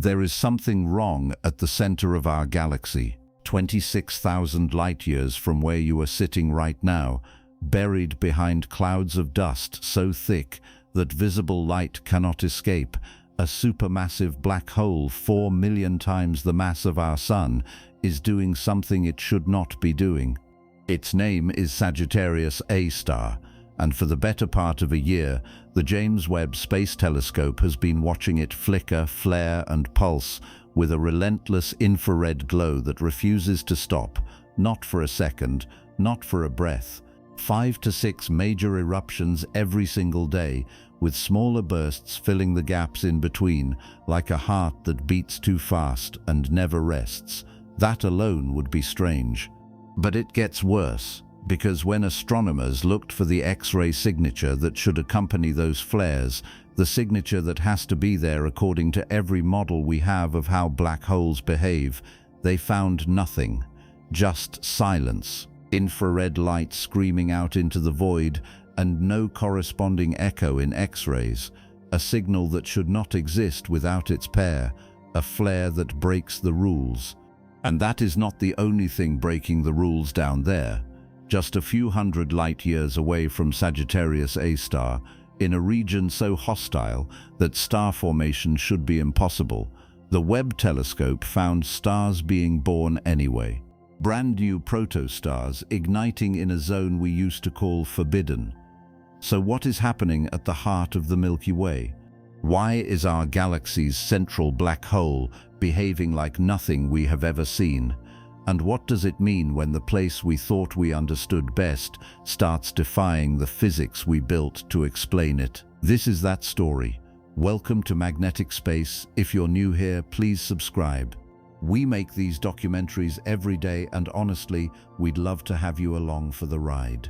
There is something wrong at the center of our galaxy, 26,000 light-years from where you are sitting right now, buried behind clouds of dust so thick that visible light cannot escape. A supermassive black hole 4 million times the mass of our Sun is doing something it should not be doing. Its name is Sagittarius A star, and for the better part of a year, the James Webb Space Telescope has been watching it flicker, flare, and pulse with a relentless infrared glow that refuses to stop, not for a second, not for a breath. 5 to 6 major eruptions every single day, with smaller bursts filling the gaps in between, like a heart that beats too fast and never rests. That alone would be strange. But it gets worse, because when astronomers looked for the X-ray signature that should accompany those flares, the signature that has to be there according to every model we have of how black holes behave, they found nothing. Just silence, infrared light screaming out into the void, and no corresponding echo in X-rays, a signal that should not exist without its pair, a flare that breaks the rules. And that is not the only thing breaking the rules down there. Just a few hundred light-years away from Sagittarius A star, in a region so hostile that star formation should be impossible, the Webb telescope found stars being born anyway. Brand new protostars igniting in a zone we used to call forbidden. So what is happening at the heart of the Milky Way? Why is our galaxy's central black hole behaving like nothing we have ever seen? And what does it mean when the place we thought we understood best starts defying the physics we built to explain it? This is that story. Welcome to Magnetic Space. If you're new here, please subscribe. We make these documentaries every day, and honestly, we'd love to have you along for the ride.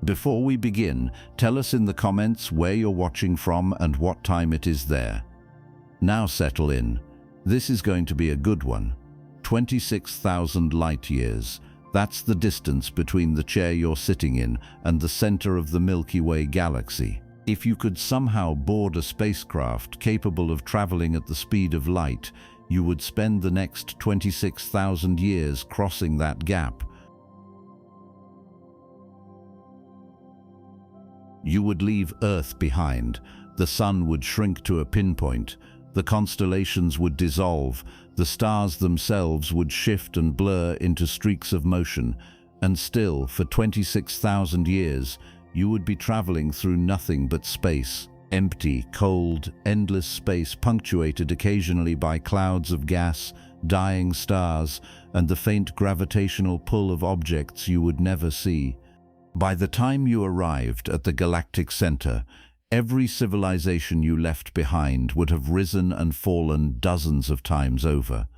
Before we begin, tell us in the comments where you're watching from and what time it is there. Now settle in. This is going to be a good one. 26,000 light-years. That's the distance between the chair you're sitting in and the center of the Milky Way galaxy. If you could somehow board a spacecraft capable of traveling at the speed of light, you would spend the next 26,000 years crossing that gap. You would leave Earth behind. The sun would shrink to a pinpoint. The constellations would dissolve. The stars themselves would shift and blur into streaks of motion. And still, for 26,000 years, you would be traveling through nothing but space. Empty, cold, endless space punctuated occasionally by clouds of gas, dying stars, and the faint gravitational pull of objects you would never see. By the time you arrived at the galactic center, every civilization you left behind would have risen and fallen dozens of times over.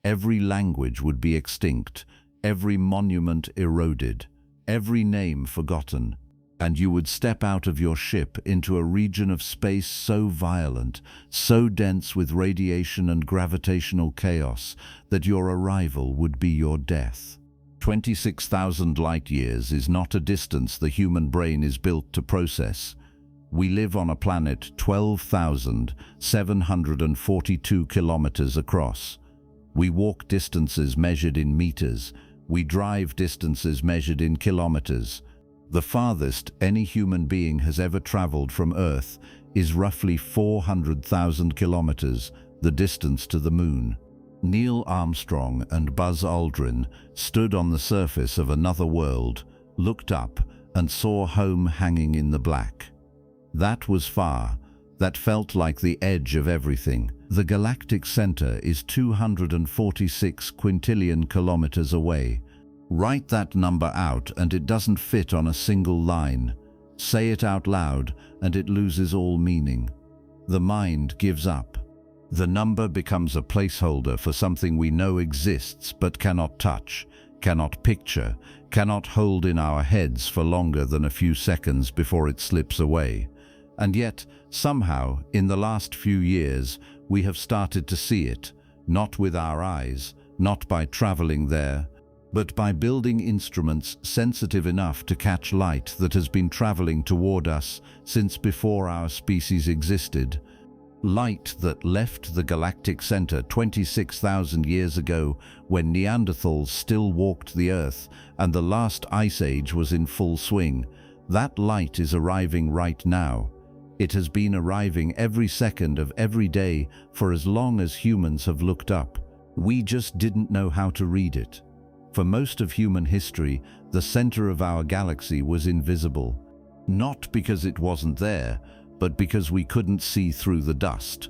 Every language would be extinct, every monument eroded, every name forgotten. And you would step out of your ship into a region of space so violent, so dense with radiation and gravitational chaos, that your arrival would be your death. 26,000 light-years is not a distance the human brain is built to process. We live on a planet 12,742 kilometers across. We walk distances measured in meters. We drive distances measured in kilometers. The farthest any human being has ever traveled from Earth is roughly 400,000 kilometers, the distance to the Moon. Neil Armstrong and Buzz Aldrin stood on the surface of another world, looked up, and saw home hanging in the black. That was far. That felt like the edge of everything. The galactic center is 246 quintillion kilometers away. Write that number out and it doesn't fit on a single line. Say it out loud and it loses all meaning. The mind gives up. The number becomes a placeholder for something we know exists but cannot touch, cannot picture, cannot hold in our heads for longer than a few seconds before it slips away. And yet, somehow, in the last few years, we have started to see it, not with our eyes, not by traveling there, but by building instruments sensitive enough to catch light that has been traveling toward us since before our species existed. Light that left the galactic center 26,000 years ago when Neanderthals still walked the Earth and the last ice age was in full swing. That light is arriving right now. It has been arriving every second of every day for as long as humans have looked up. We just didn't know how to read it. For most of human history, the center of our galaxy was invisible. Not because it wasn't there, but because we couldn't see through the dust.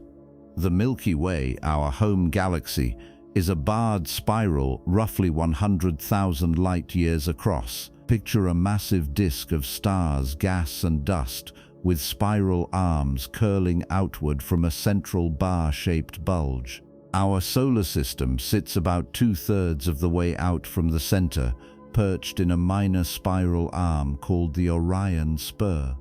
The Milky Way, our home galaxy, is a barred spiral roughly 100,000 light-years across. Picture a massive disk of stars, gas and dust, with spiral arms curling outward from a central bar-shaped bulge. Our solar system sits about 2/3 of the way out from the center, perched in a minor spiral arm called the Orion Spur.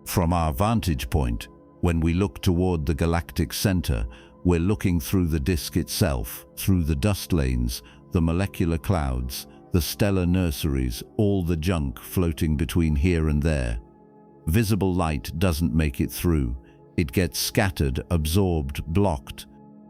From our vantage point, when we look toward the galactic center, we're looking through the disk itself, through the dust lanes, the molecular clouds, the stellar nurseries, all the junk floating between here and there. Visible light doesn't make it through. It gets scattered, absorbed, blocked.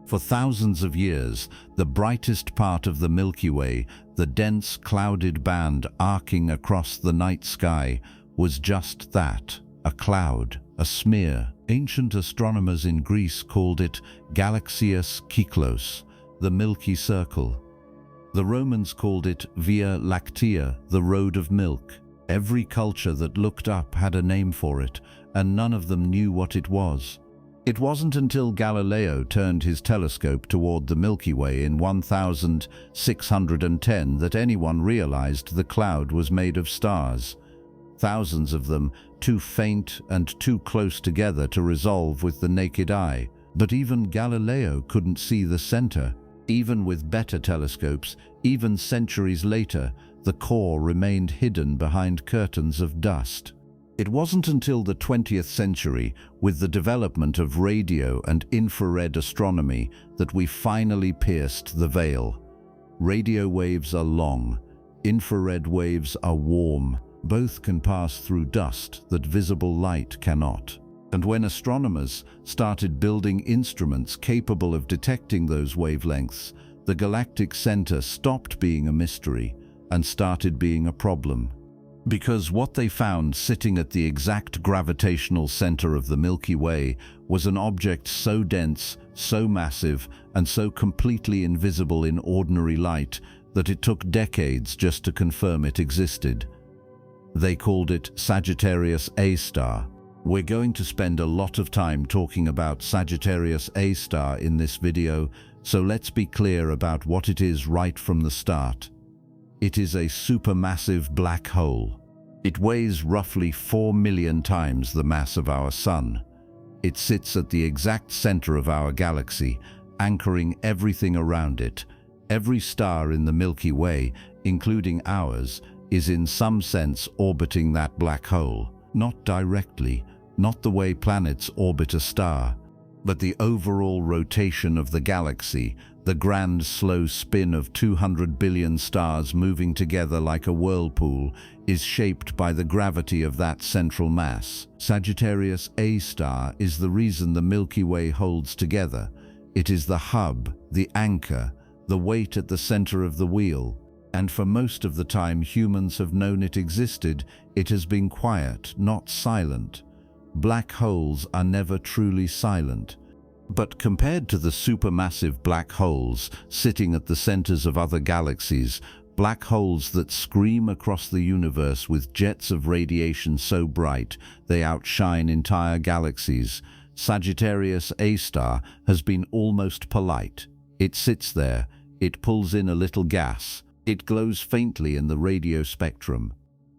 For thousands of years, the brightest part of the Milky Way, the dense clouded band arcing across the night sky, was just that, a cloud, a smear. Ancient astronomers in Greece called it Galaxias Kyklos, the Milky Circle. The Romans called it Via Lactea, the Road of Milk. Every culture that looked up had a name for it, and none of them knew what it was. It wasn't until Galileo turned his telescope toward the Milky Way in 1610 that anyone realized the cloud was made of stars. Thousands of them, too faint and too close together to resolve with the naked eye. But even Galileo couldn't see the center. Even with better telescopes, even centuries later, the core remained hidden behind curtains of dust. It wasn't until the 20th century, with the development of radio and infrared astronomy, that we finally pierced the veil. Radio waves are long, infrared waves are warm. Both can pass through dust that visible light cannot. And when astronomers started building instruments capable of detecting those wavelengths, the galactic center stopped being a mystery and started being a problem. Because what they found sitting at the exact gravitational center of the Milky Way was an object so dense, so massive, and so completely invisible in ordinary light that it took decades just to confirm it existed. They called it Sagittarius A star. We're going to spend a lot of time talking about Sagittarius A star in this video, so let's be clear about what it is right from the start. It is a supermassive black hole. It weighs roughly 4 million times the mass of our Sun. It sits at the exact center of our galaxy, anchoring everything around it. Every star in the Milky Way, including ours, is in some sense orbiting that black hole. Not directly, not the way planets orbit a star, but the overall rotation of the galaxy, the grand slow spin of 200 billion stars moving together like a whirlpool, is shaped by the gravity of that central mass. Sagittarius A star is the reason the Milky Way holds together. It is the hub, the anchor, the weight at the center of the wheel. And for most of the time humans have known it existed, it has been quiet, not silent. Black holes are never truly silent. But compared to the supermassive black holes sitting at the centers of other galaxies, black holes that scream across the universe with jets of radiation so bright they outshine entire galaxies, Sagittarius A star has been almost polite. It sits there, it pulls in a little gas, it glows faintly in the radio spectrum.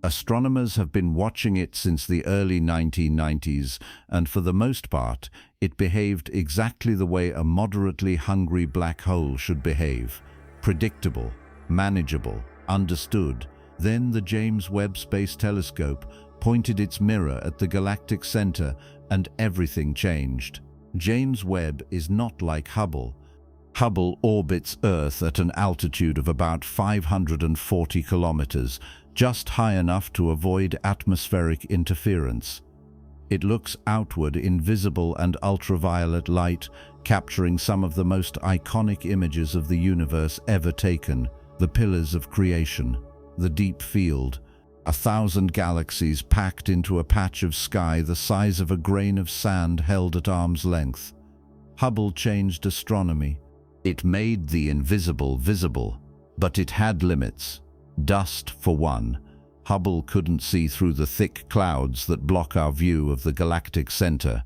Astronomers have been watching it since the early 1990s, and for the most part, it behaved exactly the way a moderately hungry black hole should behave. Predictable, manageable, understood. Then the James Webb Space Telescope pointed its mirror at the galactic center, and everything changed. James Webb is not like Hubble. Hubble orbits Earth at an altitude of about 540 kilometers, just high enough to avoid atmospheric interference. It looks outward in visible and ultraviolet light, capturing some of the most iconic images of the universe ever taken: the pillars of creation, the deep field, 1,000 galaxies packed into a patch of sky the size of a grain of sand held at arm's length. Hubble changed astronomy. It made the invisible visible, but it had limits. Dust, for one. Hubble couldn't see through the thick clouds that block our view of the galactic center,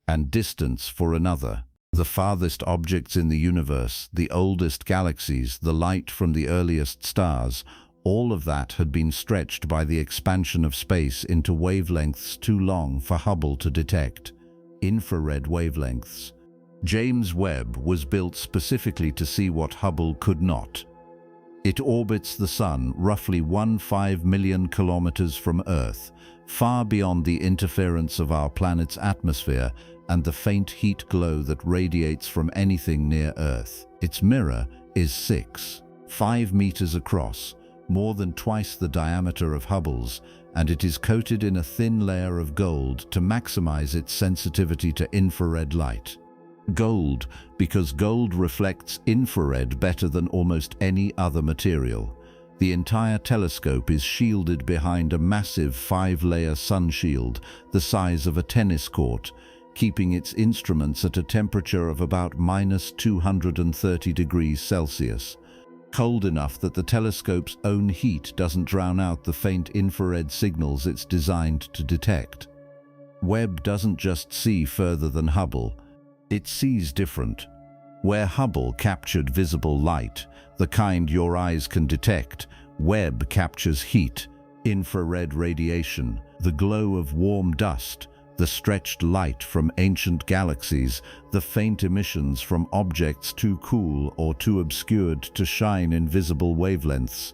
and distance, for another. The farthest objects in the universe, the oldest galaxies, the light from the earliest stars, all of that had been stretched by the expansion of space into wavelengths too long for Hubble to detect. Infrared wavelengths. James Webb was built specifically to see what Hubble could not. It orbits the Sun roughly 15 million kilometers from Earth, far beyond the interference of our planet's atmosphere and the faint heat glow that radiates from anything near Earth. Its mirror is 5 meters across, more than twice the diameter of Hubble's, and it is coated in a thin layer of gold to maximize its sensitivity to infrared light. Gold, because gold reflects infrared better than almost any other material. The entire telescope is shielded behind a massive 5-layer sun shield the size of a tennis court, keeping its instruments at a temperature of about -230 degrees Celsius. Cold enough that the telescope's own heat doesn't drown out the faint infrared signals it's designed to detect. Webb doesn't just see further than Hubble. It sees different. Where Hubble captured visible light, the kind your eyes can detect, Webb captures heat, infrared radiation, the glow of warm dust, the stretched light from ancient galaxies, the faint emissions from objects too cool or too obscured to shine in visible wavelengths.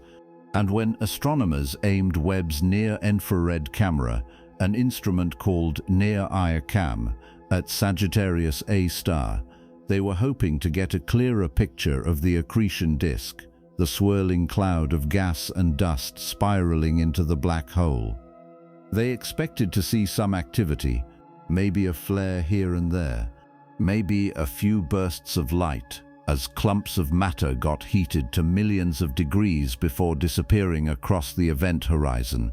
And when astronomers aimed Webb's near-infrared camera, an instrument called near-eye cam, at Sagittarius A star, they were hoping to get a clearer picture of the accretion disk, the swirling cloud of gas and dust spiraling into the black hole. They expected to see some activity, maybe a flare here and there, maybe a few bursts of light, as clumps of matter got heated to millions of degrees before disappearing across the event horizon.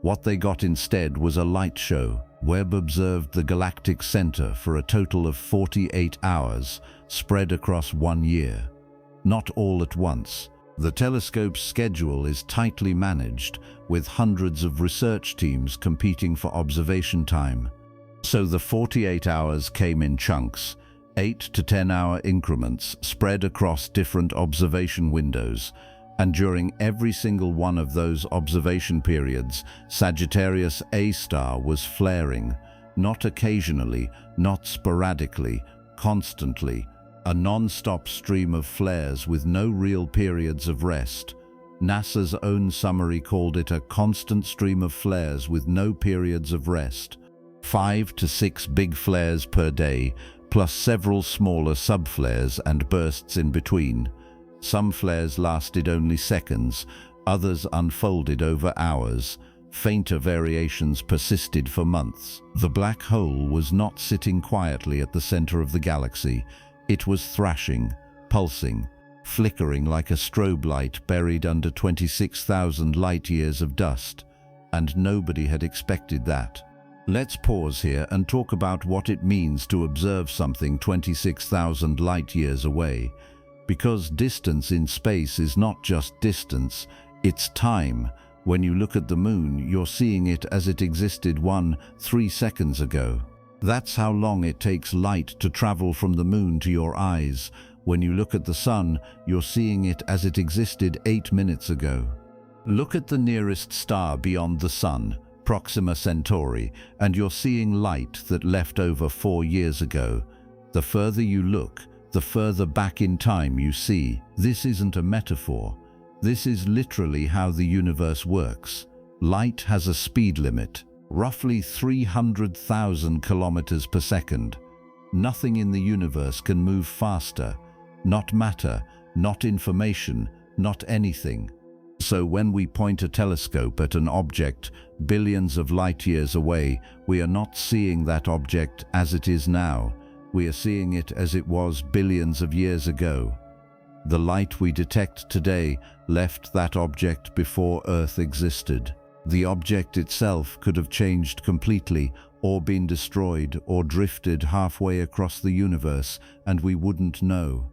What they got instead was a light show. Webb observed the galactic center for a total of 48 hours, spread across 1 year. Not all at once. The telescope's schedule is tightly managed, with hundreds of research teams competing for observation time. So the 48 hours came in chunks, 8 to 10-hour increments spread across different observation windows. And during every single one of those observation periods, Sagittarius A star was flaring, not occasionally, not sporadically, constantly, a non-stop stream of flares with no real periods of rest. NASA's own summary called it a constant stream of flares with no periods of rest. 5 to 6 big flares per day, plus several smaller subflares and bursts in between. Some flares lasted only seconds, others unfolded over hours. Fainter variations persisted for months. The black hole was not sitting quietly at the center of the galaxy. It was thrashing, pulsing, flickering like a strobe light buried under 26,000 light-years of dust. And nobody had expected that. Let's pause here and talk about what it means to observe something 26,000 light-years away. Because distance in space is not just distance, it's time. When you look at the moon, you're seeing it as it existed 3 seconds ago. That's how long it takes light to travel from the moon to your eyes. When you look at the sun, you're seeing it as it existed 8 minutes ago. Look at the nearest star beyond the sun, Proxima Centauri, and you're seeing light that left over 4 years ago. The further you look, the further back in time you see. This isn't a metaphor. This is literally how the universe works. Light has a speed limit, roughly 300,000 kilometers per second. Nothing in the universe can move faster. Not matter, not information, not anything. So when we point a telescope at an object billions of light years away, we are not seeing that object as it is now. We are seeing it as it was billions of years ago. The light we detect today left that object before Earth existed. The object itself could have changed completely, or been destroyed, or drifted halfway across the universe, and we wouldn't know.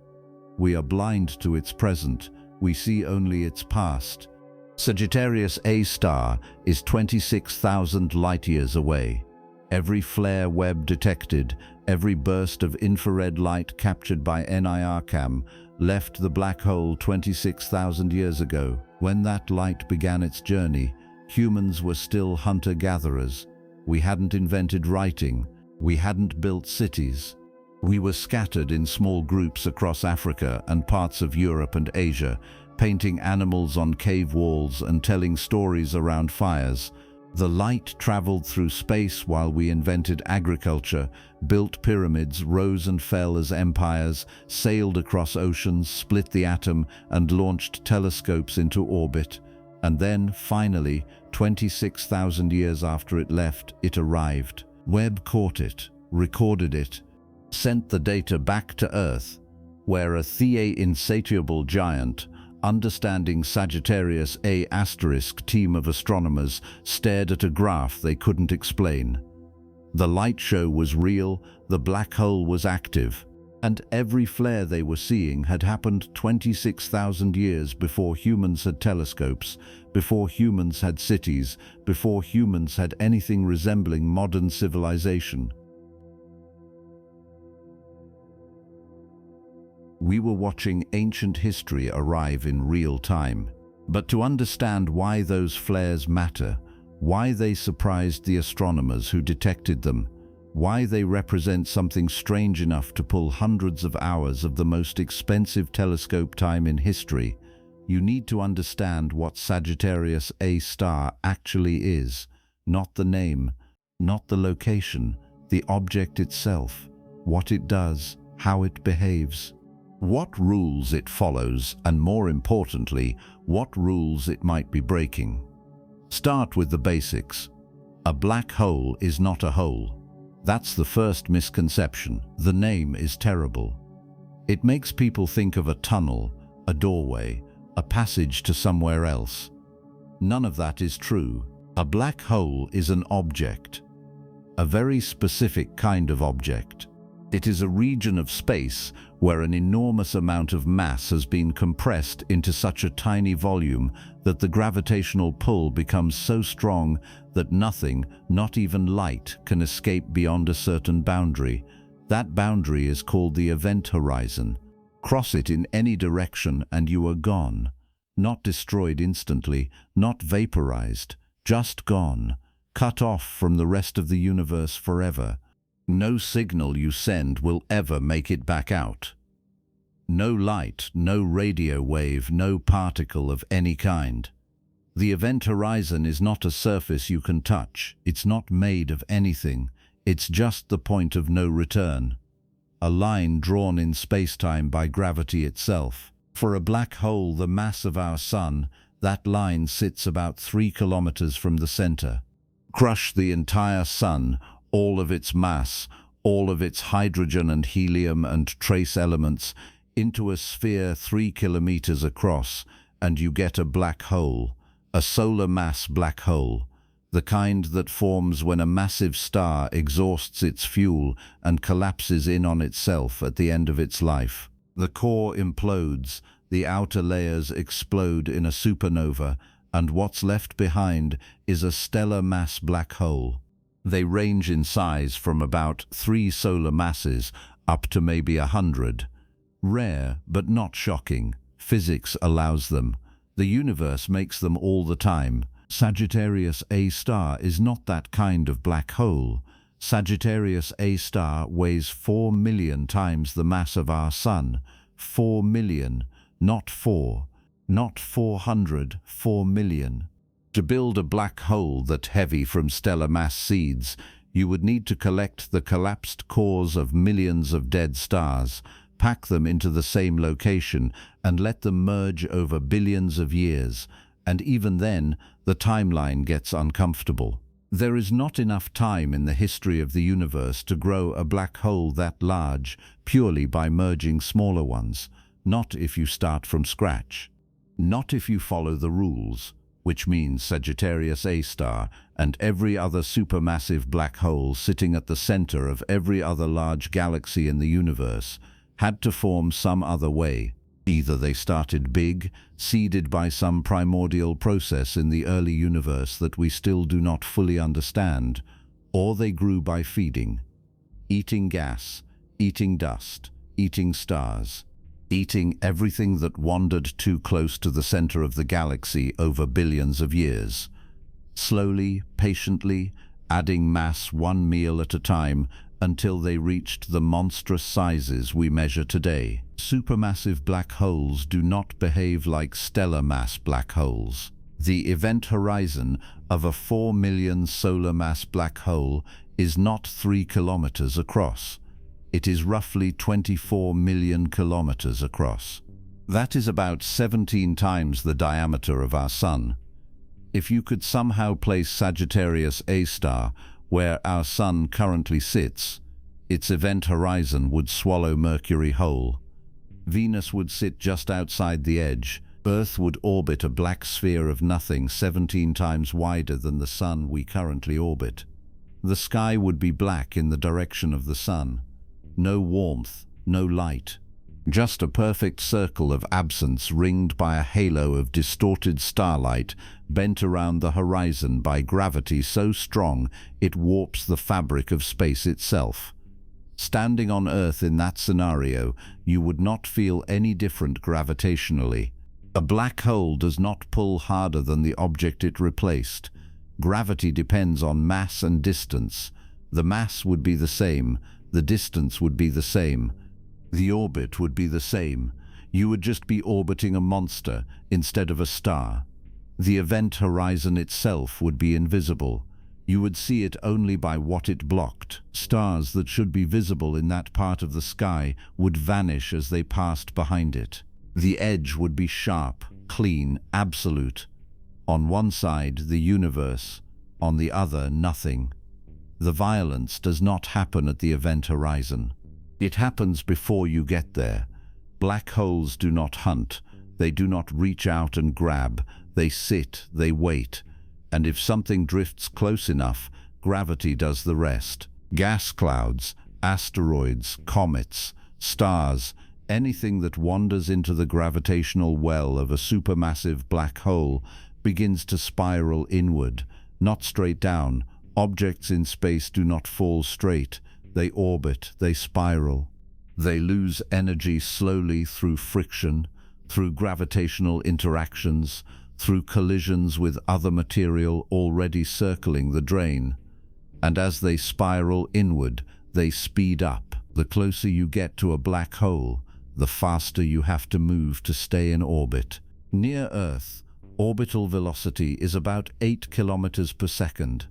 We are blind to its present. We see only its past. Sagittarius A star is 26,000 light-years away. Every flare Webb detected, every burst of infrared light captured by NIRCam left the black hole 26,000 years ago. When that light began its journey, humans were still hunter-gatherers. We hadn't invented writing. We hadn't built cities. We were scattered in small groups across Africa and parts of Europe and Asia, painting animals on cave walls and telling stories around fires. The light traveled through space while we invented agriculture, built pyramids, rose and fell as empires, sailed across oceans, split the atom, and launched telescopes into orbit. And then, finally, 26,000 years after it left, it arrived. Webb caught it, recorded it, sent the data back to Earth, where a Insatiable giant, understanding Sagittarius A asterisk team of astronomers stared at a graph they couldn't explain. The light show was real, the black hole was active, and every flare they were seeing had happened 26,000 years before humans had telescopes, before humans had cities, before humans had anything resembling modern civilization. We were watching ancient history arrive in real time. But to understand why those flares matter, why they surprised the astronomers who detected them, why they represent something strange enough to pull hundreds of hours of the most expensive telescope time in history, you need to understand what Sagittarius A star actually is, not the name, not the location, the object itself, what it does, how it behaves, what rules it follows, and more importantly, what rules it might be breaking. Start with the basics. A black hole is not a hole. That's the first misconception. The name is terrible. It makes people think of a tunnel, a doorway, a passage to somewhere else. None of that is true. A black hole is an object, a very specific kind of object. It is a region of space where an enormous amount of mass has been compressed into such a tiny volume that the gravitational pull becomes so strong that nothing, not even light, can escape beyond a certain boundary. That boundary is called the event horizon. Cross it in any direction and you are gone. Not destroyed instantly, not vaporized, just gone, cut off from the rest of the universe forever. No signal you send will ever make it back out. No light, no radio wave, no particle of any kind. The event horizon is not a surface you can touch. It's not made of anything. It's just the point of no return. A line drawn in space-time by gravity itself. For a black hole the mass of our sun, that line sits about 3 kilometers from the center. Crush the entire sun, all of its mass, all of its hydrogen and helium and trace elements, into a sphere 3 kilometers across, and you get a black hole, a solar mass black hole, the kind that forms when a massive star exhausts its fuel and collapses in on itself at the end of its life. The core implodes, the outer layers explode in a supernova, and what's left behind is a stellar mass black hole. They range in size from about 3 solar masses up to maybe 100. Rare, but not shocking. Physics allows them. The universe makes them all the time. Sagittarius A star is not that kind of black hole. Sagittarius A star weighs 4 million times the mass of our sun. 4 million, not 4, not 400, 4 million. To build a black hole that heavy from stellar mass seeds, you would need to collect the collapsed cores of millions of dead stars, pack them into the same location, and let them merge over billions of years. and even then, the timeline gets uncomfortable. There is not enough time in the history of the universe to grow a black hole that large purely by merging smaller ones, not if you start from scratch. Not if you follow the rules, which means Sagittarius A star and every other supermassive black hole sitting at the center of every other large galaxy in the universe had to form some other way. Either they started big, seeded by some primordial process in the early universe that we still do not fully understand, or they grew by feeding, eating gas, eating dust, eating stars, eating everything that wandered too close to the center of the galaxy over billions of years. Slowly, patiently, adding mass one meal at a time until they reached the monstrous sizes we measure today. Supermassive black holes do not behave like stellar mass black holes. The event horizon of a 4 million solar mass black hole is not 3 kilometers across. It is roughly 24 million kilometers across. That is about 17 times the diameter of our Sun. If you could somehow place Sagittarius A star where our Sun currently sits, its event horizon would swallow Mercury whole. Venus would sit just outside the edge. Earth would orbit a black sphere of nothing 17 times wider than the Sun we currently orbit. The sky would be black in the direction of the Sun. No warmth, no light. Just a perfect circle of absence ringed by a halo of distorted starlight bent around the horizon by gravity so strong it warps the fabric of space itself. Standing on Earth in that scenario, you would not feel any different gravitationally. A black hole does not pull harder than the object it replaced. Gravity depends on mass and distance. The mass would be the same, the distance would be the same. The orbit would be the same. You would just be orbiting a monster instead of a star. The event horizon itself would be invisible. You would see it only by what it blocked. Stars that should be visible in that part of the sky would vanish as they passed behind it. The edge would be sharp, clean, absolute. On one side, the universe. On the other, nothing. The violence does not happen at the event horizon. It happens before you get there. Black holes do not hunt. They do not reach out and grab. They sit, they wait. And if something drifts close enough, gravity does the rest. Gas clouds, asteroids, comets, stars, anything that wanders into the gravitational well of a supermassive black hole begins to spiral inward, not straight down. Objects in space do not fall straight. They orbit, they spiral. They lose energy slowly through friction, through gravitational interactions, through collisions with other material already circling the drain. And as they spiral inward, they speed up. The closer you get to a black hole, the faster you have to move to stay in orbit. Near Earth, orbital velocity is about 8 kilometers per second.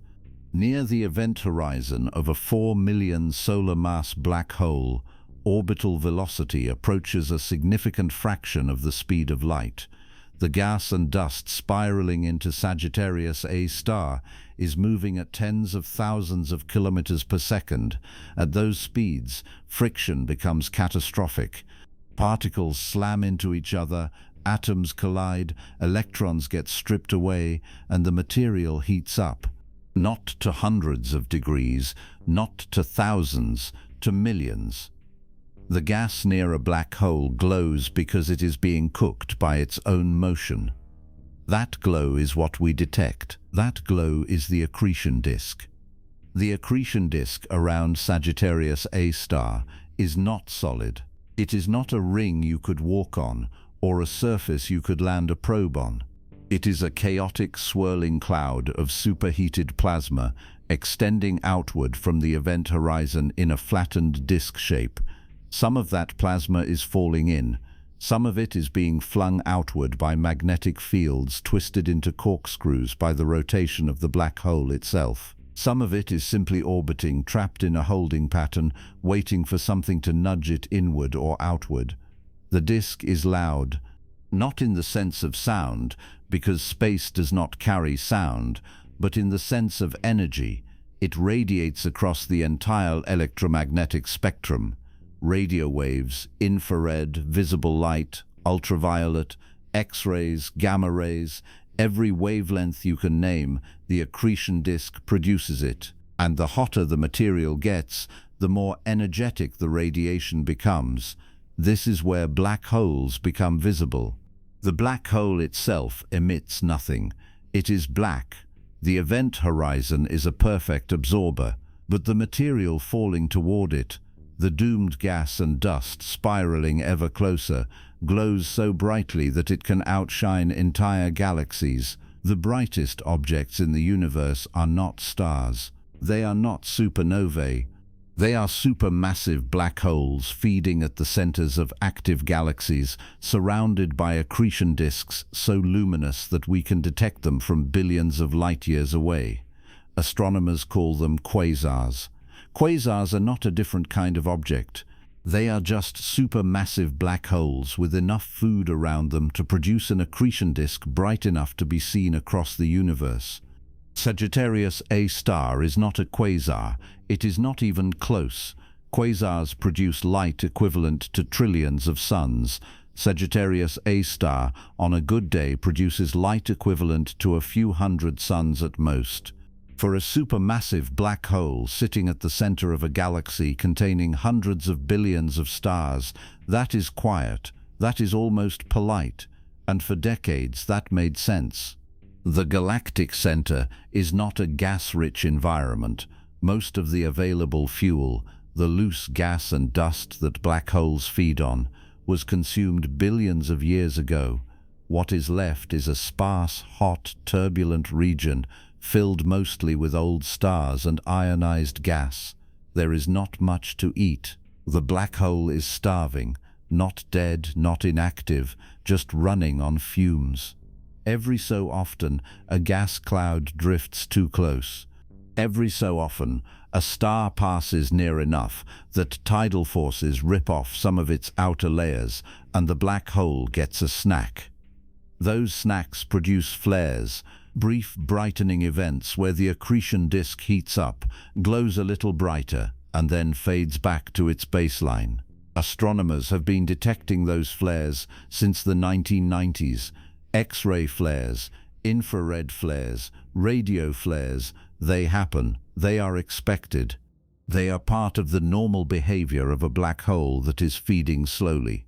Near the event horizon of a 4 million solar mass black hole, orbital velocity approaches a significant fraction of the speed of light. The gas and dust spiraling into Sagittarius A star is moving at tens of thousands of kilometers per second. At those speeds, friction becomes catastrophic. Particles slam into each other, atoms collide, electrons get stripped away, and the material heats up. Not to hundreds of degrees, not to thousands, to millions. The gas near a black hole glows because it is being cooked by its own motion. That glow is what we detect. That glow is the accretion disk. The accretion disk around Sagittarius A star is not solid. It is not a ring you could walk on or a surface you could land a probe on. It is a chaotic swirling cloud of superheated plasma extending outward from the event horizon in a flattened disk shape. Some of that plasma is falling in. Some of it is being flung outward by magnetic fields twisted into corkscrews by the rotation of the black hole itself. Some of it is simply orbiting, trapped in a holding pattern, waiting for something to nudge it inward or outward. The disk is loud, not in the sense of sound, because space does not carry sound, but in the sense of energy, it radiates across the entire electromagnetic spectrum. Radio waves, infrared, visible light, ultraviolet, X-rays, gamma rays, every wavelength you can name, the accretion disk produces it. And the hotter the material gets, the more energetic the radiation becomes. This is where black holes become visible. The black hole itself emits nothing. It is black. The event horizon is a perfect absorber, but the material falling toward it, the doomed gas and dust spiraling ever closer, glows so brightly that it can outshine entire galaxies. The brightest objects in the universe are not stars. They are not supernovae. They are supermassive black holes feeding at the centers of active galaxies, surrounded by accretion disks so luminous that we can detect them from billions of light-years away. Astronomers call them quasars. Quasars are not a different kind of object. They are just supermassive black holes with enough food around them to produce an accretion disk bright enough to be seen across the universe. Sagittarius A star is not a quasar. It is not even close. Quasars produce light equivalent to trillions of suns. Sagittarius A star, on a good day, produces light equivalent to a few hundred suns at most. For a supermassive black hole sitting at the center of a galaxy containing hundreds of billions of stars, that is quiet, that is almost polite, and for decades that made sense. The galactic center is not a gas-rich environment. Most of the available fuel, the loose gas and dust that black holes feed on, was consumed billions of years ago. What is left is a sparse, hot, turbulent region filled mostly with old stars and ionized gas. There is not much to eat. The black hole is starving, not dead, not inactive, just running on fumes. Every so often, a gas cloud drifts too close. Every so often, a star passes near enough that tidal forces rip off some of its outer layers, and the black hole gets a snack. Those snacks produce flares, brief brightening events where the accretion disk heats up, glows a little brighter, and then fades back to its baseline. Astronomers have been detecting those flares since the 1990s. X-ray flares, infrared flares, radio flares, they happen, they are expected. They are part of the normal behavior of a black hole that is feeding slowly.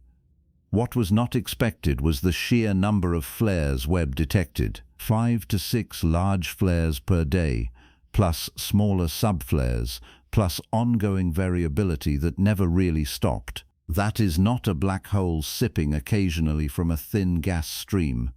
What was not expected was the sheer number of flares Webb detected. 5 to 6 large flares per day, plus smaller subflares, plus ongoing variability that never really stopped. That is not a black hole sipping occasionally from a thin gas stream.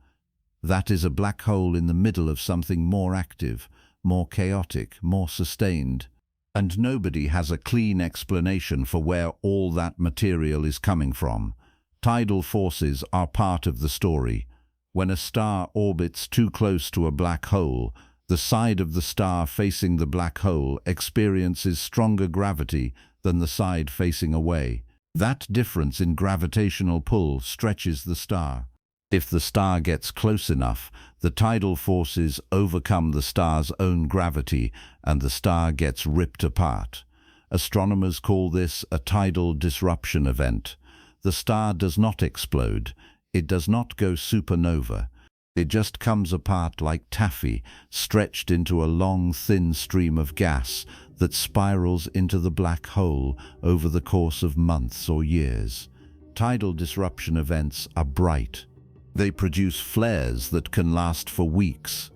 That is a black hole in the middle of something more active, more chaotic, more sustained. And nobody has a clean explanation for where all that material is coming from. Tidal forces are part of the story. When a star orbits too close to a black hole, the side of the star facing the black hole experiences stronger gravity than the side facing away. That difference in gravitational pull stretches the star. If the star gets close enough, the tidal forces overcome the star's own gravity and the star gets ripped apart. Astronomers call this a tidal disruption event. The star does not explode. It does not go supernova. It just comes apart like taffy, stretched into a long, thin stream of gas that spirals into the black hole over the course of months or years. Tidal disruption events are bright. They produce flares that can last for weeks,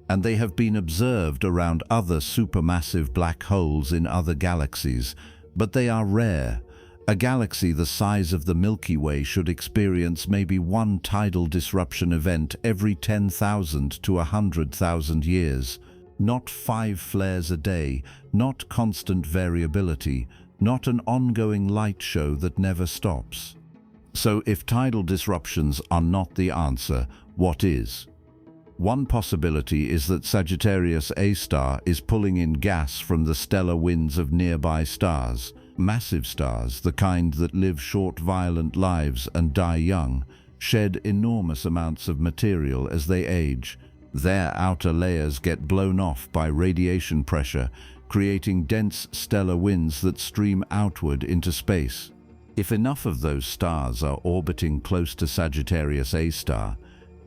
and they have been observed around other supermassive black holes in other galaxies, but they are rare. A galaxy the size of the Milky Way should experience maybe one tidal disruption event every 10,000 to 100,000 years. Not 5 flares a day, not constant variability, not an ongoing light show that never stops. So if tidal disruptions are not the answer, what is? One possibility is that Sagittarius A star is pulling in gas from the stellar winds of nearby stars. Massive stars, the kind that live short, violent lives and die young. shed enormous amounts of material as they age. Their outer layers get blown off by radiation pressure, creating dense stellar winds that stream outward into space. If enough of those stars are orbiting close to Sagittarius A star,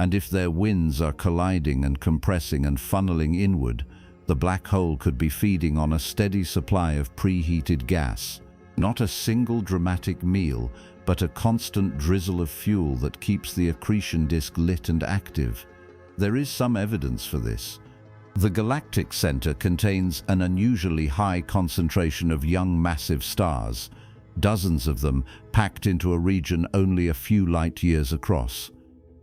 and if their winds are colliding and compressing and funneling inward, the black hole could be feeding on a steady supply of preheated gas. Not a single dramatic meal, but a constant drizzle of fuel that keeps the accretion disk lit and active. There is some evidence for this. The Galactic center contains an unusually high concentration of young massive stars, dozens of them packed into a region only a few light years across.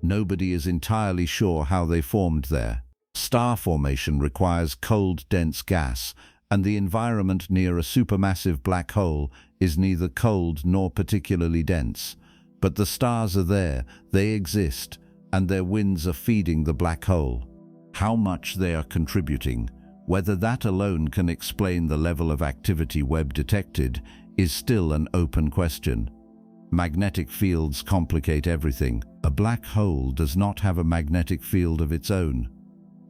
Nobody is entirely sure how they formed there. Star formation requires cold, dense gas, and the environment near a supermassive black hole is neither cold nor particularly dense. But the stars are there, they exist, and their winds are feeding the black hole. How much they are contributing, whether that alone can explain the level of activity Webb detected, is still an open question. Magnetic fields complicate everything. A black hole does not have a magnetic field of its own.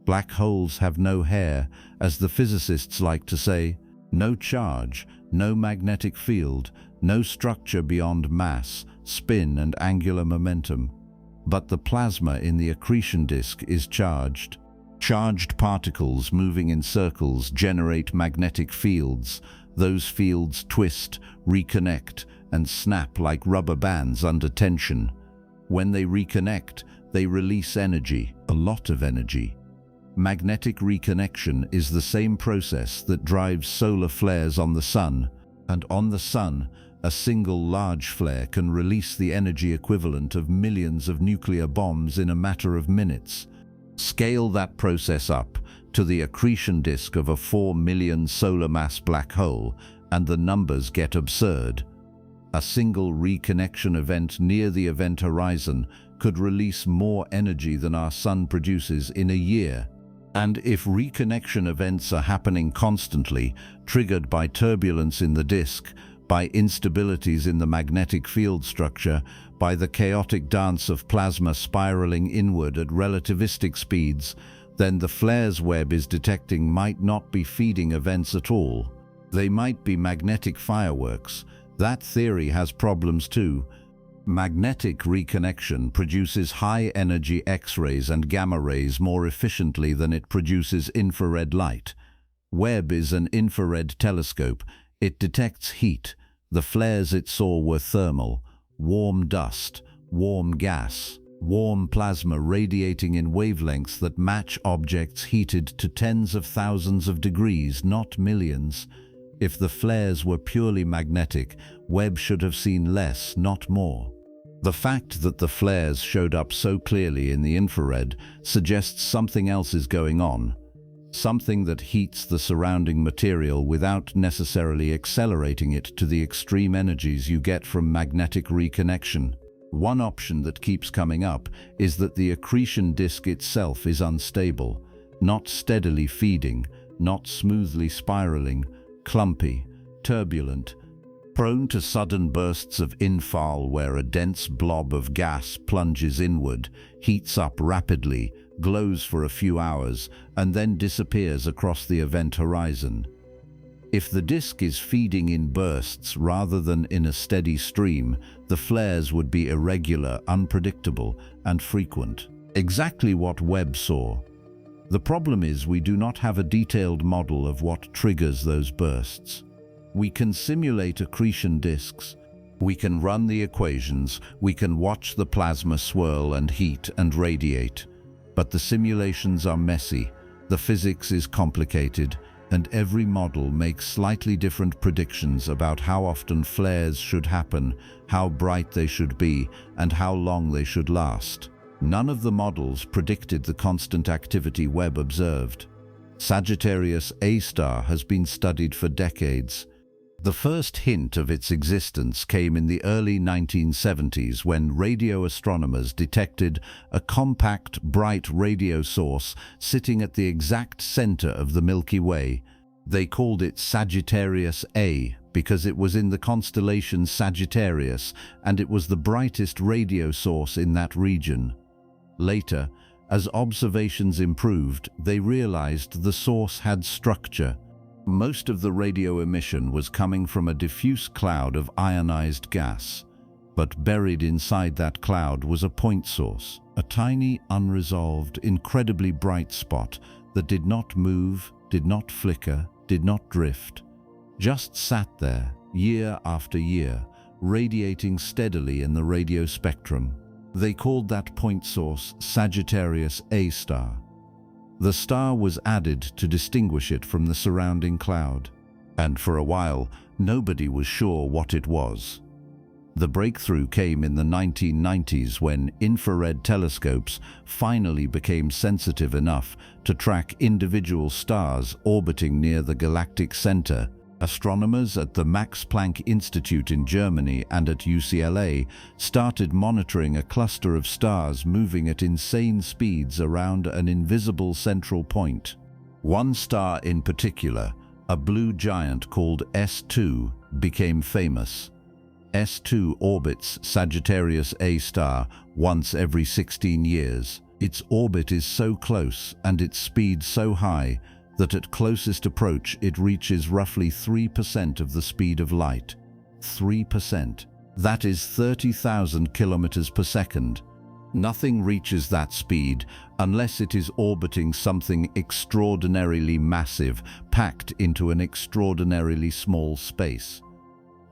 Black holes have no hair, as the physicists like to say, no charge, no magnetic field, no structure beyond mass, spin and angular momentum. But the plasma in the accretion disk is charged. Charged particles moving in circles generate magnetic fields. Those fields twist, reconnect, and snap like rubber bands under tension. When they reconnect, they release energy, a lot of energy. Magnetic reconnection is the same process that drives solar flares on the Sun, and on the Sun, a single large flare can release the energy equivalent of millions of nuclear bombs in a matter of minutes. Scale that process up to the accretion disk of a 4 million solar mass black hole, and the numbers get absurd. A single reconnection event near the event horizon could release more energy than our Sun produces in a year. And if reconnection events are happening constantly, triggered by turbulence in the disk, by instabilities in the magnetic field structure, by the chaotic dance of plasma spiraling inward at relativistic speeds, then the flares Webb is detecting might not be feeding events at all. They might be magnetic fireworks. That theory has problems too. Magnetic reconnection produces high-energy X-rays and gamma rays more efficiently than it produces infrared light. Webb is an infrared telescope. It detects heat. The flares it saw were thermal, warm dust, warm gas, warm plasma radiating in wavelengths that match objects heated to tens of thousands of degrees, not millions. If the flares were purely magnetic, Webb should have seen less, not more. The fact that the flares showed up so clearly in the infrared suggests something else is going on. Something that heats the surrounding material without necessarily accelerating it to the extreme energies you get from magnetic reconnection. One option that keeps coming up is that the accretion disk itself is unstable, not steadily feeding, not smoothly spiraling, clumpy, turbulent, prone to sudden bursts of infall where a dense blob of gas plunges inward, heats up rapidly, glows for a few hours, and then disappears across the event horizon. If the disk is feeding in bursts rather than in a steady stream, the flares would be irregular, unpredictable, and frequent. Exactly what Webb saw. The problem is we do not have a detailed model of what triggers those bursts. We can simulate accretion disks. We can run the equations. We can watch the plasma swirl and heat and radiate. But the simulations are messy. The physics is complicated, and every model makes slightly different predictions about how often flares should happen, how bright they should be, and how long they should last. None of the models predicted the constant activity Webb observed. Sagittarius A star has been studied for decades. The first hint of its existence came in the early 1970s when radio astronomers detected a compact, bright radio source sitting at the exact center of the Milky Way. They called it Sagittarius A because it was in the constellation Sagittarius and it was the brightest radio source in that region. Later, as observations improved, they realized the source had structure. Most of the radio emission was coming from a diffuse cloud of ionized gas, but buried inside that cloud was a point source, a tiny, unresolved, incredibly bright spot that did not move, did not flicker, did not drift, just sat there, year after year, radiating steadily in the radio spectrum. They called that point source Sagittarius A star. The star was added to distinguish it from the surrounding cloud, and for a while, nobody was sure what it was. The breakthrough came in the 1990s when infrared telescopes finally became sensitive enough to track individual stars orbiting near the galactic center. Astronomers at the Max Planck Institute in Germany and at UCLA started monitoring a cluster of stars moving at insane speeds around an invisible central point. One star in particular, a blue giant called S2, became famous. S2 orbits Sagittarius A star once every 16 years. Its orbit is so close and its speed so high that at closest approach it reaches roughly 3% of the speed of light. 3%. That is 30,000 kilometers per second. Nothing reaches that speed unless it is orbiting something extraordinarily massive, packed into an extraordinarily small space.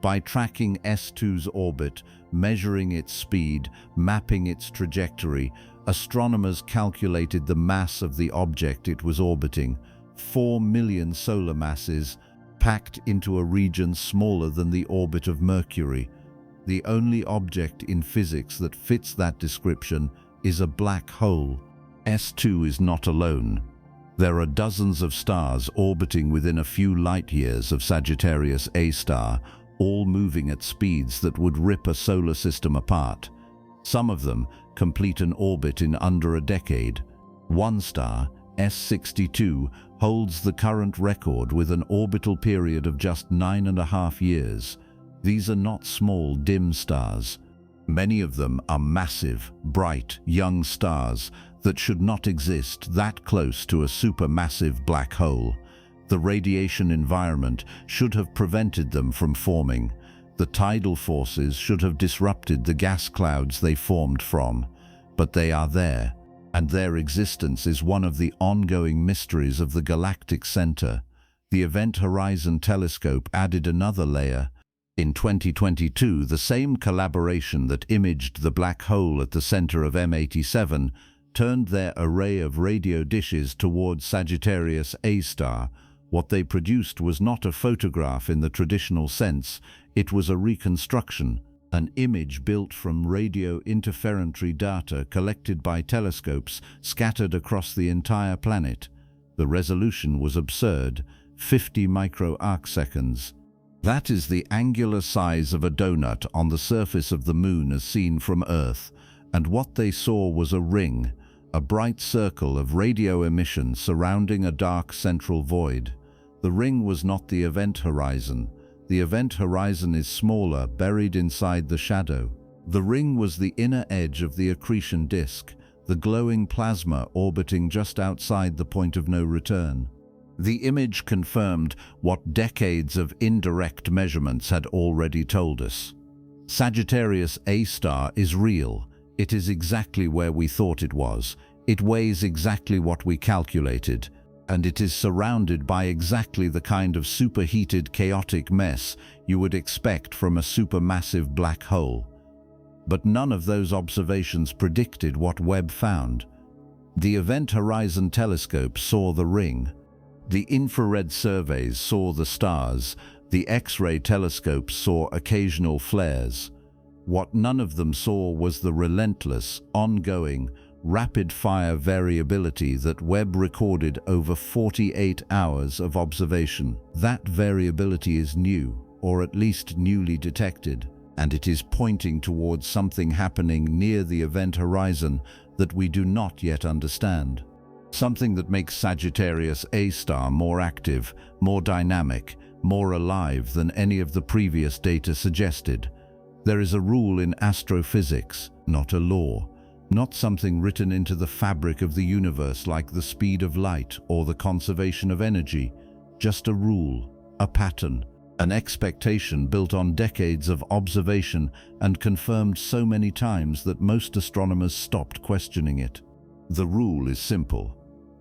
By tracking S2's orbit, measuring its speed, mapping its trajectory, astronomers calculated the mass of the object it was orbiting, 4 million solar masses, packed into a region smaller than the orbit of Mercury. The only object in physics that fits that description is a black hole. S2 is not alone. There are dozens of stars orbiting within a few light years of Sagittarius A star, all moving at speeds that would rip a solar system apart. Some of them complete an orbit in under a decade. One star, S62, holds the current record with an orbital period of just 9.5 years. These are not small, dim stars. Many of them are massive, bright, young stars that should not exist that close to a supermassive black hole. The radiation environment should have prevented them from forming. The tidal forces should have disrupted the gas clouds they formed from. But they are there, and their existence is one of the ongoing mysteries of the galactic center. The Event Horizon Telescope added another layer. In 2022, the same collaboration that imaged the black hole at the center of M87 turned their array of radio dishes towards Sagittarius A star. What they produced was not a photograph in the traditional sense, it was a reconstruction, an image built from radio interferometry data collected by telescopes scattered across the entire planet. The resolution was absurd, 50 micro-arcseconds. That is the angular size of a donut on the surface of the moon as seen from Earth, and what they saw was a ring, a bright circle of radio emission surrounding a dark central void. The ring was not the event horizon. The event horizon is smaller, buried inside the shadow. The ring was the inner edge of the accretion disk, the glowing plasma orbiting just outside the point of no return. The image confirmed what decades of indirect measurements had already told us. Sagittarius A star is real. It is exactly where we thought it was. It weighs exactly what we calculated. And it is surrounded by exactly the kind of superheated, chaotic mess you would expect from a supermassive black hole. But none of those observations predicted what Webb found. The Event Horizon Telescope saw the ring. The infrared surveys saw the stars. The X-ray telescopes saw occasional flares. What none of them saw was the relentless, ongoing, rapid-fire variability that Webb recorded over 48 hours of observation. That variability is new, or at least newly detected, and it is pointing towards something happening near the event horizon that we do not yet understand. Something that makes Sagittarius A star more active, more dynamic, more alive than any of the previous data suggested. There is a rule in astrophysics, not a law, not something written into the fabric of the universe like the speed of light or the conservation of energy, just a rule, a pattern, an expectation built on decades of observation and confirmed so many times that most astronomers stopped questioning it. The rule is simple.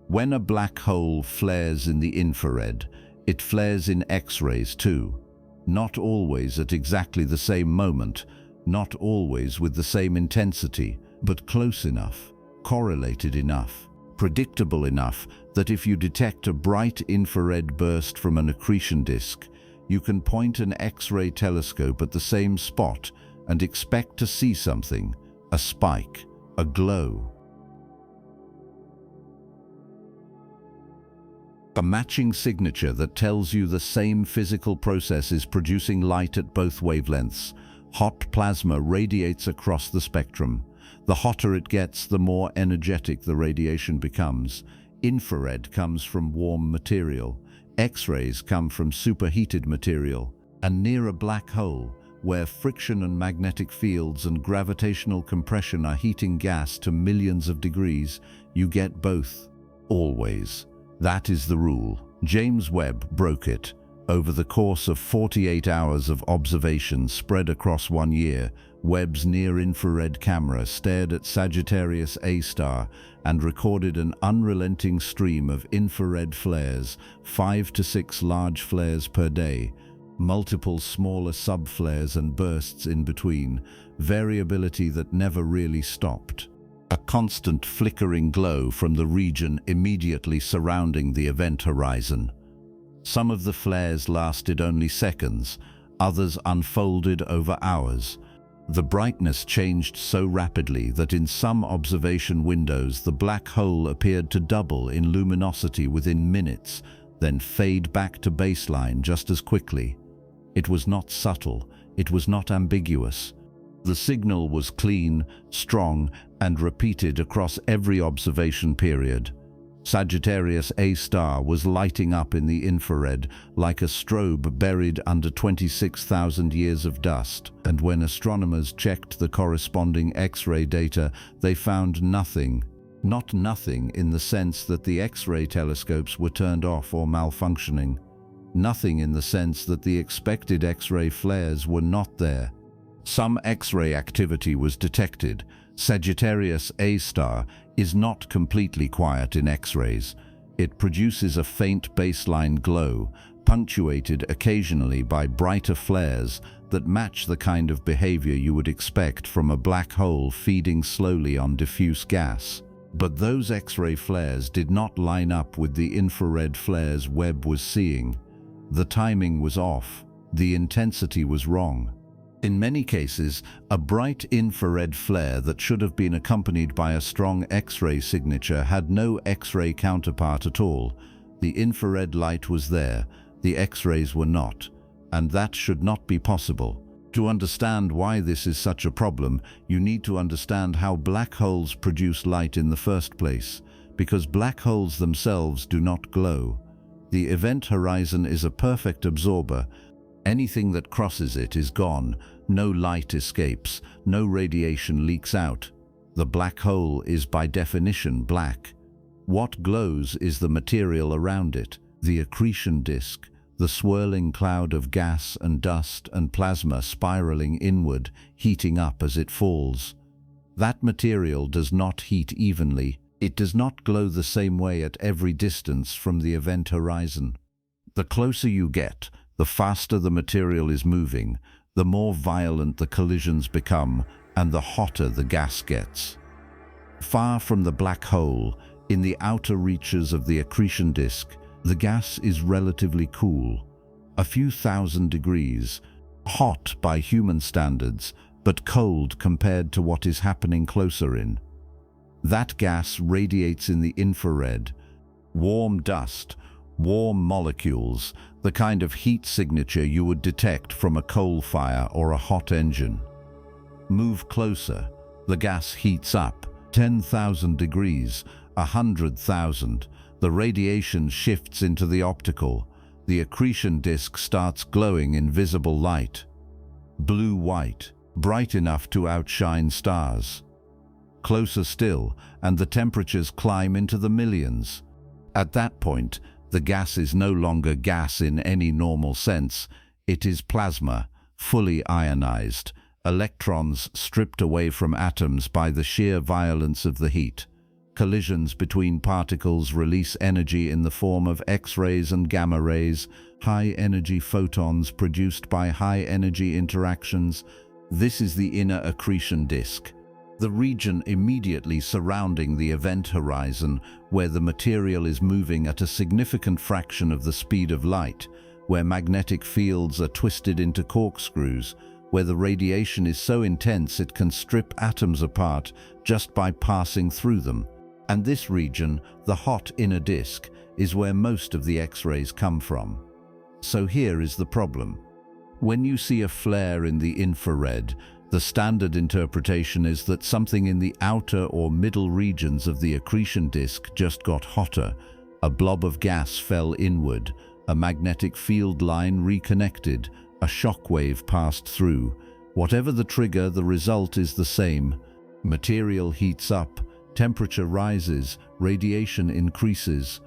When a black hole flares in the infrared, it flares in X-rays too. Not always at exactly the same moment, not always with the same intensity, but close enough, correlated enough, predictable enough that if you detect a bright infrared burst from an accretion disk, you can point an X-ray telescope at the same spot and expect to see something, a spike, a glow. A matching signature that tells you the same physical process is producing light at both wavelengths. Hot plasma radiates across the spectrum. The hotter it gets, the more energetic the radiation becomes. Infrared comes from warm material. X-rays come from superheated material. And near a black hole, where friction and magnetic fields and gravitational compression are heating gas to millions of degrees, you get both. Always. That is the rule. James Webb broke it. Over the course of 48 hours of observation spread across 1 year, Webb's near-infrared camera stared at Sagittarius A star and recorded an unrelenting stream of infrared flares, 5 to 6 large flares per day, multiple smaller subflares and bursts in between, variability that never really stopped. A constant flickering glow from the region immediately surrounding the event horizon. Some of the flares lasted only seconds, others unfolded over hours. The brightness changed so rapidly that in some observation windows the black hole appeared to double in luminosity within minutes, then fade back to baseline just as quickly. It was not subtle, it was not ambiguous. The signal was clean, strong, and repeated across every observation period. Sagittarius A star was lighting up in the infrared like a strobe buried under 26,000 years of dust, and when astronomers checked the corresponding X-ray data, they found nothing. Not nothing in the sense that the X-ray telescopes were turned off or malfunctioning. Nothing in the sense that the expected X-ray flares were not there. Some X-ray activity was detected. Sagittarius A star is not completely quiet in X-rays. It produces a faint baseline glow, punctuated occasionally by brighter flares that match the kind of behavior you would expect from a black hole feeding slowly on diffuse gas. But those X-ray flares did not line up with the infrared flares Webb was seeing. The timing was off. The intensity was wrong. In many cases, a bright infrared flare that should have been accompanied by a strong X-ray signature had no X-ray counterpart at all. The infrared light was there, the X-rays were not, and that should not be possible. To understand why this is such a problem, you need to understand how black holes produce light in the first place, because black holes themselves do not glow. The event horizon is a perfect absorber. Anything that crosses it is gone. No light escapes, no radiation leaks out. The black hole is by definition black. What glows is the material around it, the accretion disk, the swirling cloud of gas and dust and plasma spiraling inward, heating up as it falls. That material does not heat evenly. It does not glow the same way at every distance from the event horizon. The closer you get, the faster the material is moving, the more violent the collisions become, and the hotter the gas gets. Far from the black hole, in the outer reaches of the accretion disk, the gas is relatively cool, a few thousand degrees, hot by human standards, but cold compared to what is happening closer in. That gas radiates in the infrared, warm dust, warm molecules, the kind of heat signature you would detect from a coal fire or a hot engine. Move closer, the gas heats up, 10,000 degrees, 100,000. The radiation shifts into the optical. The accretion disk starts glowing in visible light. Blue-white, bright enough to outshine stars. Closer still, and the temperatures climb into the millions. At that point, the gas is no longer gas in any normal sense. It is plasma, fully ionized, electrons stripped away from atoms by the sheer violence of the heat. Collisions between particles release energy in the form of X-rays and gamma rays, high-energy photons produced by high-energy interactions. This is the inner accretion disk, the region immediately surrounding the event horizon, where the material is moving at a significant fraction of the speed of light, where magnetic fields are twisted into corkscrews, where the radiation is so intense it can strip atoms apart just by passing through them. And this region, the hot inner disk, is where most of the X-rays come from. So here is the problem. When you see a flare in the infrared, the standard interpretation is that something in the outer or middle regions of the accretion disk just got hotter. A blob of gas fell inward, a magnetic field line reconnected, a shock wave passed through. Whatever the trigger, the result is the same. Material heats up, temperature rises, radiation increases.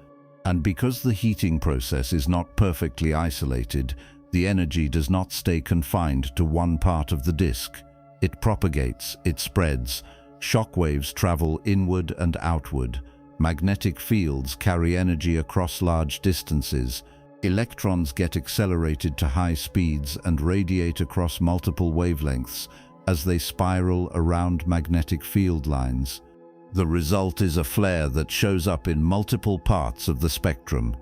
And because the heating process is not perfectly isolated, the energy does not stay confined to one part of the disk. It propagates, it spreads. Shock waves travel inward and outward. Magnetic fields carry energy across large distances. Electrons get accelerated to high speeds and radiate across multiple wavelengths as they spiral around magnetic field lines. The result is a flare that shows up in multiple parts of the spectrum.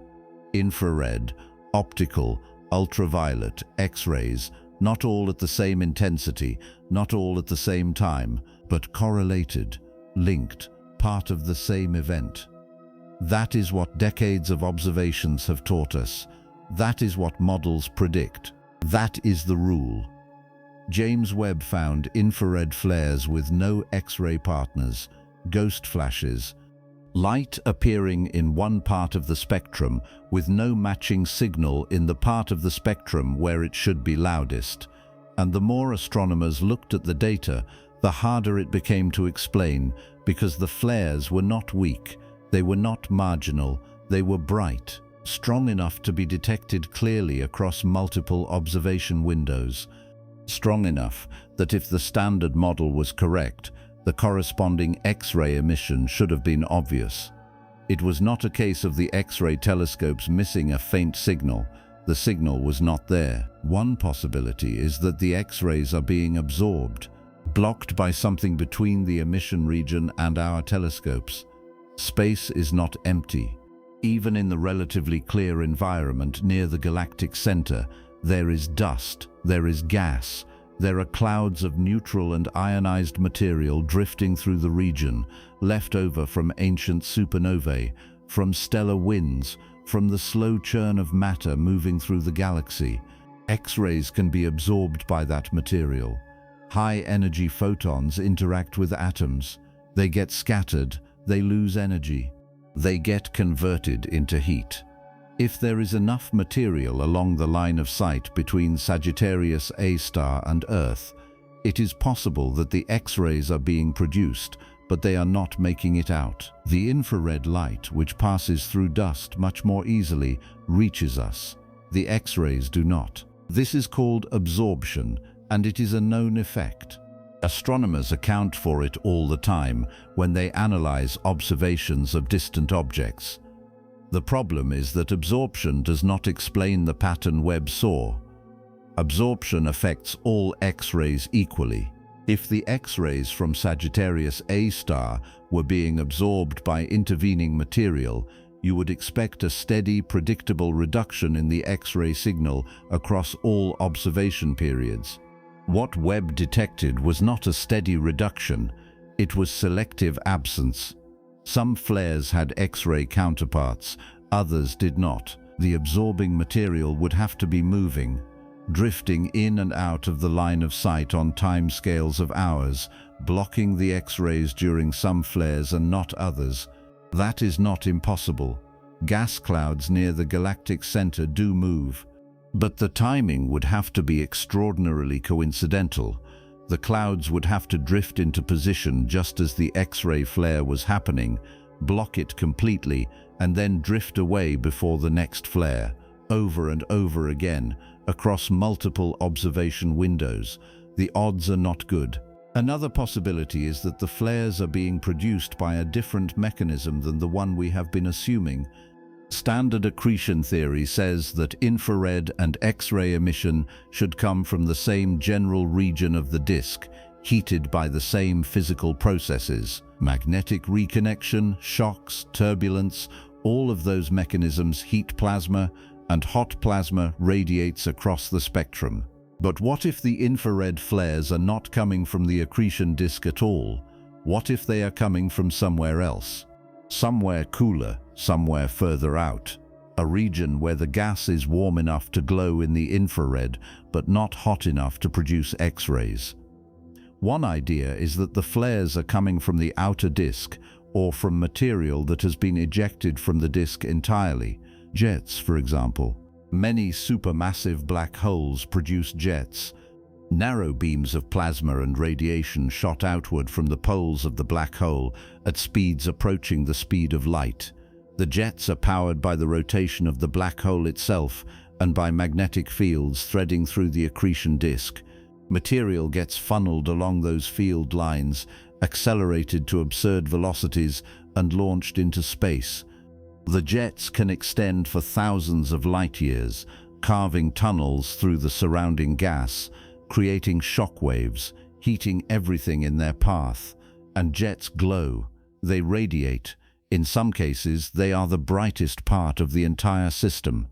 Infrared, optical, ultraviolet, X-rays, not all at the same intensity, not all at the same time, but correlated, linked, part of the same event. That is what decades of observations have taught us. That is what models predict. That is the rule. James Webb found infrared flares with no X-ray partners, ghost flashes, light appearing in one part of the spectrum with no matching signal in the part of the spectrum where it should be loudest. And the more astronomers looked at the data, the harder it became to explain, because the flares were not weak, they were not marginal, they were bright, strong enough to be detected clearly across multiple observation windows, strong enough that if the standard model was correct, the corresponding X-ray emission should have been obvious. It was not a case of the X-ray telescopes missing a faint signal. The signal was not there. One possibility is that the X-rays are being absorbed, blocked by something between the emission region and our telescopes. Space is not empty. Even in the relatively clear environment near the galactic center, there is dust, there is gas. There are clouds of neutral and ionized material drifting through the region, left over from ancient supernovae, from stellar winds, from the slow churn of matter moving through the galaxy. X-rays can be absorbed by that material. High-energy photons interact with atoms. They get scattered, they lose energy. They get converted into heat. If there is enough material along the line of sight between Sagittarius A star and Earth, it is possible that the X-rays are being produced, but they are not making it out. The infrared light, which passes through dust much more easily, reaches us. The X-rays do not. This is called absorption, and it is a known effect. Astronomers account for it all the time when they analyze observations of distant objects. The problem is that absorption does not explain the pattern Webb saw. Absorption affects all X-rays equally. If the X-rays from Sagittarius A star were being absorbed by intervening material, you would expect a steady, predictable reduction in the X-ray signal across all observation periods. What Webb detected was not a steady reduction, it was selective absence. Some flares had X-ray counterparts, others did not. The absorbing material would have to be moving, drifting in and out of the line of sight on timescales of hours, blocking the X-rays during some flares and not others. That is not impossible. gas clouds near the galactic center do move. But the timing would have to be extraordinarily coincidental. The clouds would have to drift into position just as the X-ray flare was happening, block it completely, and then drift away before the next flare, over and over again, across multiple observation windows. The odds are not good. Another possibility is that the flares are being produced by a different mechanism than the one we have been assuming. Standard accretion theory says that infrared and X-ray emission should come from the same general region of the disk, heated by the same physical processes. Magnetic reconnection, shocks, turbulence, all of those mechanisms heat plasma, and hot plasma radiates across the spectrum. But what if the infrared flares are not coming from the accretion disk at all? What if they are coming from somewhere else? Somewhere cooler, somewhere further out. A region where the gas is warm enough to glow in the infrared, but not hot enough to produce X-rays. One idea is that the flares are coming from the outer disk, or from material that has been ejected from the disk entirely. Jets, for example. Many supermassive black holes produce jets, narrow beams of plasma and radiation shot outward from the poles of the black hole at speeds approaching the speed of light. The jets are powered by the rotation of the black hole itself and by magnetic fields threading through the accretion disk. Material gets funneled along those field lines, accelerated to absurd velocities, and launched into space. The jets can extend for thousands of light years, carving tunnels through the surrounding gas, creating shock waves, heating everything in their path. And jets glow. They radiate. In some cases, they are the brightest part of the entire system.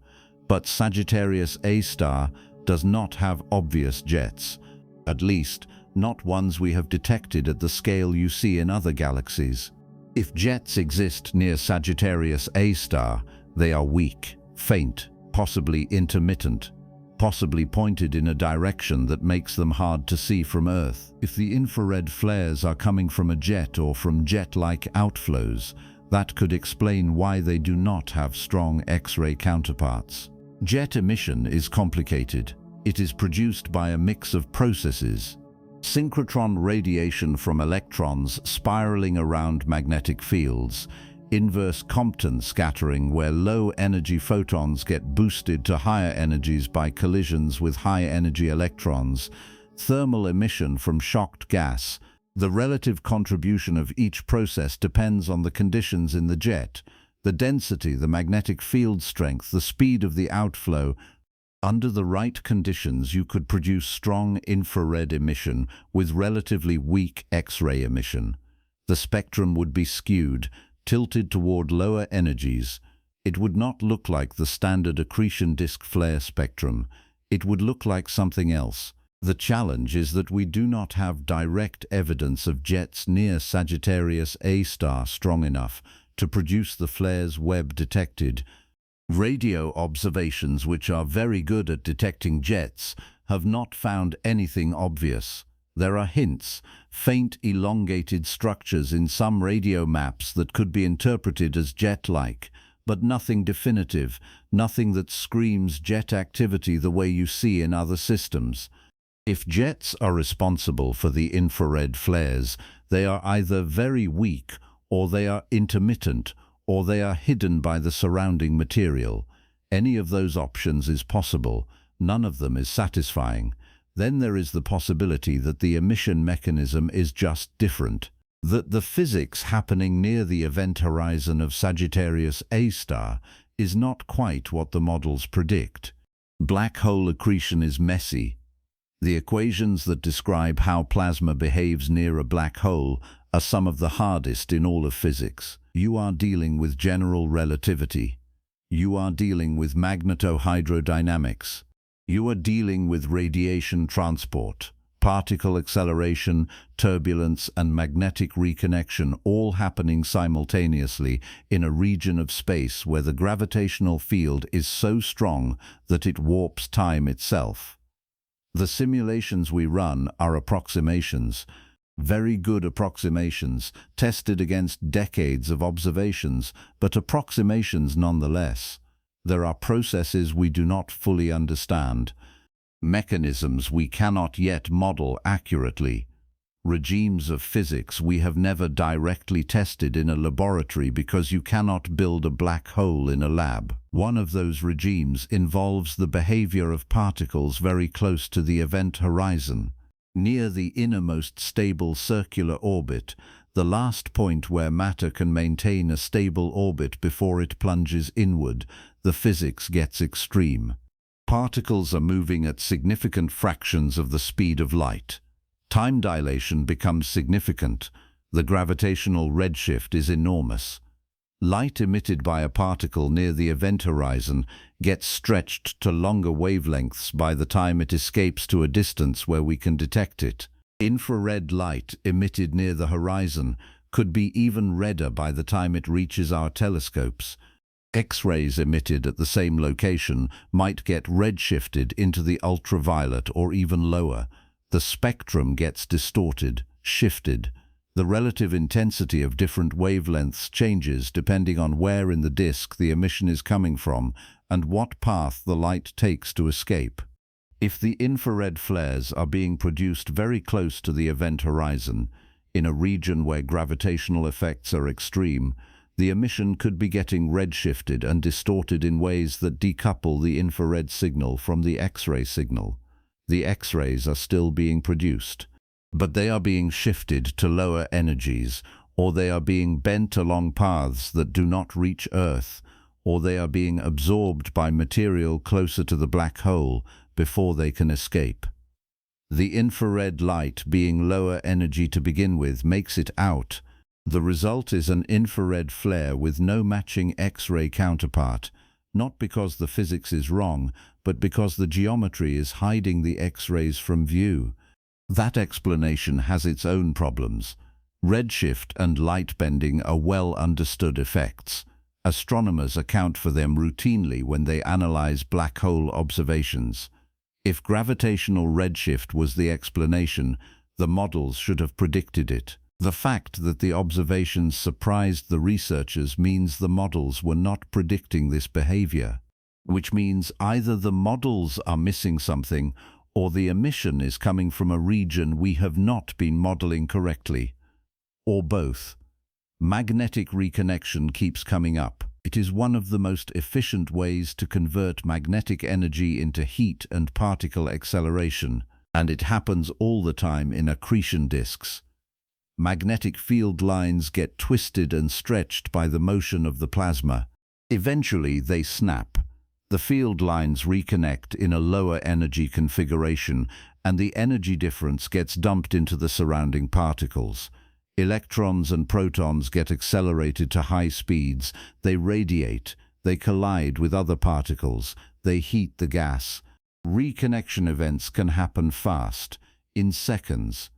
But Sagittarius A star does not have obvious jets. At least, not ones we have detected at the scale you see in other galaxies. If jets exist near Sagittarius A star, they are weak, faint, possibly intermittent, possibly pointed in a direction that makes them hard to see from Earth. If the infrared flares are coming from a jet or from jet-like outflows, that could explain why they do not have strong X-ray counterparts. Jet emission is complicated. It is produced by a mix of processes. Synchrotron radiation from electrons spiraling around magnetic fields, inverse Compton scattering where low-energy photons get boosted to higher energies by collisions with high-energy electrons, thermal emission from shocked gas. The relative contribution of each process depends on the conditions in the jet, the density, the magnetic field strength, the speed of the outflow. Under the right conditions, you could produce strong infrared emission with relatively weak X-ray emission. The spectrum would be skewed, tilted toward lower energies. It would not look like the standard accretion disk flare spectrum. It would look like something else. The challenge is that we do not have direct evidence of jets near Sagittarius A star strong enough to produce the flares Webb detected. Radio observations, which are very good at detecting jets, have not found anything obvious. There are hints, faint elongated structures in some radio maps that could be interpreted as jet-like, but nothing definitive, nothing that screams jet activity the way you see in other systems. If jets are responsible for the infrared flares, they are either very weak, or they are intermittent, or they are hidden by the surrounding material. Any of those options is possible. None of them is satisfying. Then there is the possibility that the emission mechanism is just different. That the physics happening near the event horizon of Sagittarius A star is not quite what the models predict. Black hole accretion is messy. The equations that describe how plasma behaves near a black hole are some of the hardest in all of physics. You are dealing with general relativity. You are dealing with magnetohydrodynamics. You are dealing with radiation transport, particle acceleration, turbulence, and magnetic reconnection all happening simultaneously in a region of space where the gravitational field is so strong that it warps time itself. The simulations we run are approximations. Very good approximations, tested against decades of observations, but approximations nonetheless. There are processes we do not fully understand, mechanisms we cannot yet model accurately, regimes of physics we have never directly tested in a laboratory because you cannot build a black hole in a lab. One of those regimes involves the behavior of particles very close to the event horizon, near the innermost stable circular orbit, the last point where matter can maintain a stable orbit before it plunges inward. The physics gets extreme. Particles are moving at significant fractions of the speed of light. Time dilation becomes significant. The gravitational redshift is enormous. Light emitted by a particle near the event horizon gets stretched to longer wavelengths by the time it escapes to a distance where we can detect it. Infrared light emitted near the horizon could be even redder by the time it reaches our telescopes. X-rays emitted at the same location might get redshifted into the ultraviolet or even lower. The spectrum gets distorted, shifted. The relative intensity of different wavelengths changes depending on where in the disk the emission is coming from and what path the light takes to escape. If the infrared flares are being produced very close to the event horizon, in a region where gravitational effects are extreme, the emission could be getting redshifted and distorted in ways that decouple the infrared signal from the X-ray signal. The X-rays are still being produced, but they are being shifted to lower energies, or they are being bent along paths that do not reach Earth, or they are being absorbed by material closer to the black hole before they can escape. The infrared light, being lower energy to begin with, makes it out. The result is an infrared flare with no matching X-ray counterpart, not because the physics is wrong, but because the geometry is hiding the X-rays from view. That explanation has its own problems. Redshift and light bending are well understood effects. Astronomers account for them routinely when they analyze black hole observations. If gravitational redshift was the explanation, the models should have predicted it. The fact that the observations surprised the researchers means the models were not predicting this behavior, which means either the models are missing something or the emission is coming from a region we have not been modeling correctly, or both. Magnetic reconnection keeps coming up. It is one of the most efficient ways to convert magnetic energy into heat and particle acceleration, and it happens all the time in accretion disks. Magnetic field lines get twisted and stretched by the motion of the plasma. Eventually, they snap. The field lines reconnect in a lower energy configuration, and the energy difference gets dumped into the surrounding particles. Electrons and protons get accelerated to high speeds. They radiate. They collide with other particles. They heat the gas. Reconnection events can happen fast, in seconds,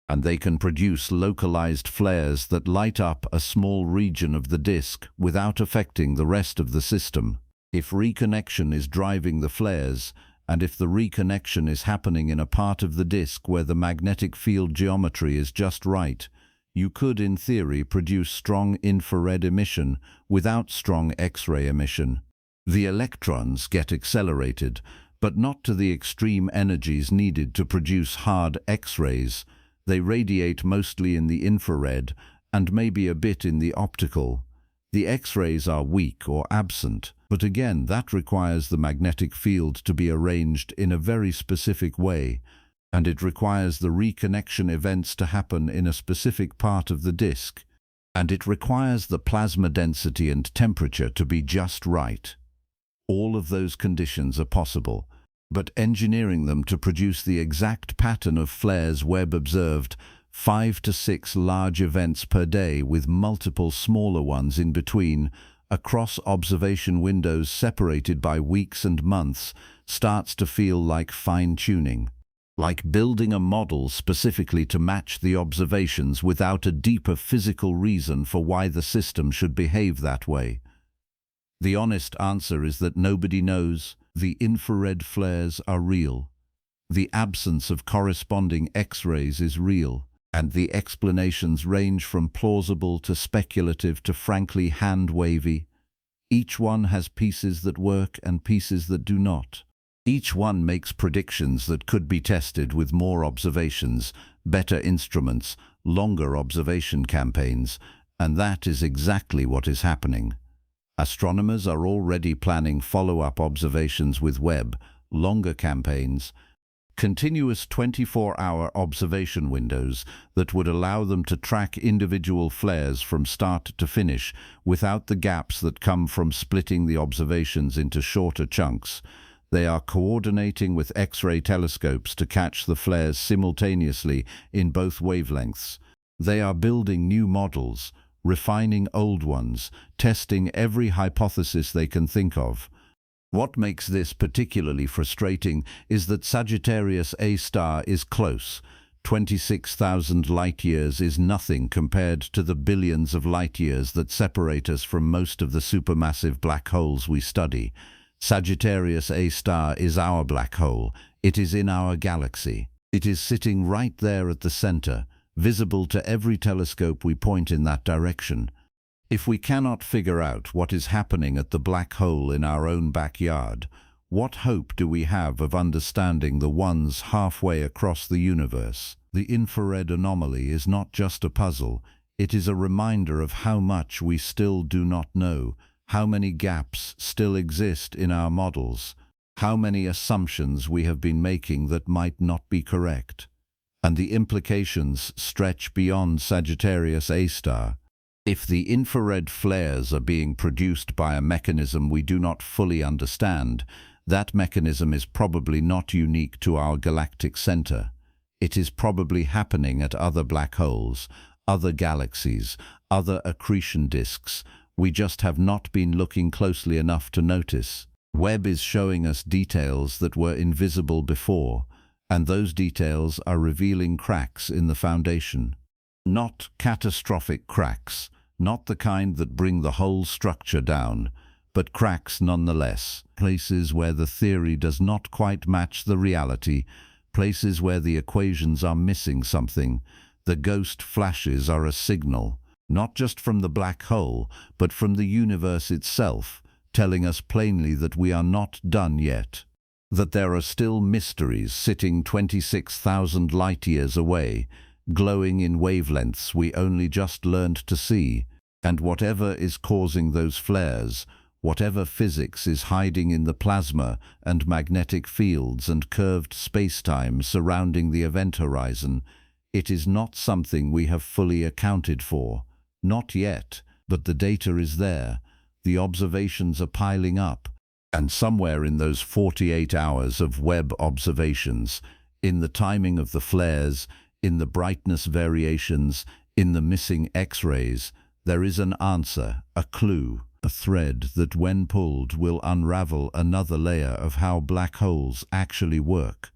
and they can produce localized flares that light up a small region of the disk without affecting the rest of the system. If reconnection is driving the flares, and if the reconnection is happening in a part of the disk where the magnetic field geometry is just right, you could, in theory, produce strong infrared emission without strong X-ray emission. The electrons get accelerated, but not to the extreme energies needed to produce hard X-rays. They radiate mostly in the infrared and maybe a bit in the optical. The X-rays are weak or absent, but again that requires the magnetic field to be arranged in a very specific way, and it requires the reconnection events to happen in a specific part of the disk, and it requires the plasma density and temperature to be just right. All of those conditions are possible, but engineering them to produce the exact pattern of flares Webb observed, 5 to 6 large events per day with multiple smaller ones in between, across observation windows separated by weeks and months, starts to feel like fine-tuning, like building a model specifically to match the observations without a deeper physical reason for why the system should behave that way. The honest answer is that nobody knows. The infrared flares are real. The absence of corresponding X-rays is real. And the explanations range from plausible to speculative to frankly hand-wavy. Each one has pieces that work and pieces that do not. Each one makes predictions that could be tested with more observations, better instruments, longer observation campaigns, and that is exactly what is happening. Astronomers are already planning follow-up observations with Webb, longer campaigns, continuous 24-hour observation windows that would allow them to track individual flares from start to finish without the gaps that come from splitting the observations into shorter chunks. They are coordinating with X-ray telescopes to catch the flares simultaneously in both wavelengths. They are building new models, refining old ones, testing every hypothesis they can think of. What makes this particularly frustrating is that Sagittarius A star is close. 26,000 light-years is nothing compared to the billions of light-years that separate us from most of the supermassive black holes we study. Sagittarius A star is our black hole. It is in our galaxy. It is sitting right there at the center, visible to every telescope we point in that direction. If we cannot figure out what is happening at the black hole in our own backyard, what hope do we have of understanding the ones halfway across the universe? The infrared anomaly is not just a puzzle, it is a reminder of how much we still do not know, how many gaps still exist in our models, how many assumptions we have been making that might not be correct. And the implications stretch beyond Sagittarius A star. If the infrared flares are being produced by a mechanism we do not fully understand, that mechanism is probably not unique to our galactic center. It is probably happening at other black holes, other galaxies, other accretion disks. We just have not been looking closely enough to notice. Webb is showing us details that were invisible before, and those details are revealing cracks in the foundation. Not catastrophic cracks, not the kind that bring the whole structure down, but cracks nonetheless, places where the theory does not quite match the reality, places where the equations are missing something. The ghost flashes are a signal, not just from the black hole, but from the universe itself, telling us plainly that we are not done yet, that there are still mysteries sitting 26,000 light-years away, glowing in wavelengths we only just learned to see, and whatever is causing those flares, whatever physics is hiding in the plasma and magnetic fields and curved space-time surrounding the event horizon, it is not something we have fully accounted for. Not yet, but the data is there, the observations are piling up, and somewhere in those 48 hours of Webb observations, in the timing of the flares, in the brightness variations, in the missing X-rays, there is an answer, a clue, a thread that when pulled will unravel another layer of how black holes actually work.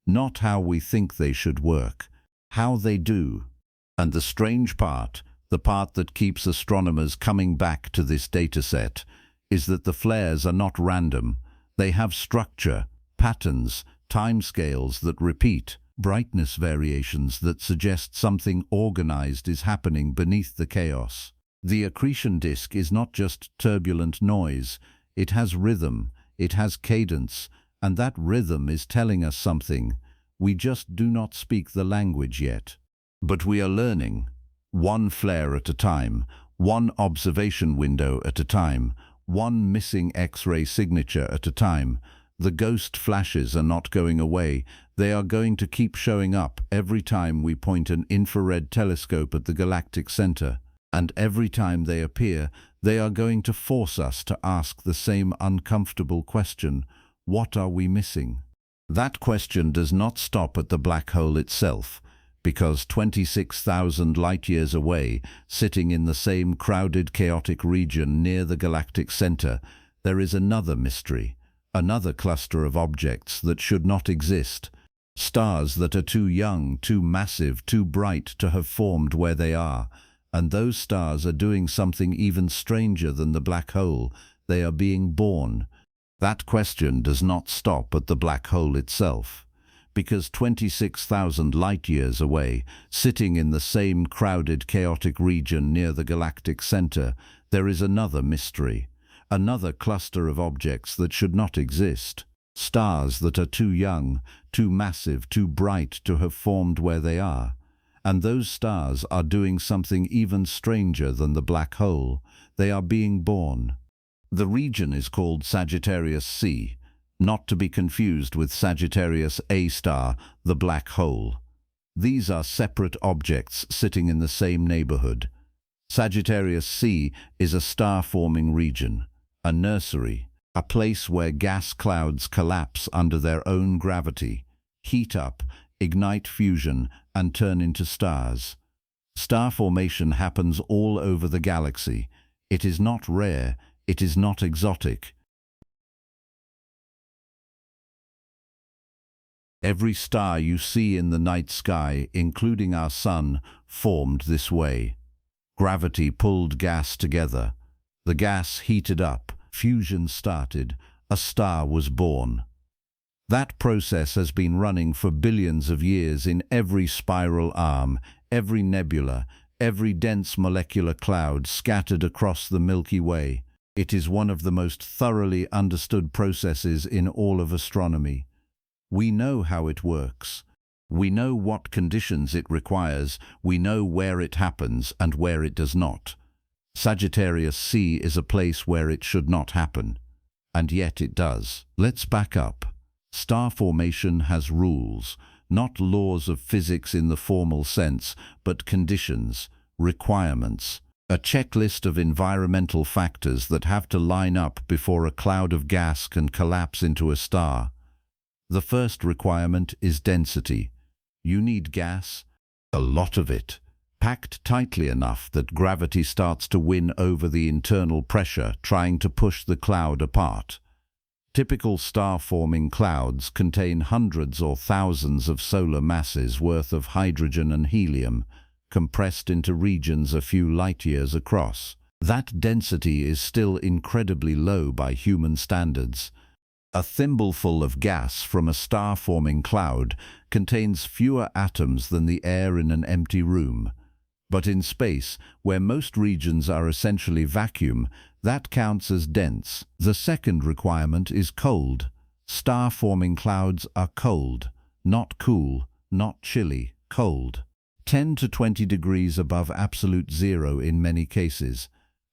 Not how we think they should work, how they do. And the strange part, the part that keeps astronomers coming back to this dataset, is that the flares are not random. They have structure, patterns, timescales that repeat, brightness variations that suggest something organized is happening beneath the chaos. The accretion disk is not just turbulent noise, it has rhythm, it has cadence, and that rhythm is telling us something. We just do not speak the language yet. But we are learning, one flare at a time, one observation window at a time, one missing X-ray signature at a time. The ghost flashes are not going away. They are going to keep showing up every time we point an infrared telescope at the galactic center. And every time they appear, they are going to force us to ask the same uncomfortable question: what are we missing? That question does not stop at the black hole itself, because 26,000 light-years away, sitting in the same crowded, chaotic region near the galactic center, there is another mystery, another cluster of objects that should not exist, stars that are too young, too massive, too bright to have formed where they are. And those stars are doing something even stranger than the black hole. They are being born. That question does not stop at the black hole itself, Because 26,000 light-years away, sitting in the same crowded, chaotic region near the galactic center, there is another mystery, another cluster of objects that should not exist. Stars that are too young, too massive, too bright to have formed where they are. And those stars are doing something even stranger than the black hole. They are being born. The region is called Sagittarius C, not to be confused with Sagittarius A star, the black hole. These are separate objects sitting in the same neighborhood. Sagittarius C is a star-forming region, a nursery, a place where gas clouds collapse under their own gravity, heat up, ignite fusion, and turn into stars. Star formation happens all over the galaxy. It is not rare, it is not exotic. Every star you see in the night sky, including our sun, formed this way. Gravity pulled gas together. The gas heated up, fusion started, a star was born. That process has been running for billions of years in every spiral arm, every nebula, every dense molecular cloud scattered across the Milky Way. It is one of the most thoroughly understood processes in all of astronomy. We know how it works. We know what conditions it requires. We know where it happens and where it does not. Sagittarius C is a place where it should not happen. And yet it does. Let's back up. Star formation has rules, not laws of physics in the formal sense, but conditions, requirements, a checklist of environmental factors that have to line up before a cloud of gas can collapse into a star. The first requirement is density. You need gas, a lot of it, packed tightly enough that gravity starts to win over the internal pressure trying to push the cloud apart. Typical star-forming clouds contain hundreds or thousands of solar masses worth of hydrogen and helium, compressed into regions a few light-years across. That density is still incredibly low by human standards. A thimbleful of gas from a star-forming cloud contains fewer atoms than the air in an empty room. But in space, where most regions are essentially vacuum, that counts as dense. The second requirement is cold. Star-forming clouds are cold, not cool, not chilly, cold. 10 to 20 degrees above absolute zero in many cases.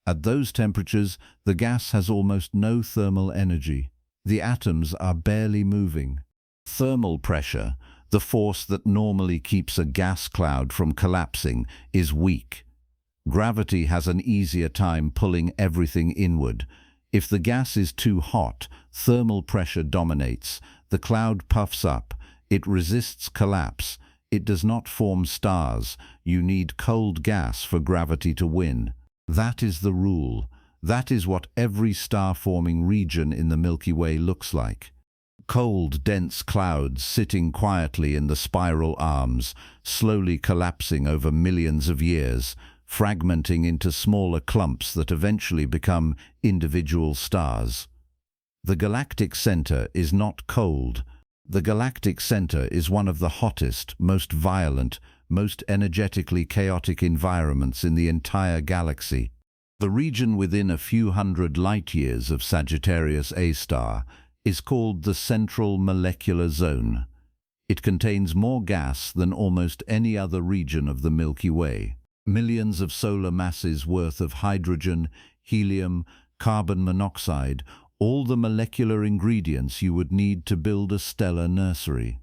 At those temperatures, the gas has almost no thermal energy. The atoms are barely moving. Thermal pressure, the force that normally keeps a gas cloud from collapsing, is weak. Gravity has an easier time pulling everything inward. If the gas is too hot, thermal pressure dominates. The cloud puffs up. It resists collapse. It does not form stars. You need cold gas for gravity to win. That is the rule. That is what every star-forming region in the Milky Way looks like. Cold, dense clouds sitting quietly in the spiral arms, slowly collapsing over millions of years, fragmenting into smaller clumps that eventually become individual stars. The galactic center is not cold. The galactic center is one of the hottest, most violent, most energetically chaotic environments in the entire galaxy. The region within a few hundred light-years of Sagittarius A star is called the Central Molecular Zone. It contains more gas than almost any other region of the Milky Way. Millions of solar masses worth of hydrogen, helium, carbon monoxide, all the molecular ingredients you would need to build a stellar nursery.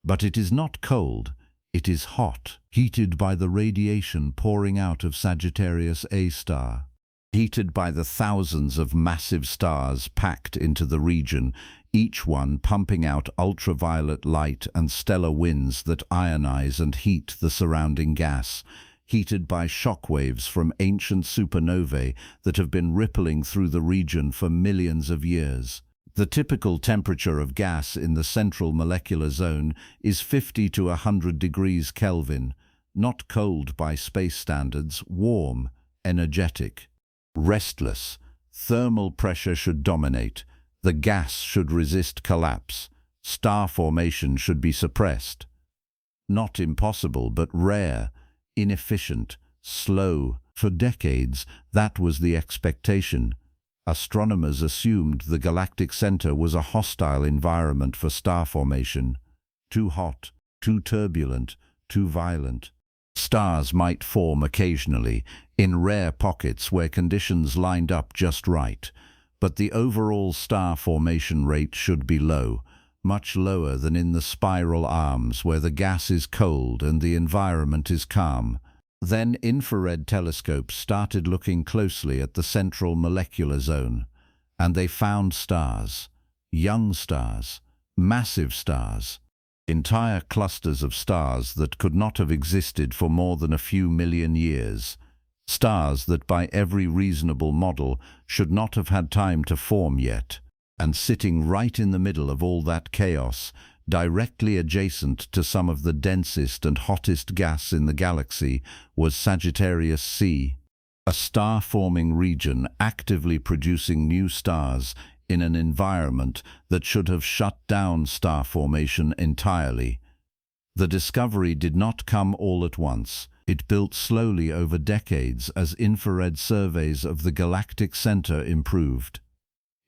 But it is not cold. It is hot, heated by the radiation pouring out of Sagittarius A star. Heated by the thousands of massive stars packed into the region, each one pumping out ultraviolet light and stellar winds that ionize and heat the surrounding gas. Heated by shockwaves from ancient supernovae that have been rippling through the region for millions of years. The typical temperature of gas in the central molecular zone is 50 to 100 degrees Kelvin, not cold by space standards, warm, energetic, restless. Thermal pressure should dominate. The gas should resist collapse. Star formation should be suppressed. Not impossible, but rare, inefficient, slow. For decades, that was the expectation. Astronomers assumed the galactic center was a hostile environment for star formation. Too hot, too turbulent, too violent. Stars might form occasionally, in rare pockets where conditions lined up just right, but the overall star formation rate should be low, much lower than in the spiral arms where the gas is cold and the environment is calm. Then infrared telescopes started looking closely at the central molecular zone, and they found stars, young stars, massive stars, entire clusters of stars that could not have existed for more than a few million years, stars that by every reasonable model should not have had time to form yet. And sitting right in the middle of all that chaos, directly adjacent to some of the densest and hottest gas in the galaxy, was Sagittarius C, a star-forming region actively producing new stars in an environment that should have shut down star formation entirely. The discovery did not come all at once. It built slowly over decades as infrared surveys of the galactic center improved.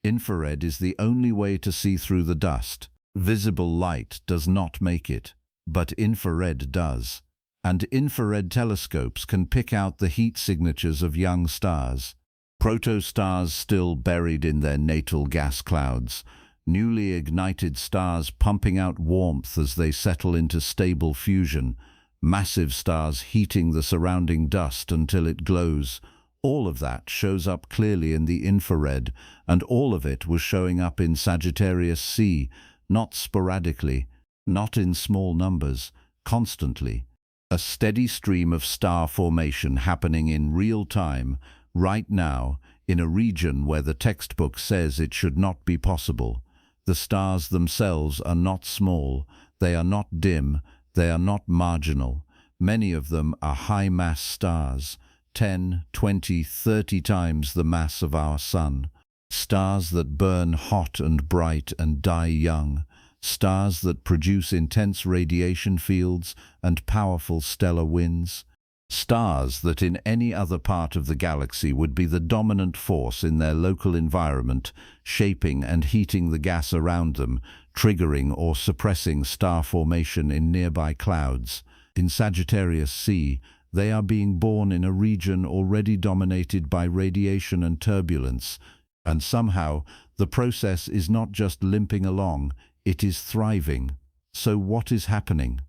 Infrared is the only way to see through the dust. Visible light does not make it, but infrared does. And infrared telescopes can pick out the heat signatures of young stars. Protostars still buried in their natal gas clouds. Newly ignited stars pumping out warmth as they settle into stable fusion. Massive stars heating the surrounding dust until it glows. All of that shows up clearly in the infrared, and all of it was showing up in Sagittarius C, not sporadically, not in small numbers, constantly. A steady stream of star formation happening in real time, right now, in a region where the textbook says it should not be possible. The stars themselves are not small, they are not dim, they are not marginal. Many of them are high-mass stars, 10, 20, 30 times the mass of our Sun. Stars that burn hot and bright and die young. Stars that produce intense radiation fields and powerful stellar winds. Stars that in any other part of the galaxy would be the dominant force in their local environment, shaping and heating the gas around them, triggering or suppressing star formation in nearby clouds. In Sagittarius C, they are being born in a region already dominated by radiation and turbulence, and somehow the process is not just limping along, it is thriving. So what is happening?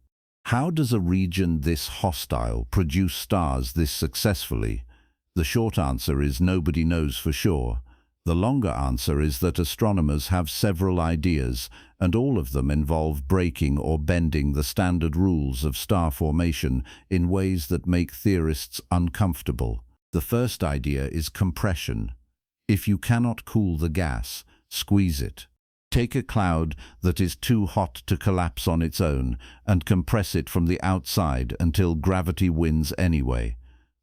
How does a region this hostile produce stars this successfully? The short answer is nobody knows for sure. The longer answer is that astronomers have several ideas, and all of them involve breaking or bending the standard rules of star formation in ways that make theorists uncomfortable. The first idea is compression. If you cannot cool the gas, squeeze it. Take a cloud that is too hot to collapse on its own and compress it from the outside until gravity wins anyway.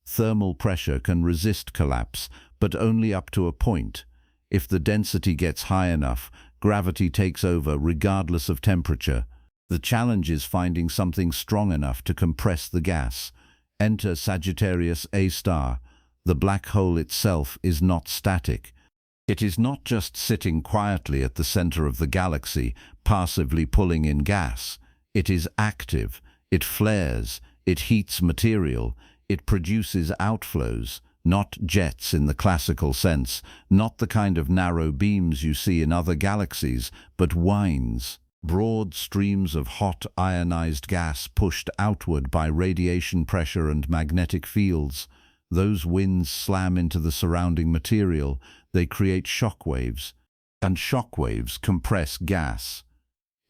Thermal pressure can resist collapse, but only up to a point. If the density gets high enough, gravity takes over regardless of temperature. The challenge is finding something strong enough to compress the gas. Enter Sagittarius A star. The black hole itself is not static. It is not just sitting quietly at the center of the galaxy, passively pulling in gas. It is active. It flares. It heats material. It produces outflows. Not jets in the classical sense, not the kind of narrow beams you see in other galaxies, but winds, broad streams of hot ionized gas pushed outward by radiation pressure and magnetic fields. Those winds slam into the surrounding material, they create shock waves, and shock waves compress gas.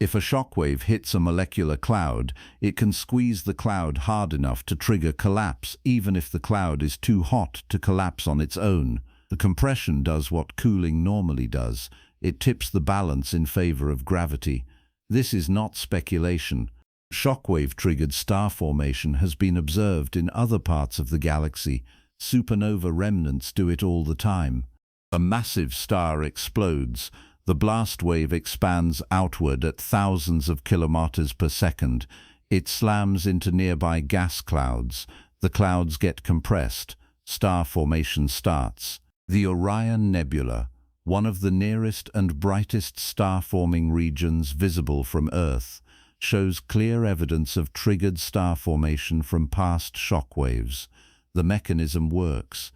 If a shockwave hits a molecular cloud, it can squeeze the cloud hard enough to trigger collapse, even if the cloud is too hot to collapse on its own. The compression does what cooling normally does. It tips the balance in favor of gravity. This is not speculation. Shockwave-triggered star formation has been observed in other parts of the galaxy. Supernova remnants do it all the time. A massive star explodes. The blast wave expands outward at thousands of kilometers per second. It slams into nearby gas clouds. The clouds get compressed. Star formation starts. The Orion Nebula, one of the nearest and brightest star-forming regions visible from Earth, shows clear evidence of triggered star formation from past shockwaves. The mechanism works.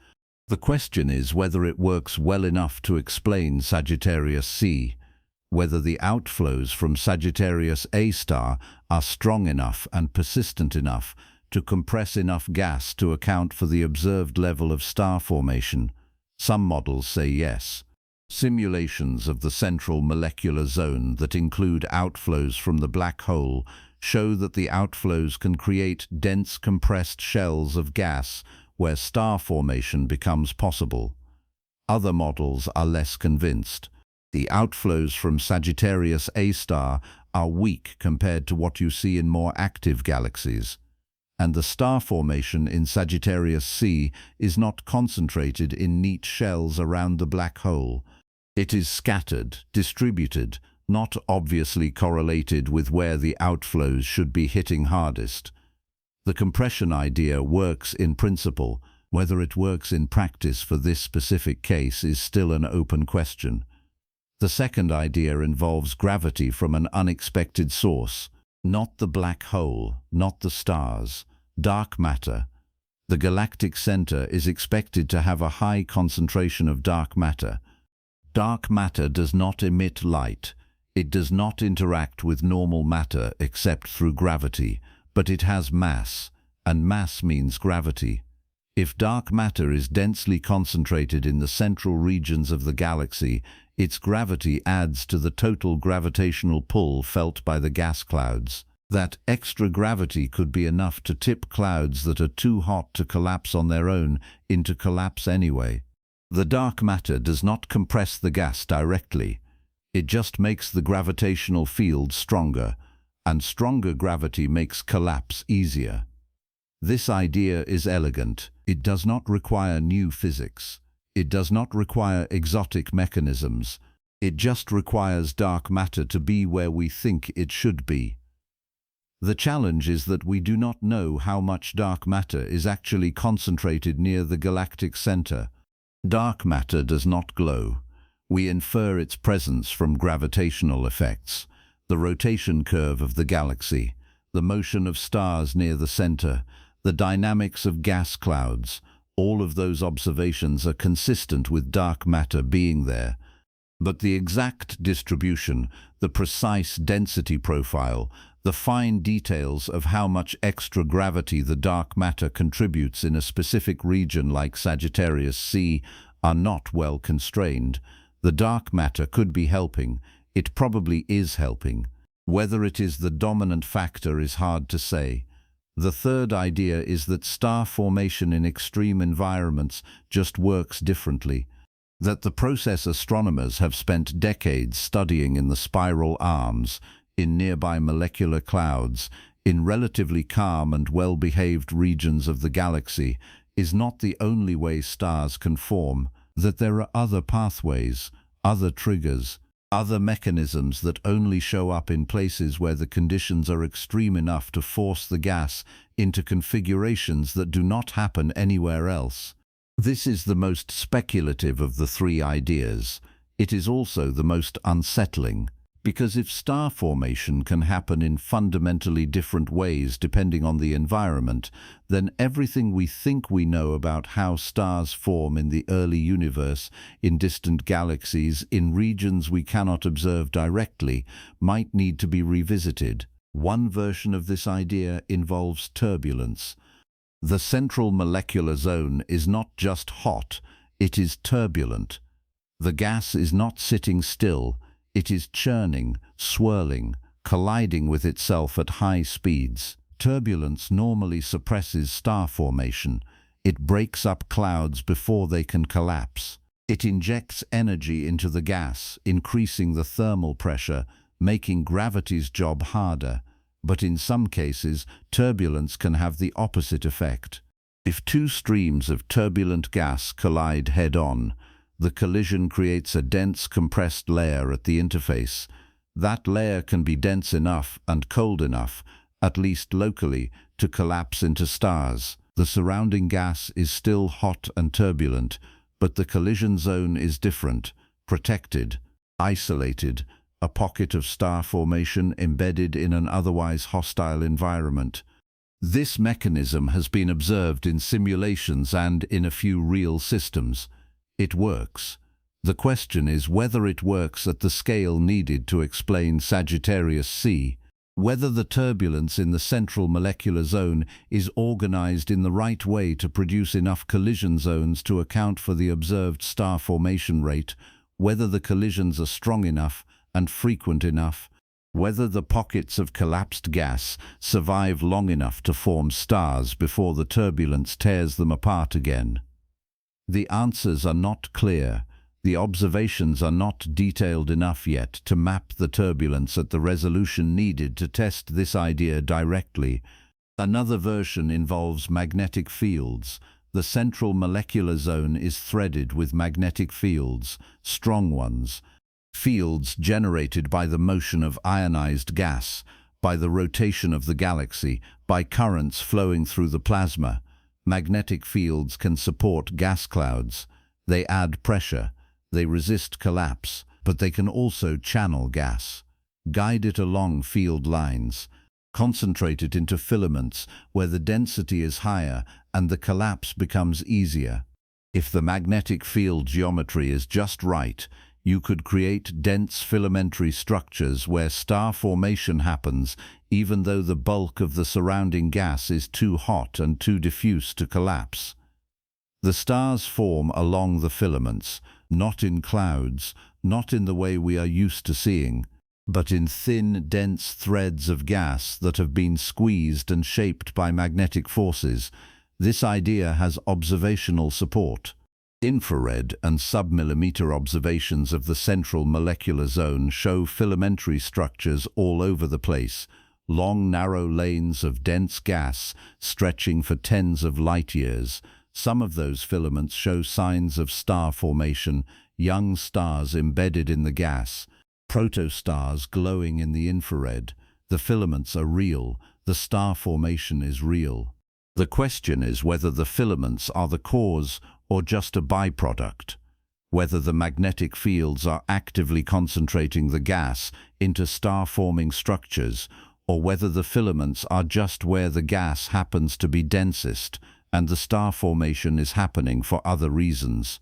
The question is whether it works well enough to explain Sagittarius C, whether the outflows from Sagittarius A star are strong enough and persistent enough to compress enough gas to account for the observed level of star formation. Some models say yes. Simulations of the central molecular zone that include outflows from the black hole show that the outflows can create dense compressed shells of gas where star formation becomes possible. Other models are less convinced. The outflows from Sagittarius A star are weak compared to what you see in more active galaxies, and the star formation in Sagittarius C is not concentrated in neat shells around the black hole. It is scattered, distributed, not obviously correlated with where the outflows should be hitting hardest. The compression idea works in principle. Whether it works in practice for this specific case is still an open question. The second idea involves gravity from an unexpected source, not the black hole, not the stars, dark matter. The galactic center is expected to have a high concentration of dark matter. Dark matter does not emit light. It does not interact with normal matter except through gravity, but it has mass, and mass means gravity. If dark matter is densely concentrated in the central regions of the galaxy, its gravity adds to the total gravitational pull felt by the gas clouds. That extra gravity could be enough to tip clouds that are too hot to collapse on their own into collapse anyway. The dark matter does not compress the gas directly. It just makes the gravitational field stronger, and stronger gravity makes collapse easier. This idea is elegant. It does not require new physics. It does not require exotic mechanisms. It just requires dark matter to be where we think it should be. The challenge is that we do not know how much dark matter is actually concentrated near the galactic center. Dark matter does not glow. We infer its presence from gravitational effects, the rotation curve of the galaxy, the motion of stars near the center, the dynamics of gas clouds. All of those observations are consistent with dark matter being there. But the exact distribution, the precise density profile, the fine details of how much extra gravity the dark matter contributes in a specific region like Sagittarius C are not well constrained. The dark matter could be helping. It probably is helping. Whether it is the dominant factor is hard to say. The third idea is that star formation in extreme environments just works differently. That the process astronomers have spent decades studying in the spiral arms, in nearby molecular clouds, in relatively calm and well-behaved regions of the galaxy, is not the only way stars can form. That there are other pathways, other triggers, other mechanisms that only show up in places where the conditions are extreme enough to force the gas into configurations that do not happen anywhere else. This is the most speculative of the three ideas. It is also the most unsettling, because if star formation can happen in fundamentally different ways depending on the environment, then everything we think we know about how stars form in the early universe, in distant galaxies, in regions we cannot observe directly, might need to be revisited. One version of this idea involves turbulence. The central molecular zone is not just hot, it is turbulent. The gas is not sitting still. It is churning, swirling, colliding with itself at high speeds. Turbulence normally suppresses star formation. It breaks up clouds before they can collapse. It injects energy into the gas, increasing the thermal pressure, making gravity's job harder. But in some cases, turbulence can have the opposite effect. If two streams of turbulent gas collide head-on, The collision creates a dense compressed layer at the interface. That layer can be dense enough and cold enough, at least locally, to collapse into stars. The surrounding gas is still hot and turbulent, but the collision zone is different, protected, isolated, a pocket of star formation embedded in an otherwise hostile environment. This mechanism has been observed in simulations and in a few real systems. It works. The question is whether it works at the scale needed to explain Sagittarius C, whether the turbulence in the central molecular zone is organized in the right way to produce enough collision zones to account for the observed star formation rate, whether the collisions are strong enough and frequent enough, whether the pockets of collapsed gas survive long enough to form stars before the turbulence tears them apart again. The answers are not clear. The observations are not detailed enough yet to map the turbulence at the resolution needed to test this idea directly. Another version involves magnetic fields. The central molecular zone is threaded with magnetic fields, strong ones. Fields generated by the motion of ionized gas, by the rotation of the galaxy, by currents flowing through the plasma. Magnetic fields can support gas clouds. They add pressure. They resist collapse, but they can also channel gas, guide it along field lines, concentrate it into filaments where the density is higher and the collapse becomes easier. If the magnetic field geometry is just right, you could create dense filamentary structures where star formation happens even though the bulk of the surrounding gas is too hot and too diffuse to collapse. The stars form along the filaments, not in clouds, not in the way we are used to seeing, but in thin, dense threads of gas that have been squeezed and shaped by magnetic forces. This idea has observational support. Infrared and submillimeter observations of the central molecular zone show filamentary structures all over the place, long, narrow lanes of dense gas stretching for tens of light years. Some of those filaments show signs of star formation, young stars embedded in the gas, protostars glowing in the infrared. The filaments are real, the star formation is real. The question is whether the filaments are the cause or just a byproduct, whether the magnetic fields are actively concentrating the gas into star-forming structures, or whether the filaments are just where the gas happens to be densest and the star formation is happening for other reasons.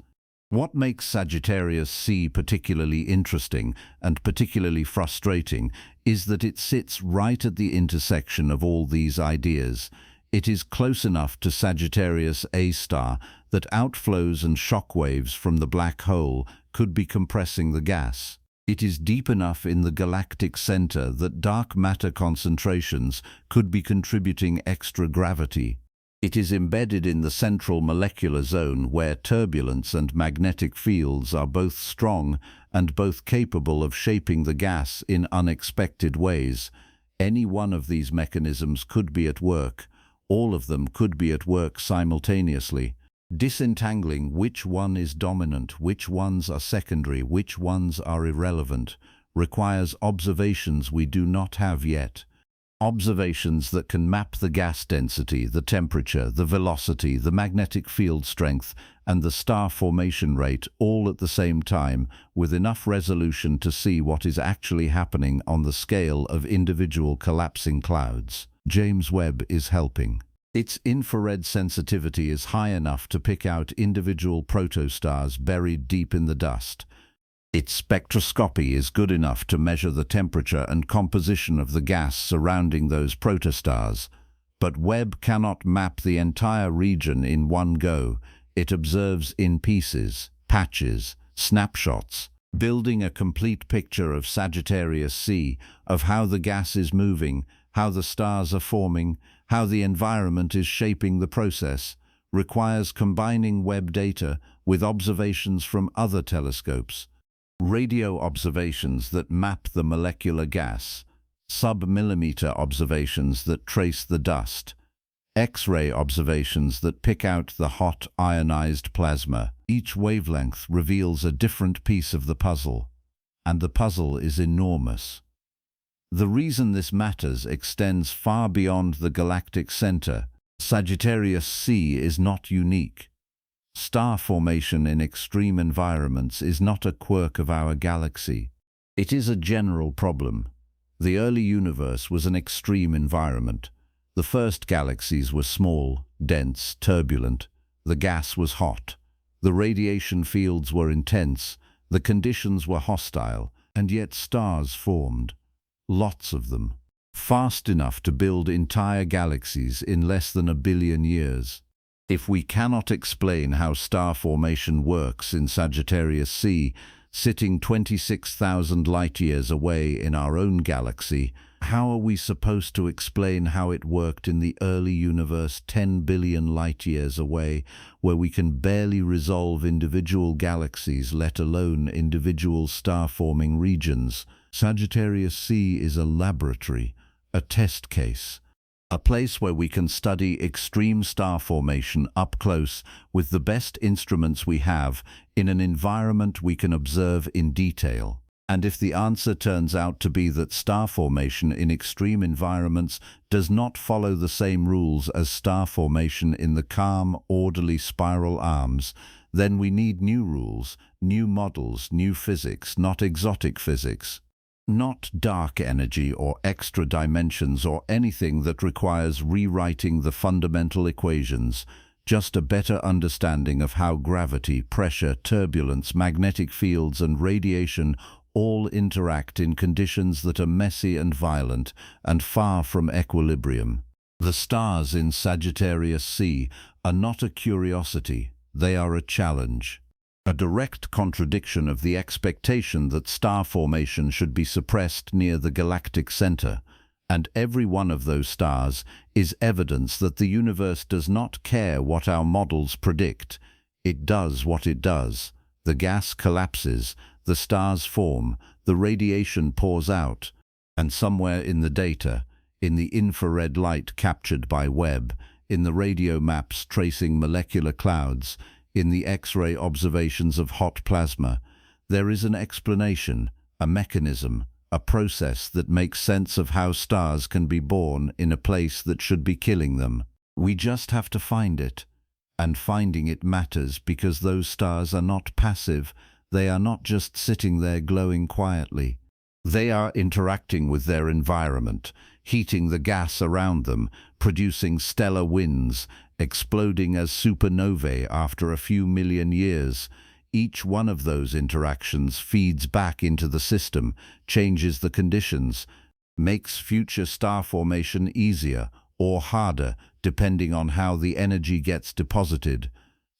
What makes Sagittarius C particularly interesting and particularly frustrating is that it sits right at the intersection of all these ideas. It is close enough to Sagittarius A star that outflows and shockwaves from the black hole could be compressing the gas. It is deep enough in the galactic center that dark matter concentrations could be contributing extra gravity. It is embedded in the central molecular zone where turbulence and magnetic fields are both strong and both capable of shaping the gas in unexpected ways. Any one of these mechanisms could be at work. All of them could be at work simultaneously. Disentangling which one is dominant, which ones are secondary, which ones are irrelevant, requires observations we do not have yet. Observations that can map the gas density, the temperature, the velocity, the magnetic field strength, and the star formation rate all at the same time, with enough resolution to see what is actually happening on the scale of individual collapsing clouds. James Webb is helping. Its infrared sensitivity is high enough to pick out individual protostars buried deep in the dust. Its spectroscopy is good enough to measure the temperature and composition of the gas surrounding those protostars. But Webb cannot map the entire region in one go. It observes in pieces, patches, snapshots, building a complete picture of Sagittarius C, of how the gas is moving, how the stars are forming, how the environment is shaping the process, requires combining Webb data with observations from other telescopes. Radio observations that map the molecular gas, sub-millimeter observations that trace the dust, X-ray observations that pick out the hot ionized plasma. Each wavelength reveals a different piece of the puzzle, and the puzzle is enormous. The reason this matters extends far beyond the galactic center. Sagittarius C is not unique. Star formation in extreme environments is not a quirk of our galaxy. It is a general problem. The early universe was an extreme environment. The first galaxies were small, dense, turbulent. The gas was hot. The radiation fields were intense. The conditions were hostile, and yet stars formed. Lots of them. Fast enough to build entire galaxies in less than 1 billion years. If we cannot explain how star formation works in Sagittarius C, sitting 26,000 light-years away in our own galaxy, how are we supposed to explain how it worked in the early universe 10 billion light-years away, where we can barely resolve individual galaxies, let alone individual star-forming regions? Sagittarius C is a laboratory, a test case, a place where we can study extreme star formation up close with the best instruments we have in an environment we can observe in detail. And if the answer turns out to be that star formation in extreme environments does not follow the same rules as star formation in the calm, orderly spiral arms, then we need new rules, new models, new physics, not exotic physics. Not dark energy or extra dimensions or anything that requires rewriting the fundamental equations, just a better understanding of how gravity, pressure, turbulence, magnetic fields and radiation all interact in conditions that are messy and violent and far from equilibrium. The stars in Sagittarius C are not a curiosity, they are a challenge. A direct contradiction of the expectation that star formation should be suppressed near the galactic center, and every one of those stars is evidence that the universe does not care what our models predict. It does what it does. The gas collapses, the stars form, the radiation pours out, and somewhere in the data, in the infrared light captured by Webb, in the radio maps tracing molecular clouds, in the X-ray observations of hot plasma, there is an explanation, a mechanism, a process that makes sense of how stars can be born in a place that should be killing them. We just have to find it. And finding it matters because those stars are not passive. They are not just sitting there glowing quietly. They are interacting with their environment, heating the gas around them, producing stellar winds, exploding as supernovae after a few million years. Each one of those interactions feeds back into the system, changes the conditions, makes future star formation easier or harder depending on how the energy gets deposited.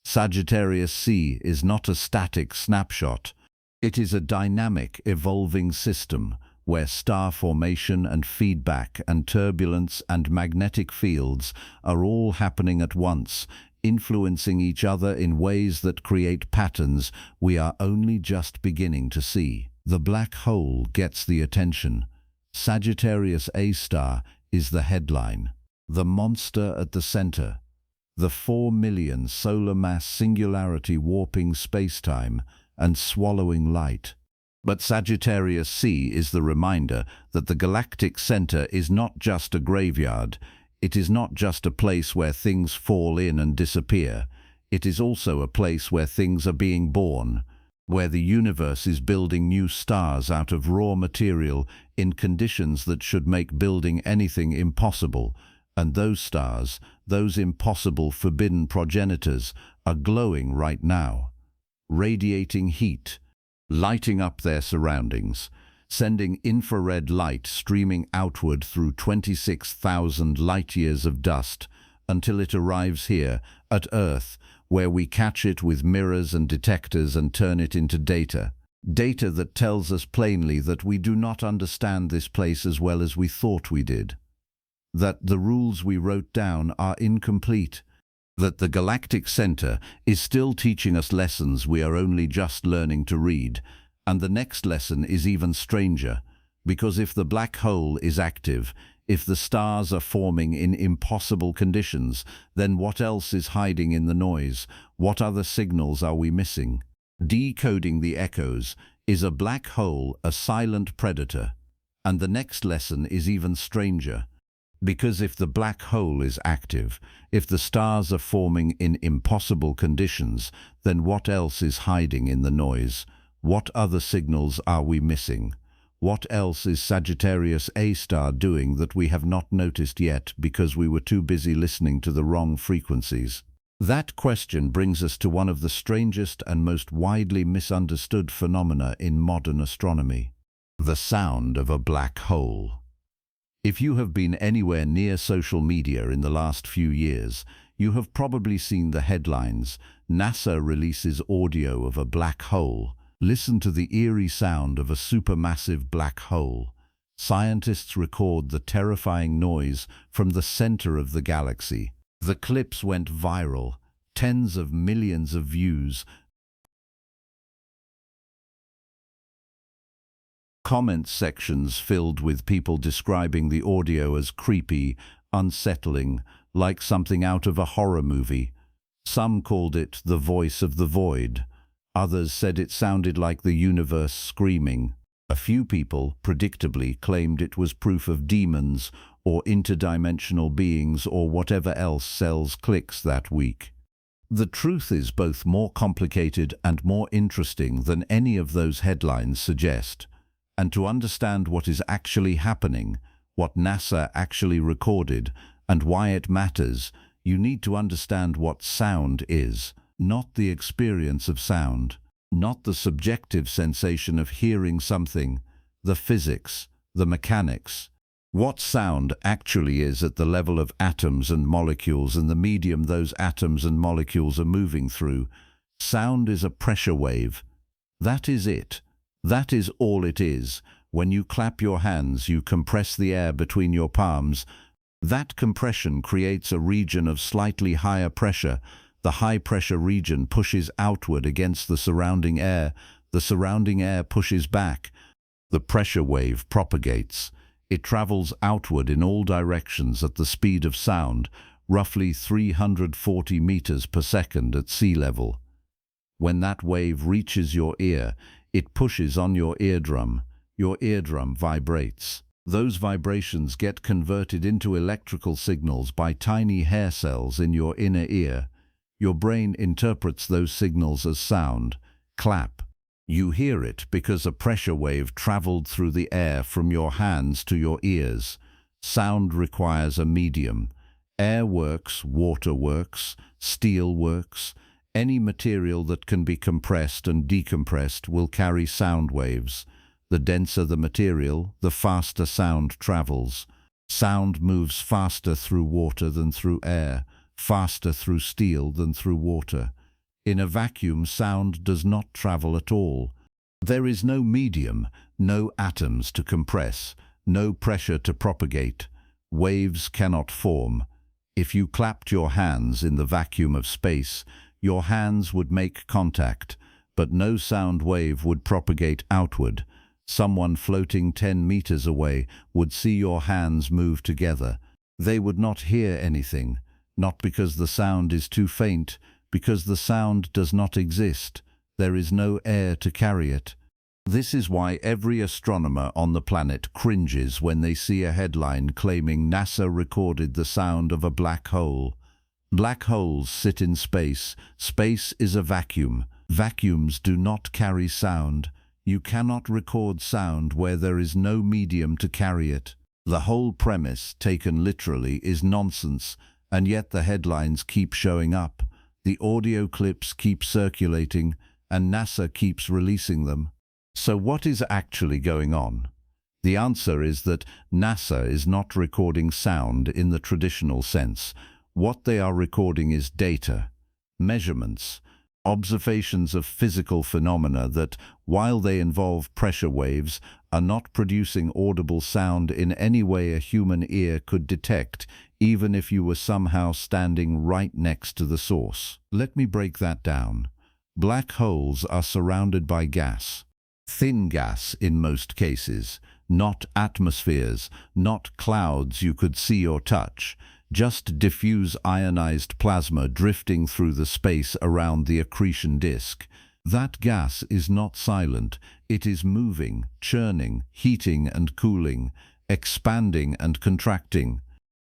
Sagittarius C is not a static snapshot. It is a dynamic, evolving system where star formation and feedback and turbulence and magnetic fields are all happening at once, influencing each other in ways that create patterns we are only just beginning to see. The black hole gets the attention. Sagittarius A star is the headline. The monster at the center. The 4 million solar mass singularity warping spacetime and swallowing light. But Sagittarius C is the reminder that the galactic center is not just a graveyard. It is not just a place where things fall in and disappear. It is also a place where things are being born, where the universe is building new stars out of raw material in conditions that should make building anything impossible. And those stars, those impossible forbidden progenitors, are glowing right now, radiating heat, lighting up their surroundings, sending infrared light streaming outward through 26,000 light-years of dust until it arrives here, at Earth, where we catch it with mirrors and detectors and turn it into data. Data that tells us plainly that we do not understand this place as well as we thought we did. That the rules we wrote down are incomplete. That the galactic center is still teaching us lessons we are only just learning to read. And the next lesson is even stranger, because if the black hole is active, If the stars are forming in impossible conditions, then what else is hiding in the noise? What other signals are we missing? Decoding the echoes. Is a black hole a silent predator? And the next lesson is even stranger. Because if the black hole is active, if the stars are forming in impossible conditions, then what else is hiding in the noise? What other signals are we missing? What else is Sagittarius A star doing that we have not noticed yet because we were too busy listening to the wrong frequencies? That question brings us to one of the strangest and most widely misunderstood phenomena in modern astronomy: the sound of a black hole. If you have been anywhere near social media in the last few years, you have probably seen the headlines: NASA releases audio of a black hole. Listen to the eerie sound of a supermassive black hole. Scientists record the terrifying noise from the center of the galaxy. The clips went viral, tens of millions of views. Comment sections filled with people describing the audio as creepy, unsettling, like something out of a horror movie. Some called it the voice of the void. Others said it sounded like the universe screaming. A few people, predictably, claimed it was proof of demons or interdimensional beings or whatever else sells clicks that week. The truth is both more complicated and more interesting than any of those headlines suggest. And to understand what is actually happening, what NASA actually recorded, and why it matters, you need to understand what sound is. Not the experience of sound, not the subjective sensation of hearing something, the physics, the mechanics. What sound actually is at the level of atoms and molecules and the medium those atoms and molecules are moving through. Sound is a pressure wave. That is it. That is all it is. When you clap your hands, you compress the air between your palms. That compression creates a region of slightly higher pressure. The high-pressure region pushes outward against the surrounding air. The surrounding air pushes back. The pressure wave propagates. It travels outward in all directions at the speed of sound, roughly 340 meters per second at sea level. When that wave reaches your ear, it pushes on your eardrum. Your eardrum vibrates. Those vibrations get converted into electrical signals by tiny hair cells in your inner ear. Your brain interprets those signals as sound. Clap. You hear it because a pressure wave traveled through the air from your hands to your ears. Sound requires a medium. Air works, water works, steel works. Any material that can be compressed and decompressed will carry sound waves. The denser the material, the faster sound travels. Sound moves faster through water than through air, faster through steel than through water. In a vacuum, sound does not travel at all. There is no medium, no atoms to compress, no pressure to propagate. Waves cannot form. If you clapped your hands in the vacuum of space, your hands would make contact, but no sound wave would propagate outward. Someone floating 10 meters away would see your hands move together. They would not hear anything, not because the sound is too faint, because the sound does not exist. There is no air to carry it. This is why every astronomer on the planet cringes when they see a headline claiming NASA recorded the sound of a black hole. Black holes sit in space. Space is a vacuum. Vacuums do not carry sound. You cannot record sound where there is no medium to carry it. The whole premise, taken literally, is nonsense, and yet the headlines keep showing up. The audio clips keep circulating, and NASA keeps releasing them. So what is actually going on? The answer is that NASA is not recording sound in the traditional sense. What they are recording is data, measurements, observations of physical phenomena that, while they involve pressure waves, are not producing audible sound in any way a human ear could detect, even if you were somehow standing right next to the source. Let me break that down. Black holes are surrounded by gas. Thin gas in most cases, not atmospheres, not clouds you could see or touch, just diffuse ionized plasma drifting through the space around the accretion disk. That gas is not silent, it is moving, churning, heating and cooling, expanding and contracting.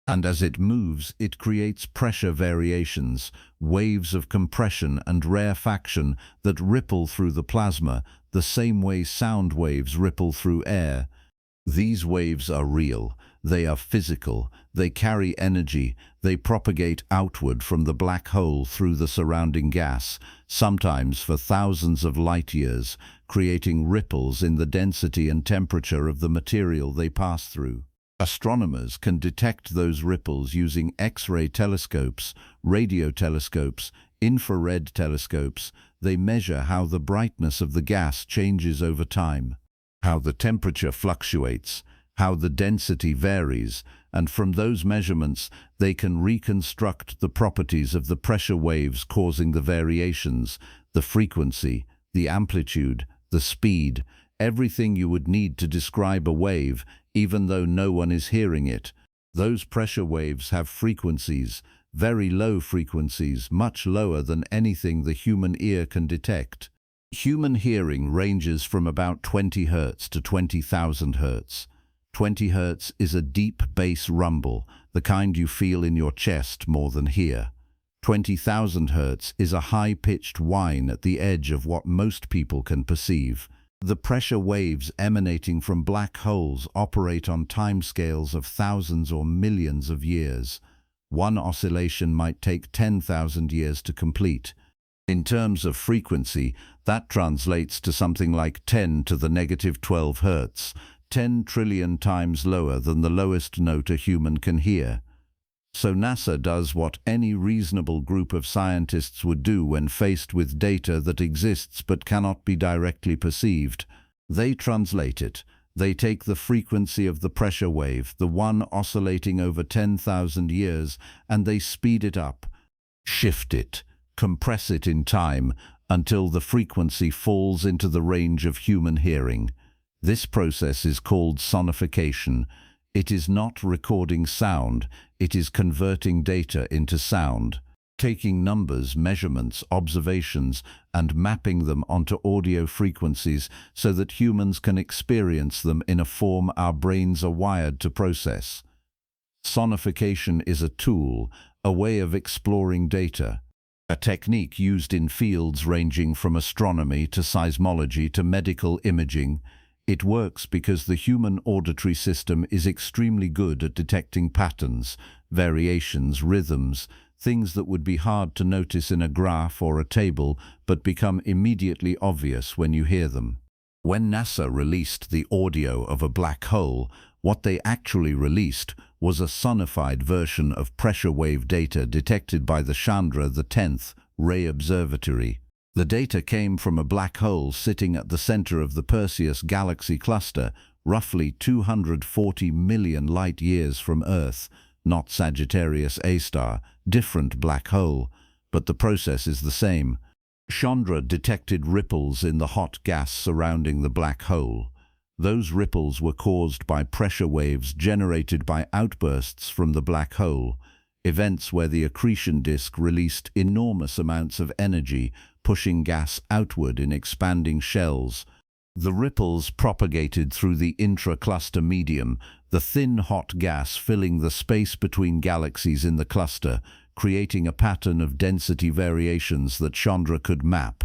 And as it moves, it creates pressure variations, waves of compression and rarefaction that ripple through the plasma, the same way sound waves ripple through air. These waves are real, they are physical, they carry energy, they propagate outward from the black hole through the surrounding gas, sometimes for thousands of light years, creating ripples in the density and temperature of the material they pass through. Astronomers can detect those ripples using X-ray telescopes, radio telescopes, infrared telescopes. They measure how the brightness of the gas changes over time, how the temperature fluctuates, how the density varies, and from those measurements they can reconstruct the properties of the pressure waves causing the variations, the frequency, the amplitude, the speed, everything you would need to describe a wave, even though no one is hearing it. Those pressure waves have frequencies, very low frequencies, much lower than anything the human ear can detect. Human hearing ranges from about 20 Hz to 20,000 Hz. 20 Hz is a deep bass rumble, the kind you feel in your chest more than hear. 20,000 Hz is a high-pitched whine at the edge of what most people can perceive. The pressure waves emanating from black holes operate on timescales of thousands or millions of years. One oscillation might take 10,000 years to complete. In terms of frequency, that translates to something like 10 to the negative 12 Hz, 10 trillion times lower than the lowest note a human can hear. So NASA does what any reasonable group of scientists would do when faced with data that exists but cannot be directly perceived. They translate it. They take the frequency of the pressure wave, the one oscillating over 10,000 years, and they speed it up, shift it, compress it in time until the frequency falls into the range of human hearing. This process is called sonification. It is not recording sound, it is converting data into sound, taking numbers, measurements, observations, and mapping them onto audio frequencies so that humans can experience them in a form our brains are wired to process. Sonification is a tool, a way of exploring data, a technique used in fields ranging from astronomy to seismology to medical imaging. It works because the human auditory system is extremely good at detecting patterns, variations, rhythms, things that would be hard to notice in a graph or a table but become immediately obvious when you hear them. When NASA released the audio of a black hole, what they actually released was a sonified version of pressure wave data detected by the Chandra X Ray Observatory. The data came from a black hole sitting at the center of the Perseus galaxy cluster, roughly 240 million light-years from Earth, not Sagittarius A star, different black hole, but the process is the same. Chandra detected ripples in the hot gas surrounding the black hole. Those ripples were caused by pressure waves generated by outbursts from the black hole, events where the accretion disk released enormous amounts of energy, pushing gas outward in expanding shells. The ripples propagated through the intra-cluster medium, the thin hot gas filling the space between galaxies in the cluster, creating a pattern of density variations that Chandra could map.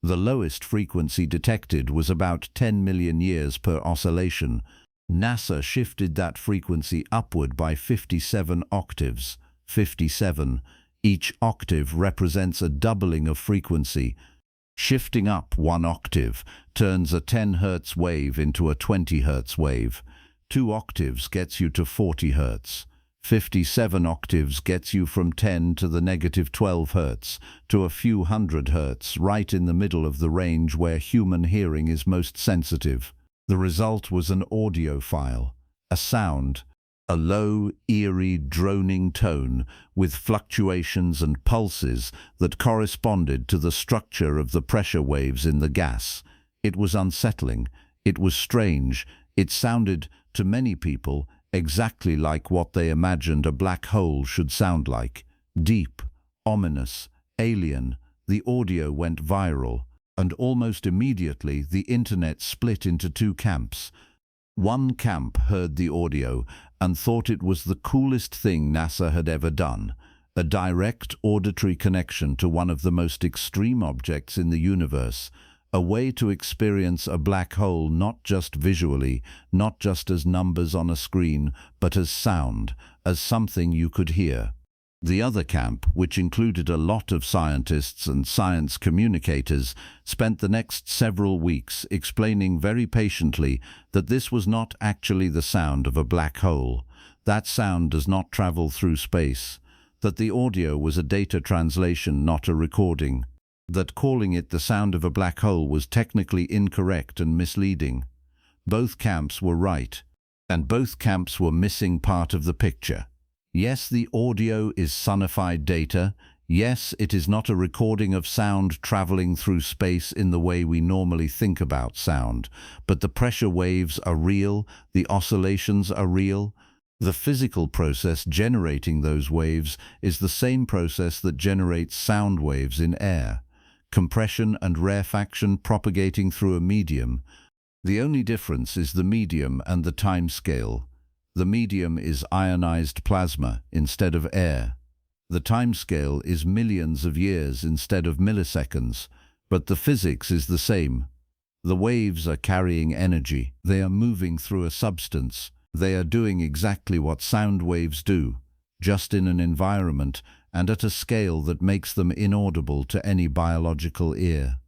The lowest frequency detected was about 10 million years per oscillation. NASA shifted that frequency upward by 57 octaves. 57. Each octave represents a doubling of frequency. Shifting up 1 octave turns a 10 Hz wave into a 20 Hz wave. 2 octaves gets you to 40 Hz. 57 octaves gets you from 10 to the negative 12 Hz to a few hundred Hz, right in the middle of the range where human hearing is most sensitive. The result was an audio file, a sound, a low, eerie, droning tone with fluctuations and pulses that corresponded to the structure of the pressure waves in the gas. It was unsettling, it was strange, It sounded, to many people, exactly like what they imagined a black hole should sound like. Deep, ominous, alien. The audio went viral, and almost immediately the internet split into two camps. One camp heard the audio and thought it was the coolest thing NASA had ever done, a direct auditory connection to one of the most extreme objects in the universe, a way to experience a black hole not just visually, not just as numbers on a screen, but as sound, as something you could hear. The other camp, which included a lot of scientists and science communicators, spent the next several weeks explaining very patiently that this was not actually the sound of a black hole. That sound does not travel through space. That the audio was a data translation, not a recording. That calling it the sound of a black hole was technically incorrect and misleading. Both camps were right, and both camps were missing part of the picture. Yes, the audio is sonified data. Yes, it is not a recording of sound traveling through space in the way we normally think about sound. But the pressure waves are real, the oscillations are real. The physical process generating those waves is the same process that generates sound waves in air. Compression and rarefaction propagating through a medium. The only difference is the medium and the time scale. The medium is ionized plasma instead of air. The timescale is millions of years instead of milliseconds, but the physics is the same. The waves are carrying energy. They are moving through a substance. They are doing exactly what sound waves do, just in an environment and at a scale that makes them inaudible to any biological ear.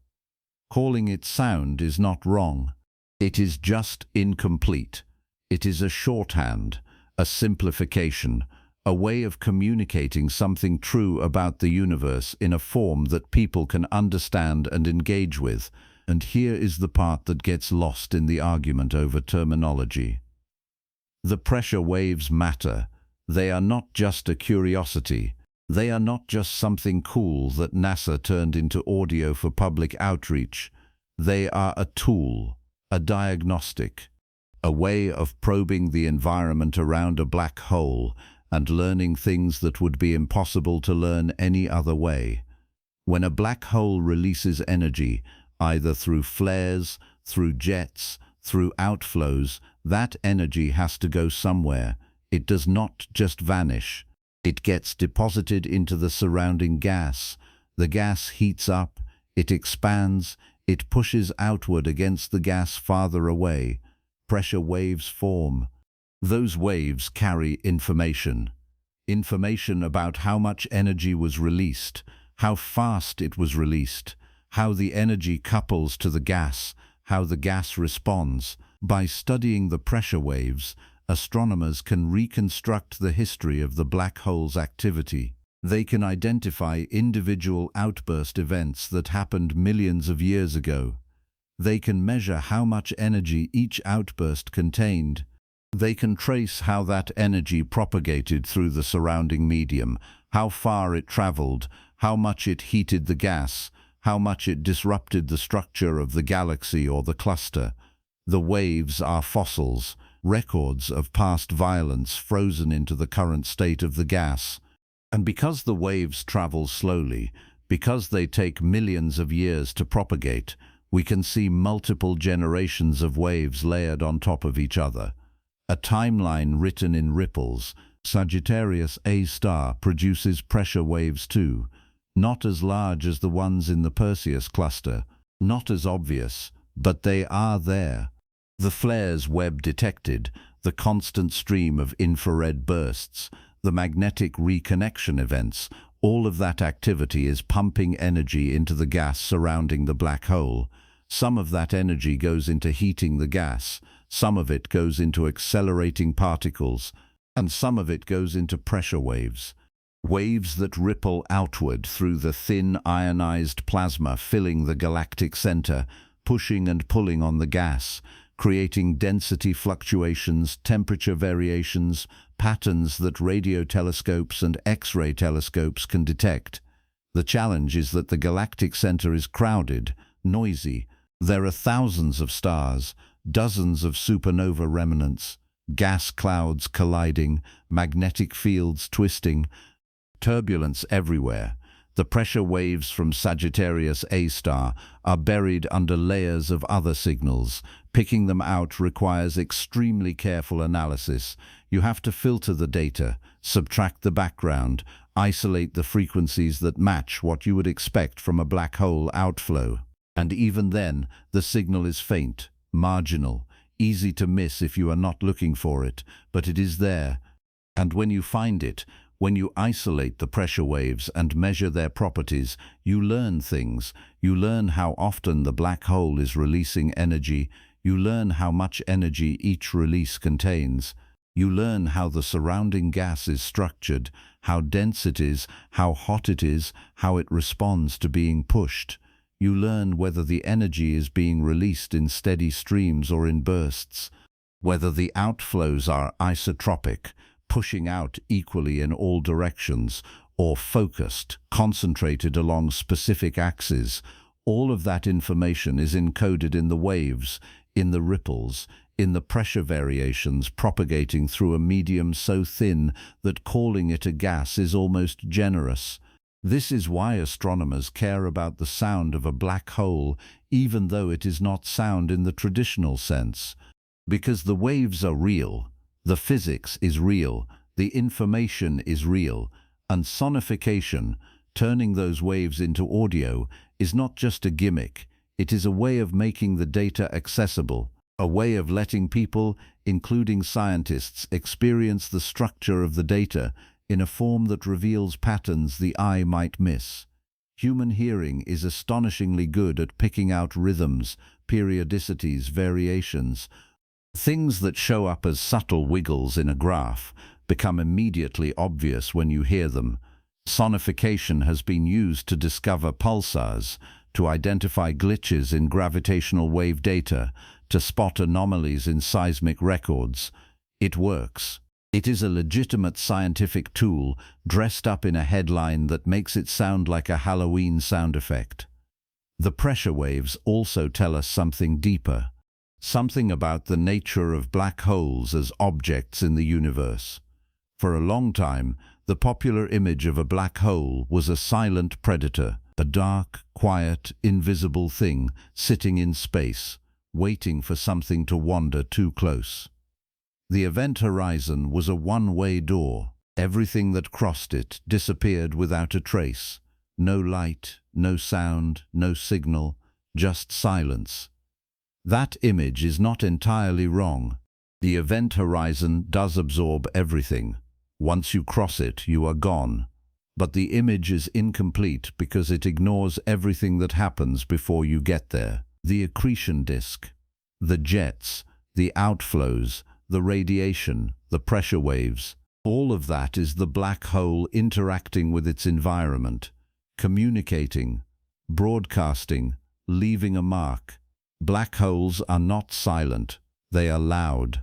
Calling it sound is not wrong. It is just incomplete. It is a shorthand, a simplification, a way of communicating something true about the universe in a form that people can understand and engage with. And here is the part that gets lost in the argument over terminology. The pressure waves matter. They are not just a curiosity. They are not just something cool that NASA turned into audio for public outreach. They are a tool, a diagnostic, a way of probing the environment around a black hole and learning things that would be impossible to learn any other way. When a black hole releases energy, either through flares, through jets, through outflows, that energy has to go somewhere. It does not just vanish. It gets deposited into the surrounding gas. The gas heats up, it expands, it pushes outward against the gas farther away. Pressure waves form. Those waves carry information. Information about how much energy was released, how fast it was released, how the energy couples to the gas, how the gas responds. By studying the pressure waves, astronomers can reconstruct the history of the black hole's activity. They can identify individual outburst events that happened millions of years ago. They can measure how much energy each outburst contained. They can trace how that energy propagated through the surrounding medium, how far it traveled, how much it heated the gas, how much it disrupted the structure of the galaxy or the cluster. The waves are fossils, records of past violence frozen into the current state of the gas. And because the waves travel slowly, because they take millions of years to propagate, we can see multiple generations of waves layered on top of each other. A timeline written in ripples. Sagittarius A star produces pressure waves too, not as large as the ones in the Perseus cluster, not as obvious, but they are there. The flares Webb detected, the constant stream of infrared bursts, the magnetic reconnection events, all of that activity is pumping energy into the gas surrounding the black hole. Some of that energy goes into heating the gas, some of it goes into accelerating particles, and some of it goes into pressure waves. Waves that ripple outward through the thin ionized plasma filling the galactic center, pushing and pulling on the gas, creating density fluctuations, temperature variations, patterns that radio telescopes and X-ray telescopes can detect. The challenge is that the galactic center is crowded, noisy, There are thousands of stars, dozens of supernova remnants, gas clouds colliding, magnetic fields twisting, turbulence everywhere. The pressure waves from Sagittarius A star are buried under layers of other signals. Picking them out requires extremely careful analysis. You have to filter the data, subtract the background, isolate the frequencies that match what you would expect from a black hole outflow. And even then, the signal is faint, marginal, easy to miss if you are not looking for it, but it is there. And when you find it, when you isolate the pressure waves and measure their properties, you learn things. You learn how often the black hole is releasing energy. You learn how much energy each release contains. You learn how the surrounding gas is structured, how dense it is, how hot it is, how it responds to being pushed. You learn whether the energy is being released in steady streams or in bursts, whether the outflows are isotropic, pushing out equally in all directions, or focused, concentrated along specific axes. All of that information is encoded in the waves, in the ripples, in the pressure variations propagating through a medium so thin that calling it a gas is almost generous. This is why astronomers care about the sound of a black hole, even though it is not sound in the traditional sense. Because the waves are real. The physics is real, the information is real, and sonification, turning those waves into audio, is not just a gimmick. It is a way of making the data accessible, a way of letting people, including scientists, experience the structure of the data in a form that reveals patterns the eye might miss. Human hearing is astonishingly good at picking out rhythms, periodicities, variations. Things that show up as subtle wiggles in a graph become immediately obvious when you hear them. Sonification has been used to discover pulsars, to identify glitches in gravitational wave data, to spot anomalies in seismic records. It works. It is a legitimate scientific tool dressed up in a headline that makes it sound like a Halloween sound effect. The pressure waves also tell us something deeper. Something about the nature of black holes as objects in the universe. For a long time, the popular image of a black hole was a silent predator, a dark, quiet, invisible thing sitting in space, waiting for something to wander too close. The event horizon was a one-way door. Everything that crossed it disappeared without a trace. No light, no sound, no signal, just silence. That image is not entirely wrong. The event horizon does absorb everything. Once you cross it, you are gone. But the image is incomplete because it ignores everything that happens before you get there. The accretion disk, the jets, the outflows, the radiation, the pressure waves, all of that is the black hole interacting with its environment, communicating, broadcasting, leaving a mark. Black holes are not silent, they are loud.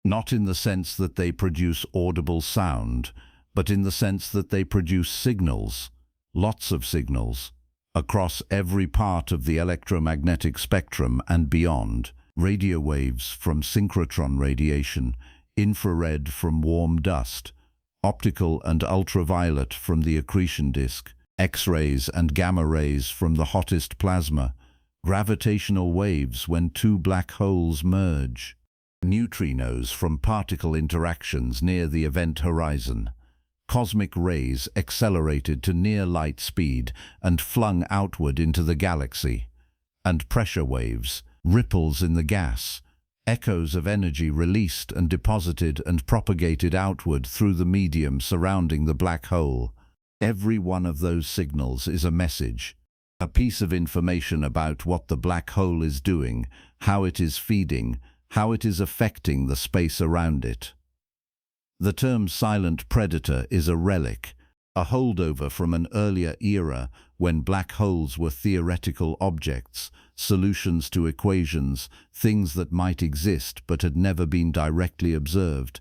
Not in the sense that they produce audible sound, but in the sense that they produce signals, lots of signals, across every part of the electromagnetic spectrum and beyond. Radio waves from synchrotron radiation, infrared from warm dust, optical and ultraviolet from the accretion disk, X-rays and gamma rays from the hottest plasma, gravitational waves when two black holes merge, neutrinos from particle interactions near the event horizon, cosmic rays accelerated to near light speed and flung outward into the galaxy, and pressure waves, ripples in the gas, echoes of energy released and deposited and propagated outward through the medium surrounding the black hole. Every one of those signals is a message, a piece of information about what the black hole is doing, how it is feeding, how it is affecting the space around it. The term silent predator is a relic, a holdover from an earlier era when black holes were theoretical objects, solutions to equations, things that might exist but had never been directly observed.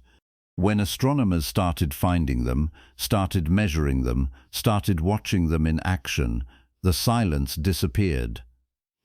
When astronomers started finding them, started measuring them, started watching them in action, the silence disappeared.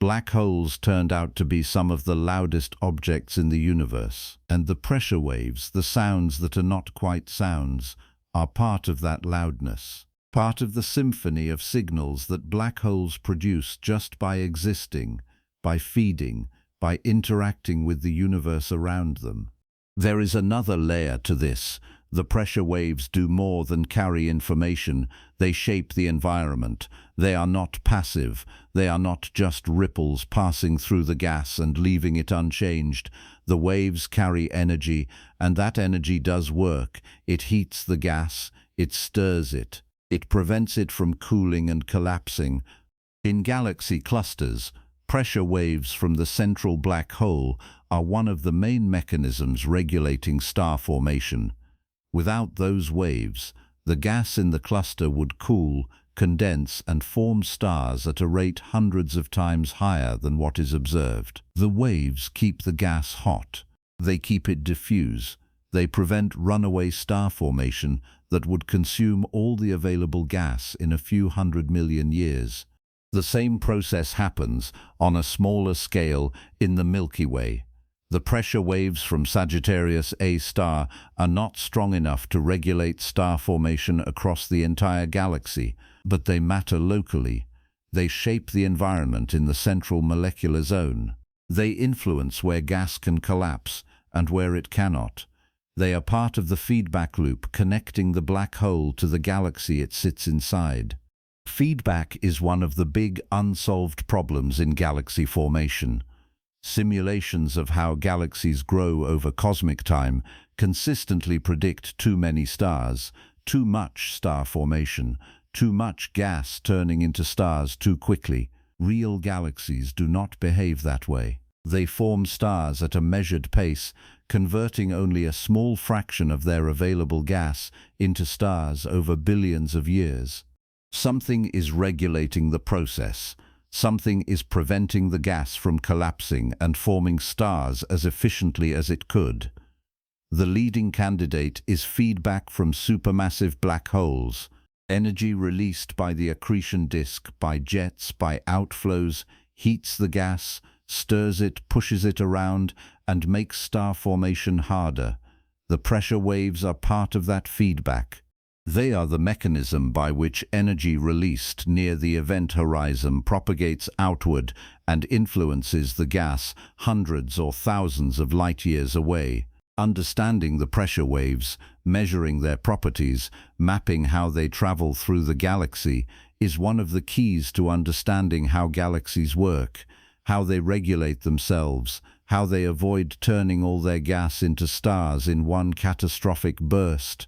Black holes turned out to be some of the loudest objects in the universe, and the pressure waves, the sounds that are not quite sounds, are part of that loudness, part of the symphony of signals that black holes produce just by existing, by feeding, by interacting with the universe around them. There is another layer to this. The pressure waves do more than carry information. They shape the environment. They are not passive. They are not just ripples passing through the gas and leaving it unchanged. The waves carry energy, and that energy does work. It heats the gas. It stirs it. It prevents it from cooling and collapsing. In galaxy clusters, pressure waves from the central black hole are one of the main mechanisms regulating star formation. Without those waves, the gas in the cluster would cool, condense, and form stars at a rate hundreds of times higher than what is observed. The waves keep the gas hot. They keep it diffuse. They prevent runaway star formation that would consume all the available gas in a few 100 million years. The same process happens, on a smaller scale, in the Milky Way. The pressure waves from Sagittarius A star are not strong enough to regulate star formation across the entire galaxy, but they matter locally. They shape the environment in the central molecular zone. They influence where gas can collapse and where it cannot. They are part of the feedback loop connecting the black hole to the galaxy it sits inside. Feedback is one of the big unsolved problems in galaxy formation. Simulations of how galaxies grow over cosmic time consistently predict too many stars, too much star formation, too much gas turning into stars too quickly. Real galaxies do not behave that way. They form stars at a measured pace, converting only a small fraction of their available gas into stars over billions of years. Something is regulating the process. Something is preventing the gas from collapsing and forming stars as efficiently as it could. The leading candidate is feedback from supermassive black holes. Energy released by the accretion disk, by jets, by outflows, heats the gas, stirs it, pushes it around, and makes star formation harder. The pressure waves are part of that feedback. They are the mechanism by which energy released near the event horizon propagates outward and influences the gas hundreds or thousands of light years away. Understanding the pressure waves, measuring their properties, mapping how they travel through the galaxy is one of the keys to understanding how galaxies work, how they regulate themselves, how they avoid turning all their gas into stars in one catastrophic burst.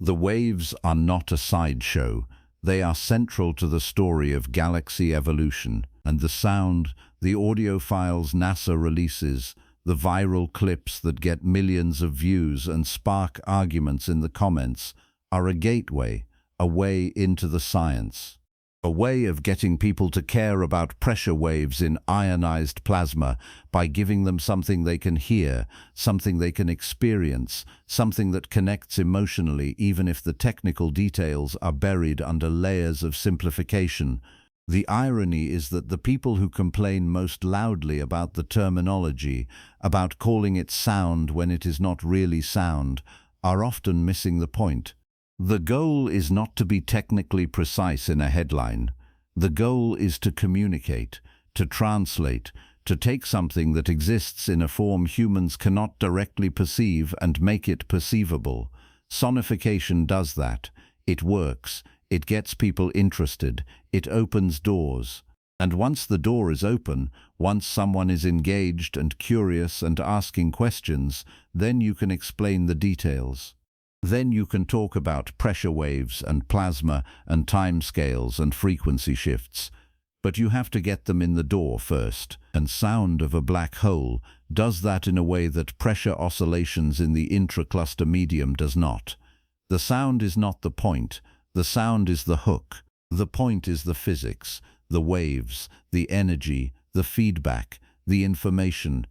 The waves are not a sideshow. They are central to the story of galaxy evolution, and the sound, the audio files NASA releases, the viral clips that get millions of views and spark arguments in the comments are a gateway, a way into the science. A way of getting people to care about pressure waves in ionized plasma by giving them something they can hear, something they can experience, something that connects emotionally even if the technical details are buried under layers of simplification. The irony is that the people who complain most loudly about the terminology, about calling it sound when it is not really sound, are often missing the point. The goal is not to be technically precise in a headline. The goal is to communicate, to translate, to take something that exists in a form humans cannot directly perceive and make it perceivable. Sonification does that. It works. It gets people interested. It opens doors. And once the door is open, once someone is engaged and curious and asking questions, then you can explain the details. Then you can talk about pressure waves and plasma and timescales and frequency shifts. But you have to get them in the door first. And sound of a black hole does that in a way that pressure oscillations in the intracluster medium does not. The sound is not the point. The sound is the hook. The point is the physics, the waves, the energy, the feedback, the information.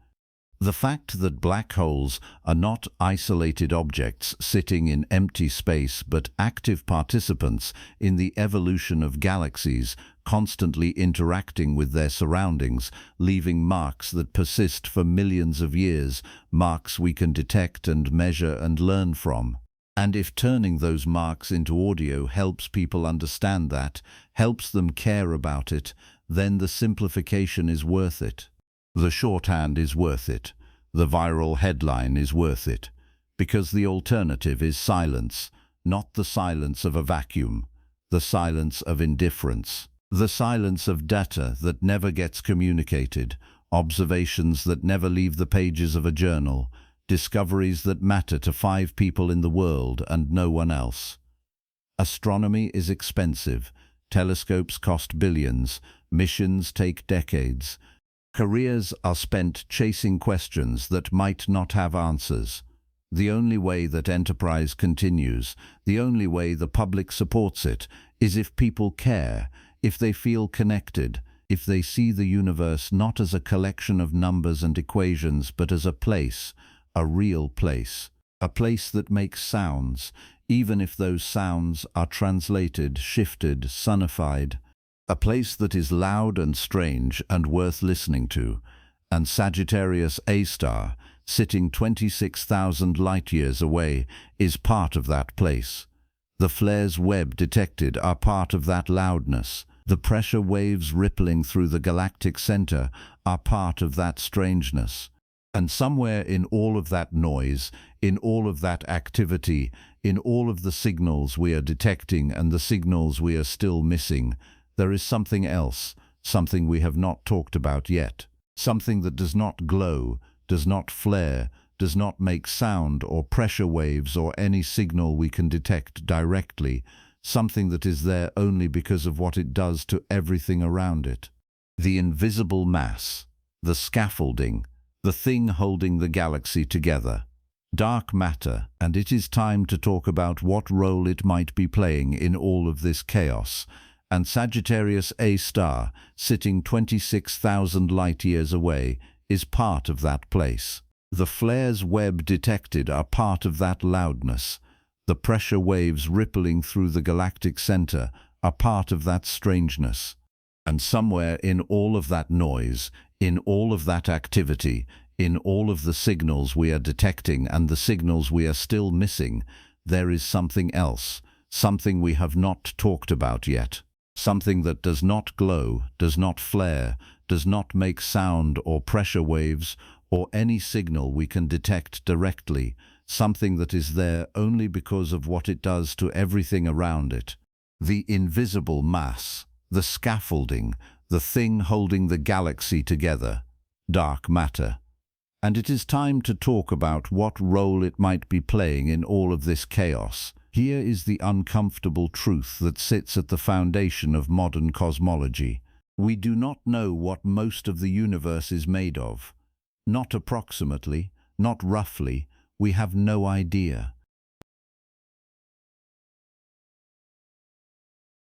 The fact that black holes are not isolated objects sitting in empty space but active participants in the evolution of galaxies, constantly interacting with their surroundings, leaving marks that persist for millions of years, marks we can detect and measure and learn from. And if turning those marks into audio helps people understand that, helps them care about it, then the simplification is worth it. The shorthand is worth it. The viral headline is worth it. Because the alternative is silence, not the silence of a vacuum, the silence of indifference, the silence of data that never gets communicated, observations that never leave the pages of a journal, discoveries that matter to 5 people in the world and no one else. Astronomy is expensive. Telescopes cost billions. Missions take decades. Careers are spent chasing questions that might not have answers. The only way that enterprise continues, the only way the public supports it, is if people care, if they feel connected, if they see the universe not as a collection of numbers and equations, but as a place, a real place, a place that makes sounds, even if those sounds are translated, shifted, sonified. A place that is loud and strange and worth listening to, and Sagittarius A star, sitting 26,000 light-years away, is part of that place. The flares Webb detected are part of that loudness. The pressure waves rippling through the galactic center are part of that strangeness. And somewhere in all of that noise, in all of that activity, in all of the signals we are detecting and the signals we are still missing, there is something else, something we have not talked about yet, something that does not glow, does not flare, does not make sound or pressure waves or any signal we can detect directly, something that is there only because of what it does to everything around it. The invisible mass, the scaffolding, the thing holding the galaxy together. Dark matter, and it is time to talk about what role it might be playing in all of this chaos. And Sagittarius A star, sitting 26,000 light-years away, is part of that place. The flares Webb detected are part of that loudness. The pressure waves rippling through the galactic center are part of that strangeness. And somewhere in all of that noise, in all of that activity, in all of the signals we are detecting and the signals we are still missing, there is something else, something we have not talked about yet. Something that does not glow, does not flare, does not make sound or pressure waves or any signal we can detect directly, something that is there only because of what it does to everything around it. The invisible mass, the scaffolding, the thing holding the galaxy together, dark matter. And it is time to talk about what role it might be playing in all of this chaos. Here is the uncomfortable truth that sits at the foundation of modern cosmology. We do not know what most of the universe is made of. Not approximately, not roughly, we have no idea.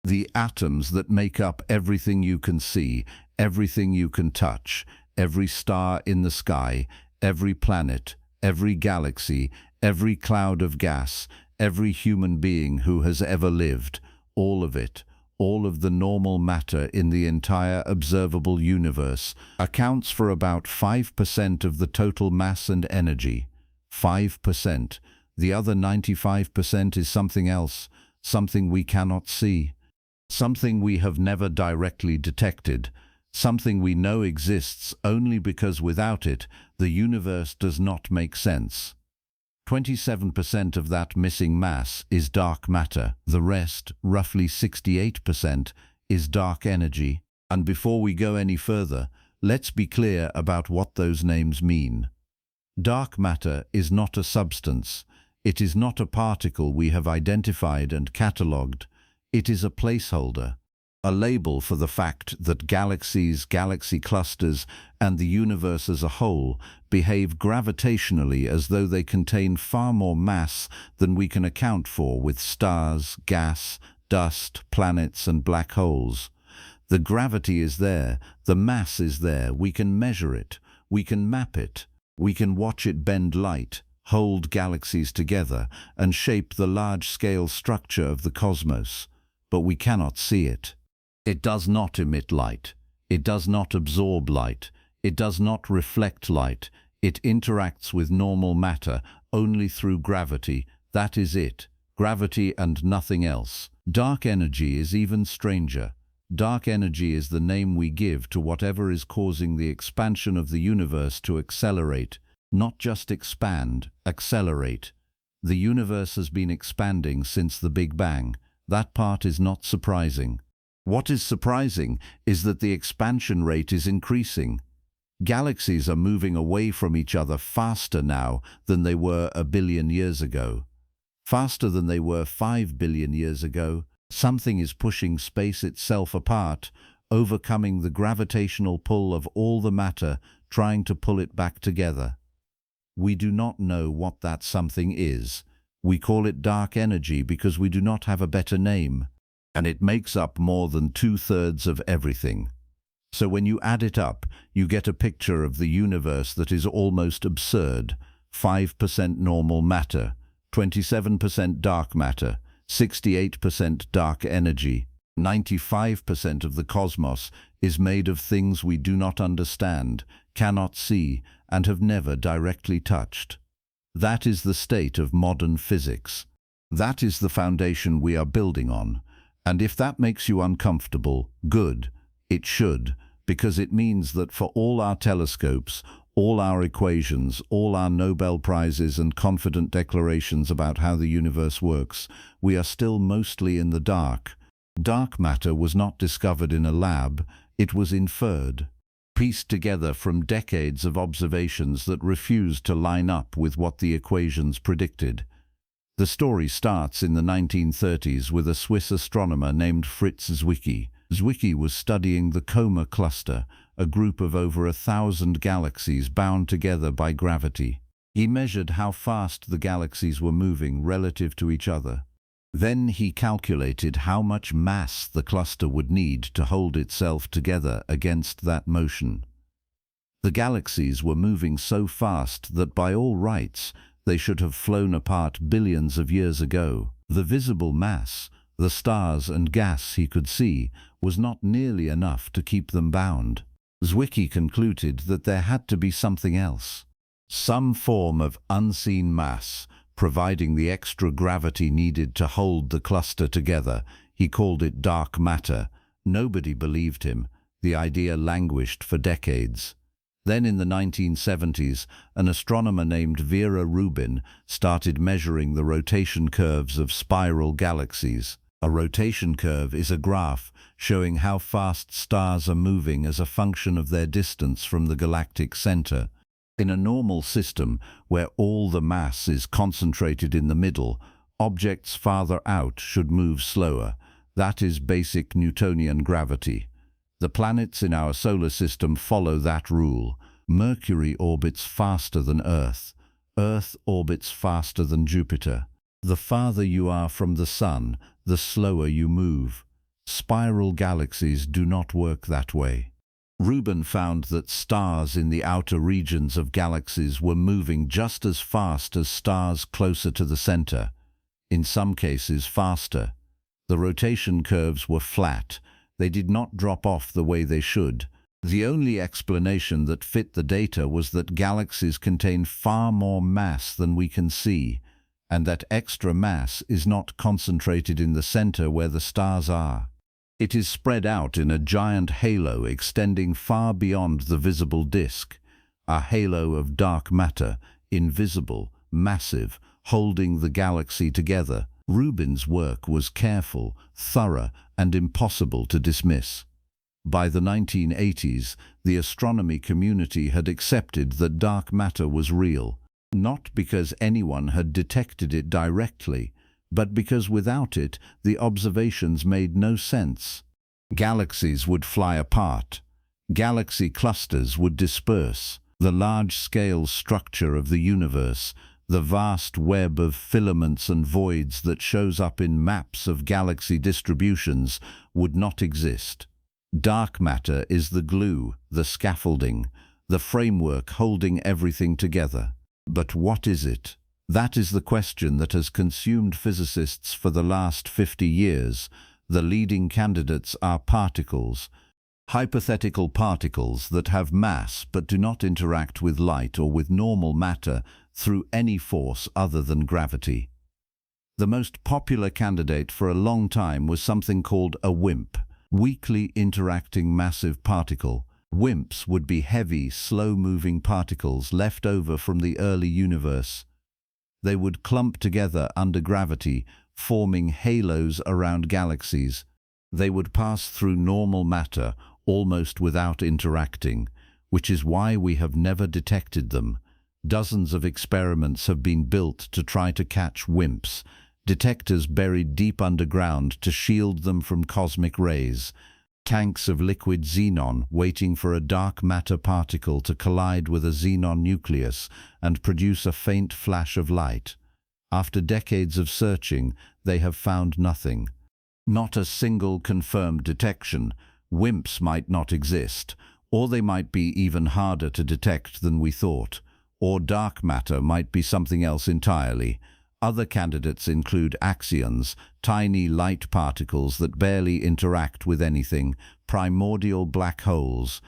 The atoms that make up everything you can see, everything you can touch, every star in the sky, every planet, every galaxy, every cloud of gas, every human being who has ever lived, all of it, all of the normal matter in the entire observable universe, accounts for about 5% of the total mass and energy. 5%. The other 95% is something else, something we cannot see, something we have never directly detected, something we know exists only because without it, the universe does not make sense. 27% of that missing mass is dark matter. The rest, roughly 68%, is dark energy. And before we go any further, let's be clear about what those names mean. Dark matter is not a substance. It is not a particle we have identified and catalogued. It is a placeholder, a label for the fact that galaxies, galaxy clusters, and the universe as a whole behave gravitationally as though they contain far more mass than we can account for with stars, gas, dust, planets, and black holes. The gravity is there, the mass is there, we can measure it, we can map it, We can watch it bend light, hold galaxies together, and shape the large-scale structure of the cosmos, but we cannot see it. It does not emit light. It does not absorb light. It does not reflect light. It interacts with normal matter only through gravity. That is it. Gravity and nothing else. Dark energy is even stranger. Dark energy is the name we give to whatever is causing the expansion of the universe to accelerate. Not just expand, accelerate. The universe has been expanding since the Big Bang. That part is not surprising. What is surprising is that the expansion rate is increasing. Galaxies are moving away from each other faster now than they were 1 billion years ago. Faster than they were 5 billion years ago. Something is pushing space itself apart, overcoming the gravitational pull of all the matter, trying to pull it back together. We do not know what that something is. We call it dark energy because we do not have a better name. And it makes up more than 2/3 of everything. So when you add it up, you get a picture of the universe that is almost absurd. 5% normal matter, 27% dark matter, 68% dark energy. 95% of the cosmos is made of things we do not understand, cannot see, and have never directly touched. That is the state of modern physics. That is the foundation we are building on. And if that makes you uncomfortable, good, it should, because it means that for all our telescopes, all our equations, all our Nobel Prizes and confident declarations about how the universe works, we are still mostly in the dark. Dark matter was not discovered in a lab, it was inferred, pieced together from decades of observations that refused to line up with what the equations predicted. The story starts in the 1930s with a Swiss astronomer named Fritz Zwicky. Zwicky was studying the Coma cluster, a group of over 1,000 galaxies bound together by gravity. He measured how fast the galaxies were moving relative to each other. Then he calculated how much mass the cluster would need to hold itself together against that motion. The galaxies were moving so fast that by all rights, they should have flown apart billions of years ago. The visible mass, the stars and gas he could see, was not nearly enough to keep them bound. Zwicky concluded that there had to be something else. Some form of unseen mass, providing the extra gravity needed to hold the cluster together. He called it dark matter. Nobody believed him. The idea languished for decades. Then in the 1970s, an astronomer named Vera Rubin started measuring the rotation curves of spiral galaxies. A rotation curve is a graph showing how fast stars are moving as a function of their distance from the galactic center. In a normal system, where all the mass is concentrated in the middle, objects farther out should move slower. That is basic Newtonian gravity. The planets in our solar system follow that rule. Mercury orbits faster than Earth. Earth orbits faster than Jupiter. The farther you are from the Sun, the slower you move. Spiral galaxies do not work that way. Rubin found that stars in the outer regions of galaxies were moving just as fast as stars closer to the center, in some cases faster. The rotation curves were flat. They did not drop off the way they should. The only explanation that fit the data was that galaxies contain far more mass than we can see, and that extra mass is not concentrated in the center where the stars are. It is spread out in a giant halo extending far beyond the visible disk, a halo of dark matter, invisible, massive, holding the galaxy together. Rubin's work was careful, thorough, and impossible to dismiss. By the 1980s, the astronomy community had accepted that dark matter was real, not because anyone had detected it directly, but because without it, the observations made no sense. Galaxies would fly apart. Galaxy clusters would disperse. The large-scale structure of the universe, the vast web of filaments and voids that shows up in maps of galaxy distributions, would not exist. Dark matter is the glue, the scaffolding. the framework holding everything together. But what is it? That is the question that has consumed physicists for the last 50 years. The leading candidates are particles, hypothetical particles that have mass but do not interact with light or with normal matter through any force other than gravity. The most popular candidate for a long time was something called a WIMP, weakly interacting massive particle. WIMPs would be heavy, slow-moving particles left over from the early universe. They would clump together under gravity, forming halos around galaxies. They would pass through normal matter almost without interacting, which is why we have never detected them. Dozens of experiments have been built to try to catch WIMPs, detectors buried deep underground to shield them from cosmic rays, tanks of liquid xenon waiting for a dark matter particle to collide with a xenon nucleus and produce a faint flash of light. After decades of searching, they have found nothing. Not a single confirmed detection. WIMPs might not exist, or they might be even harder to detect than we thought, or dark matter might be something else entirely. Other candidates include axions, tiny light particles that barely interact with anything, primordial black holes.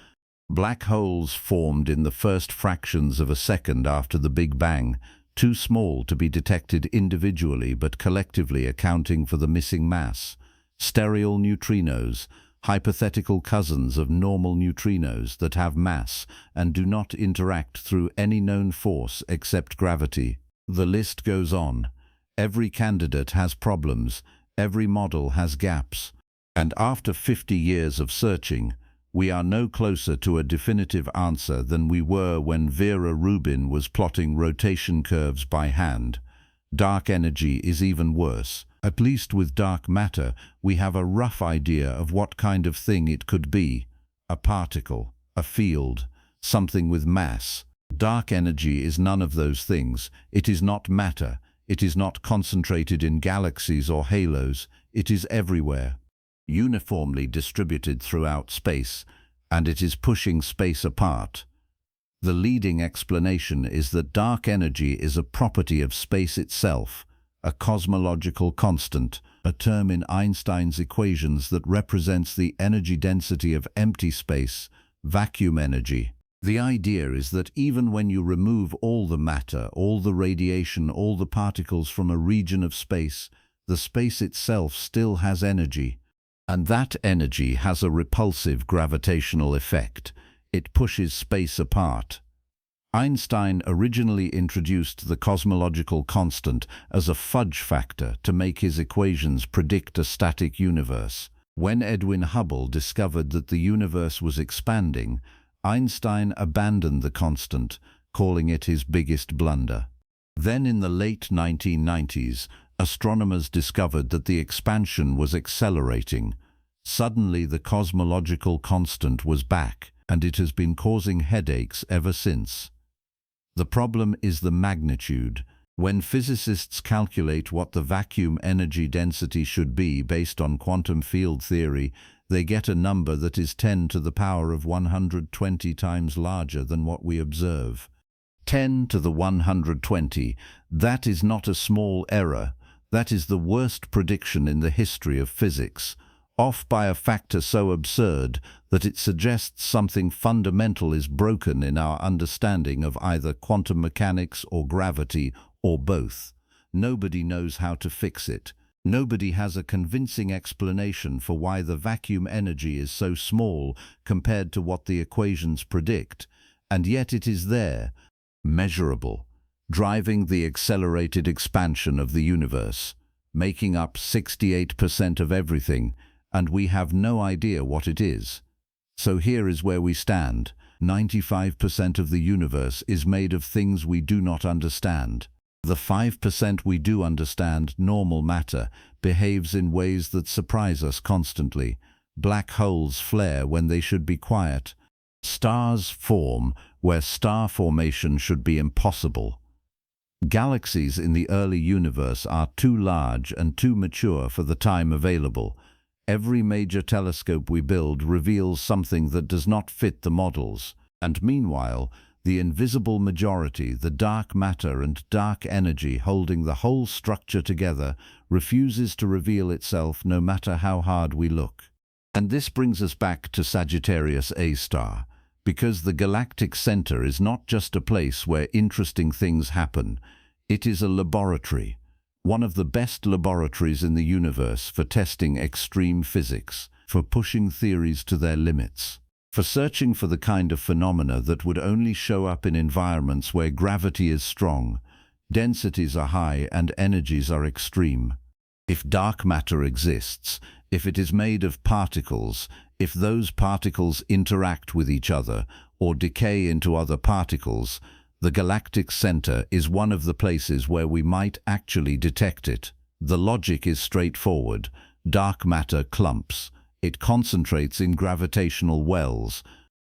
Black holes formed in the first fractions of a second after the Big Bang, too small to be detected individually but collectively accounting for the missing mass. Sterile neutrinos, hypothetical cousins of normal neutrinos that have mass and do not interact through any known force except gravity. The list goes on. Every candidate has problems, every model has gaps. And after 50 years of searching, we are no closer to a definitive answer than we were when Vera Rubin was plotting rotation curves by hand. Dark energy is even worse. At least with dark matter, we have a rough idea of what kind of thing it could be. A particle, a field, something with mass. Dark energy is none of those things. It is not matter. It is not concentrated in galaxies or halos. It is everywhere, uniformly distributed throughout space, and it is pushing space apart. The leading explanation is that dark energy is a property of space itself, a cosmological constant, a term in Einstein's equations that represents the energy density of empty space, vacuum energy. The idea is that even when you remove all the matter, all the radiation, all the particles from a region of space, the space itself still has energy. And that energy has a repulsive gravitational effect. It pushes space apart. Einstein originally introduced the cosmological constant as a fudge factor to make his equations predict a static universe. When Edwin Hubble discovered that the universe was expanding, Einstein abandoned the constant, calling it his biggest blunder. Then in the late 1990s, astronomers discovered that the expansion was accelerating. Suddenly the cosmological constant was back, and it has been causing headaches ever since. The problem is the magnitude. When physicists calculate what the vacuum energy density should be based on quantum field theory, they get a number that is 10 to the power of 120 times larger than what we observe. 10 to the 120, that is not a small error. That is the worst prediction in the history of physics, off by a factor so absurd that it suggests something fundamental is broken in our understanding of either quantum mechanics or gravity or both. Nobody knows how to fix it. Nobody has a convincing explanation for why the vacuum energy is so small compared to what the equations predict, and yet it is there, measurable, driving the accelerated expansion of the universe, making up 68% of everything, and we have no idea what it is. So here is where we stand. 95% of the universe is made of things we do not understand. The 5% we do understand, normal matter, behaves in ways that surprise us constantly. Black holes flare when they should be quiet. Stars form where star formation should be impossible. Galaxies in the early universe are too large and too mature for the time available. Every major telescope we build reveals something that does not fit the models. And meanwhile, the invisible majority, the dark matter and dark energy holding the whole structure together, refuses to reveal itself no matter how hard we look. And this brings us back to Sagittarius A star, because the galactic center is not just a place where interesting things happen, it is a laboratory, one of the best laboratories in the universe for testing extreme physics, for pushing theories to their limits, for searching for the kind of phenomena that would only show up in environments where gravity is strong, densities are high, and energies are extreme. If dark matter exists, if it is made of particles, if those particles interact with each other or decay into other particles, the galactic center is one of the places where we might actually detect it. The logic is straightforward. Dark matter clumps. It concentrates in gravitational wells.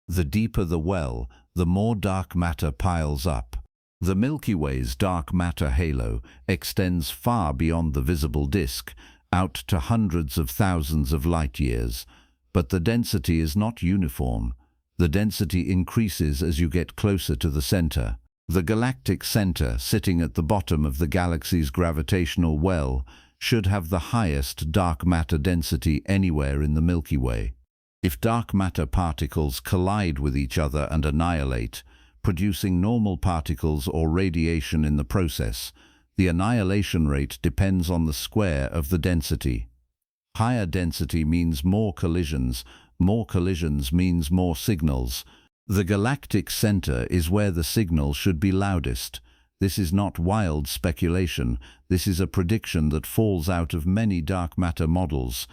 The deeper the well, the more dark matter piles up. The Milky Way's dark matter halo extends far beyond the visible disk, out to hundreds of thousands of light years. But the density is not uniform. The density increases as you get closer to the center. The galactic center, sitting at the bottom of the galaxy's gravitational well, should have the highest dark matter density anywhere in the Milky Way. If dark matter particles collide with each other and annihilate, producing normal particles or radiation in the process, the annihilation rate depends on the square of the density. Higher density means more collisions means more signals. The galactic center is where the signal should be loudest. This is not wild speculation. This is a prediction that falls out of many dark matter models.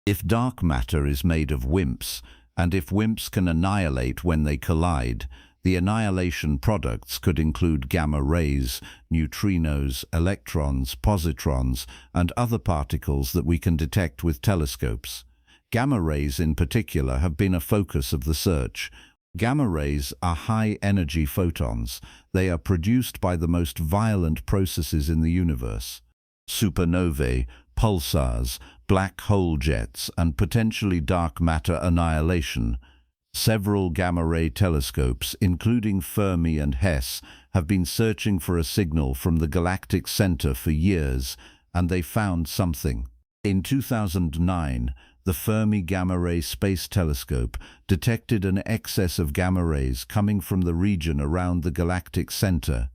If dark matter is made of WIMPs, and if WIMPs can annihilate when they collide, the annihilation products could include gamma rays, neutrinos, electrons, positrons, and other particles that we can detect with telescopes. Gamma rays in particular have been a focus of the search. Gamma rays are high-energy photons. They are produced by the most violent processes in the universe. Supernovae, pulsars, black hole jets, and potentially dark matter annihilation. Several gamma-ray telescopes, including Fermi and Hess, have been searching for a signal from the galactic center for years, and they found something. In 2009, the Fermi Gamma Ray Space Telescope detected an excess of gamma rays coming from the region around the galactic center.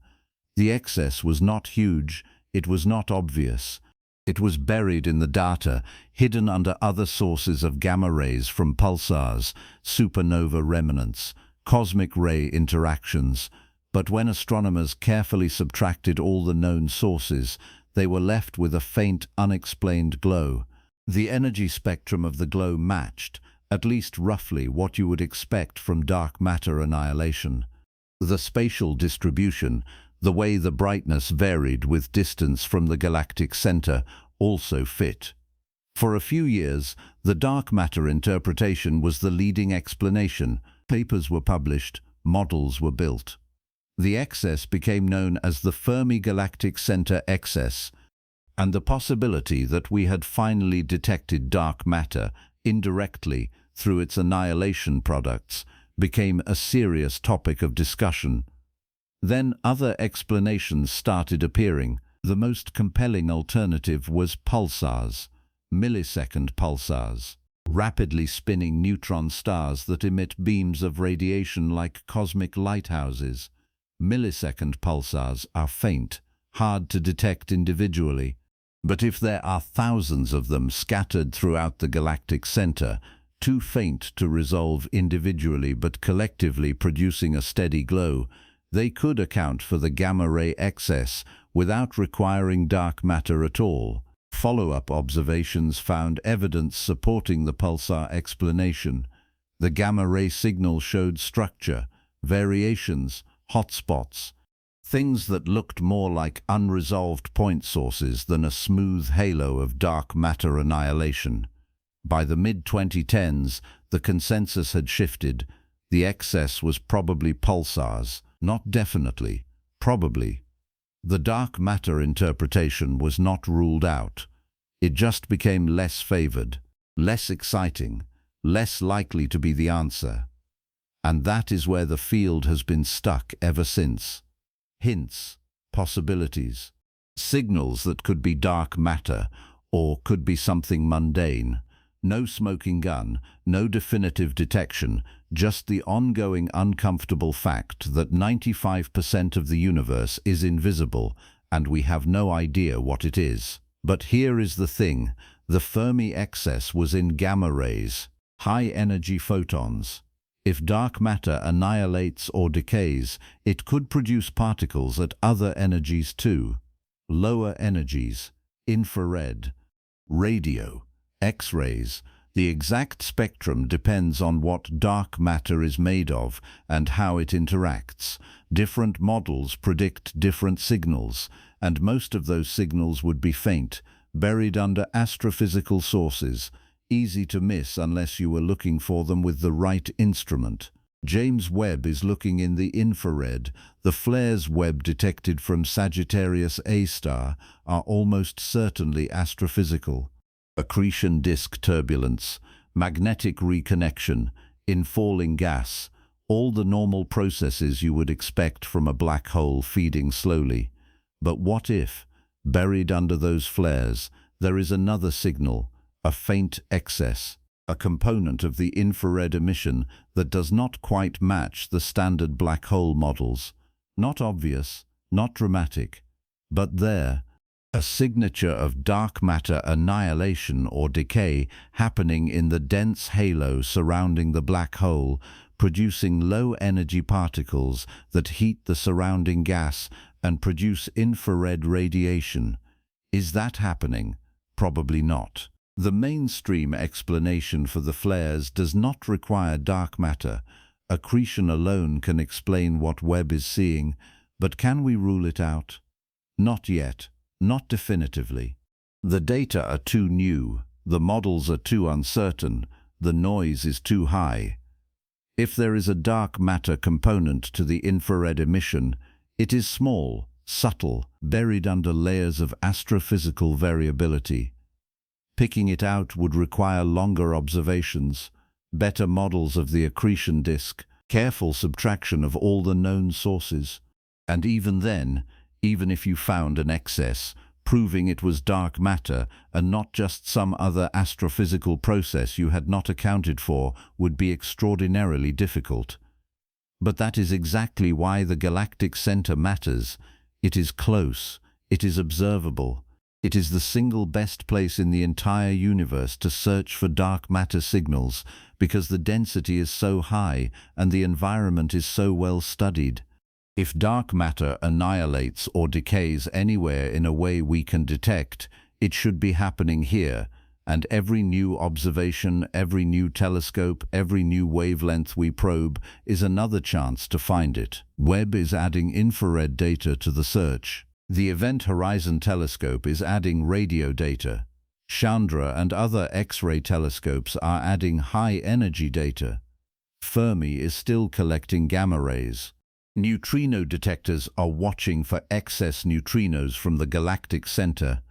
The excess was not huge, it was not obvious. It was buried in the data, hidden under other sources of gamma rays from pulsars, supernova remnants, cosmic ray interactions. But when astronomers carefully subtracted all the known sources, they were left with a faint, unexplained glow. The energy spectrum of the glow matched, at least roughly, what you would expect from dark matter annihilation. The spatial distribution, the way the brightness varied with distance from the galactic center, also fit. For a few years, the dark matter interpretation was the leading explanation. Papers were published, models were built. The excess became known as the Fermi Galactic Center excess, and the possibility that we had finally detected dark matter indirectly through its annihilation products became a serious topic of discussion. Then other explanations started appearing. The most compelling alternative was pulsars, millisecond pulsars, rapidly spinning neutron stars that emit beams of radiation like cosmic lighthouses. Millisecond pulsars are faint, hard to detect individually. But if there are thousands of them scattered throughout the galactic center, too faint to resolve individually but collectively producing a steady glow, they could account for the gamma-ray excess without requiring dark matter at all. Follow-up observations found evidence supporting the pulsar explanation. The gamma-ray signal showed structure, variations, hotspots, things that looked more like unresolved point sources than a smooth halo of dark matter annihilation. By the mid-2010s, the consensus had shifted. The excess was probably pulsars, not definitely, probably. The dark matter interpretation was not ruled out. It just became less favored, less exciting, less likely to be the answer. And that is where the field has been stuck ever since. Hints, possibilities, signals that could be dark matter or could be something mundane. No smoking gun, no definitive detection, just the ongoing uncomfortable fact that 95% of the universe is invisible and we have no idea what it is. But here is the thing, the Fermi excess was in gamma rays, high-energy photons. If dark matter annihilates or decays, it could produce particles at other energies too. Lower energies, infrared, radio, X-rays. The exact spectrum depends on what dark matter is made of and how it interacts. Different models predict different signals, and most of those signals would be faint, buried under astrophysical sources, easy to miss unless you were looking for them with the right instrument. James Webb is looking in the infrared. The flares Webb detected from Sagittarius A star are almost certainly astrophysical. Accretion disk turbulence, magnetic reconnection, infalling gas, all the normal processes you would expect from a black hole feeding slowly. But what if, buried under those flares, there is another signal, a faint excess, a component of the infrared emission that does not quite match the standard black hole models? Not obvious, not dramatic, but there. A signature of dark matter annihilation or decay happening in the dense halo surrounding the black hole, producing low-energy particles that heat the surrounding gas and produce infrared radiation. Is that happening? Probably not. The mainstream explanation for the flares does not require dark matter. Accretion alone can explain what Webb is seeing, but can we rule it out? Not yet. Not definitively. The data are too new, the models are too uncertain, the noise is too high. If there is a dark matter component to the infrared emission, it is small, subtle, buried under layers of astrophysical variability. Picking it out would require longer observations, better models of the accretion disk, careful subtraction of all the known sources. And even then, even if you found an excess, proving it was dark matter and not just some other astrophysical process you had not accounted for would be extraordinarily difficult. But that is exactly why the galactic center matters. It is close, it is observable. It is the single best place in the entire universe to search for dark matter signals because the density is so high and the environment is so well studied. If dark matter annihilates or decays anywhere in a way we can detect, it should be happening here, and every new observation, every new telescope, every new wavelength we probe is another chance to find it. Webb is adding infrared data to the search. The Event Horizon Telescope is adding radio data. Chandra and other X-ray telescopes are adding high-energy data. Fermi is still collecting gamma rays. Neutrino detectors are watching for excess neutrinos from the galactic center.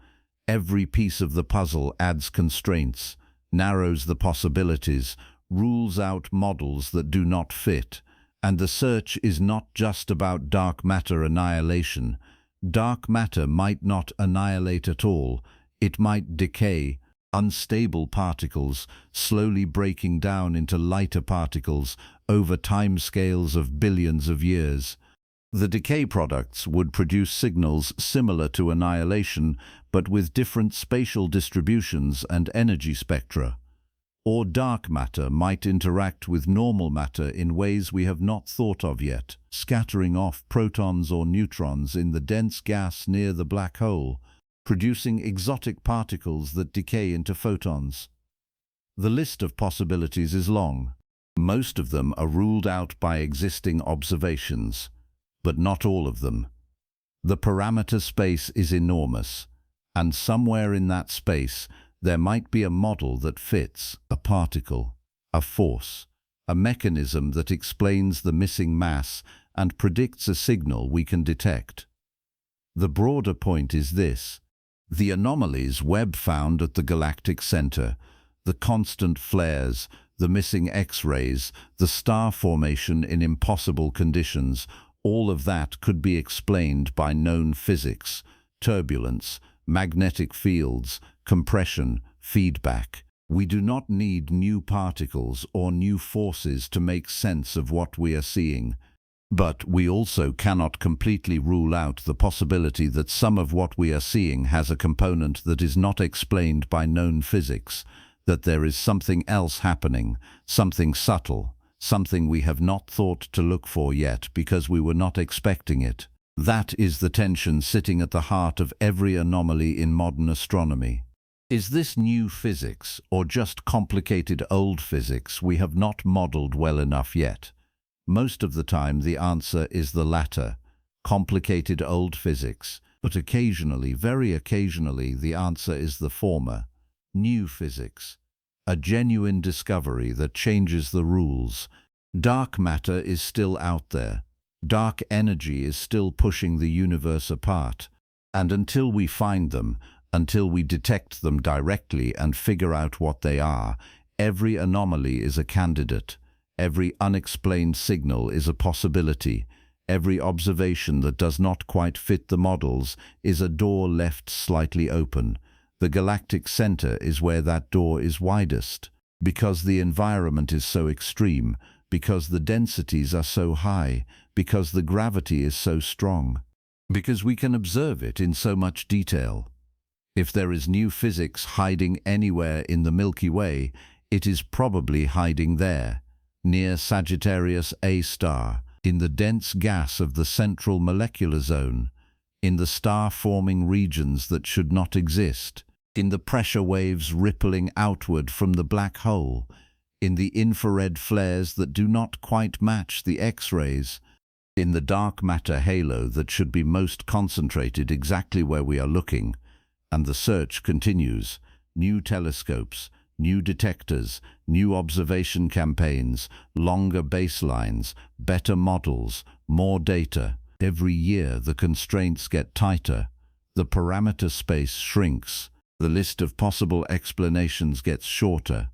Every piece of the puzzle adds constraints, narrows the possibilities, rules out models that do not fit. And the search is not just about dark matter annihilation. Dark matter might not annihilate at all. It might decay, unstable particles, slowly breaking down into lighter particles over timescales of billions of years. The decay products would produce signals similar to annihilation, but with different spatial distributions and energy spectra. Or dark matter might interact with normal matter in ways we have not thought of yet, scattering off protons or neutrons in the dense gas near the black hole, producing exotic particles that decay into photons. The list of possibilities is long. Most of them are ruled out by existing observations, but not all of them. The parameter space is enormous, and somewhere in that space there might be a model that fits, a particle, a force, a mechanism that explains the missing mass and predicts a signal we can detect. The broader point is this: the anomalies Webb found at the galactic center, the constant flares, the missing X-rays, the star formation in impossible conditions, all of that could be explained by known physics, turbulence, magnetic fields, compression, feedback. We do not need new particles or new forces to make sense of what we are seeing. But we also cannot completely rule out the possibility that some of what we are seeing has a component that is not explained by known physics, that there is something else happening, something subtle, something we have not thought to look for yet because we were not expecting it. That is the tension sitting at the heart of every anomaly in modern astronomy. Is this new physics, or just complicated old physics we have not modeled well enough yet? Most of the time the answer is the latter, complicated old physics, but occasionally, very occasionally, the answer is the former, new physics, a genuine discovery that changes the rules. Dark matter is still out there. Dark energy is still pushing the universe apart. And until we find them, until we detect them directly and figure out what they are, every anomaly is a candidate. Every unexplained signal is a possibility. Every observation that does not quite fit the models is a door left slightly open. The galactic center is where that door is widest, because the environment is so extreme, because the densities are so high, because the gravity is so strong, because we can observe it in so much detail. If there is new physics hiding anywhere in the Milky Way, it is probably hiding there, near Sagittarius A star, in the dense gas of the central molecular zone, in the star-forming regions that should not exist, in the pressure waves rippling outward from the black hole, in the infrared flares that do not quite match the X-rays, in the dark matter halo that should be most concentrated exactly where we are looking. And the search continues. New telescopes, new detectors, new observation campaigns, longer baselines, better models, more data. Every year the constraints get tighter. The parameter space shrinks. The list of possible explanations gets shorter.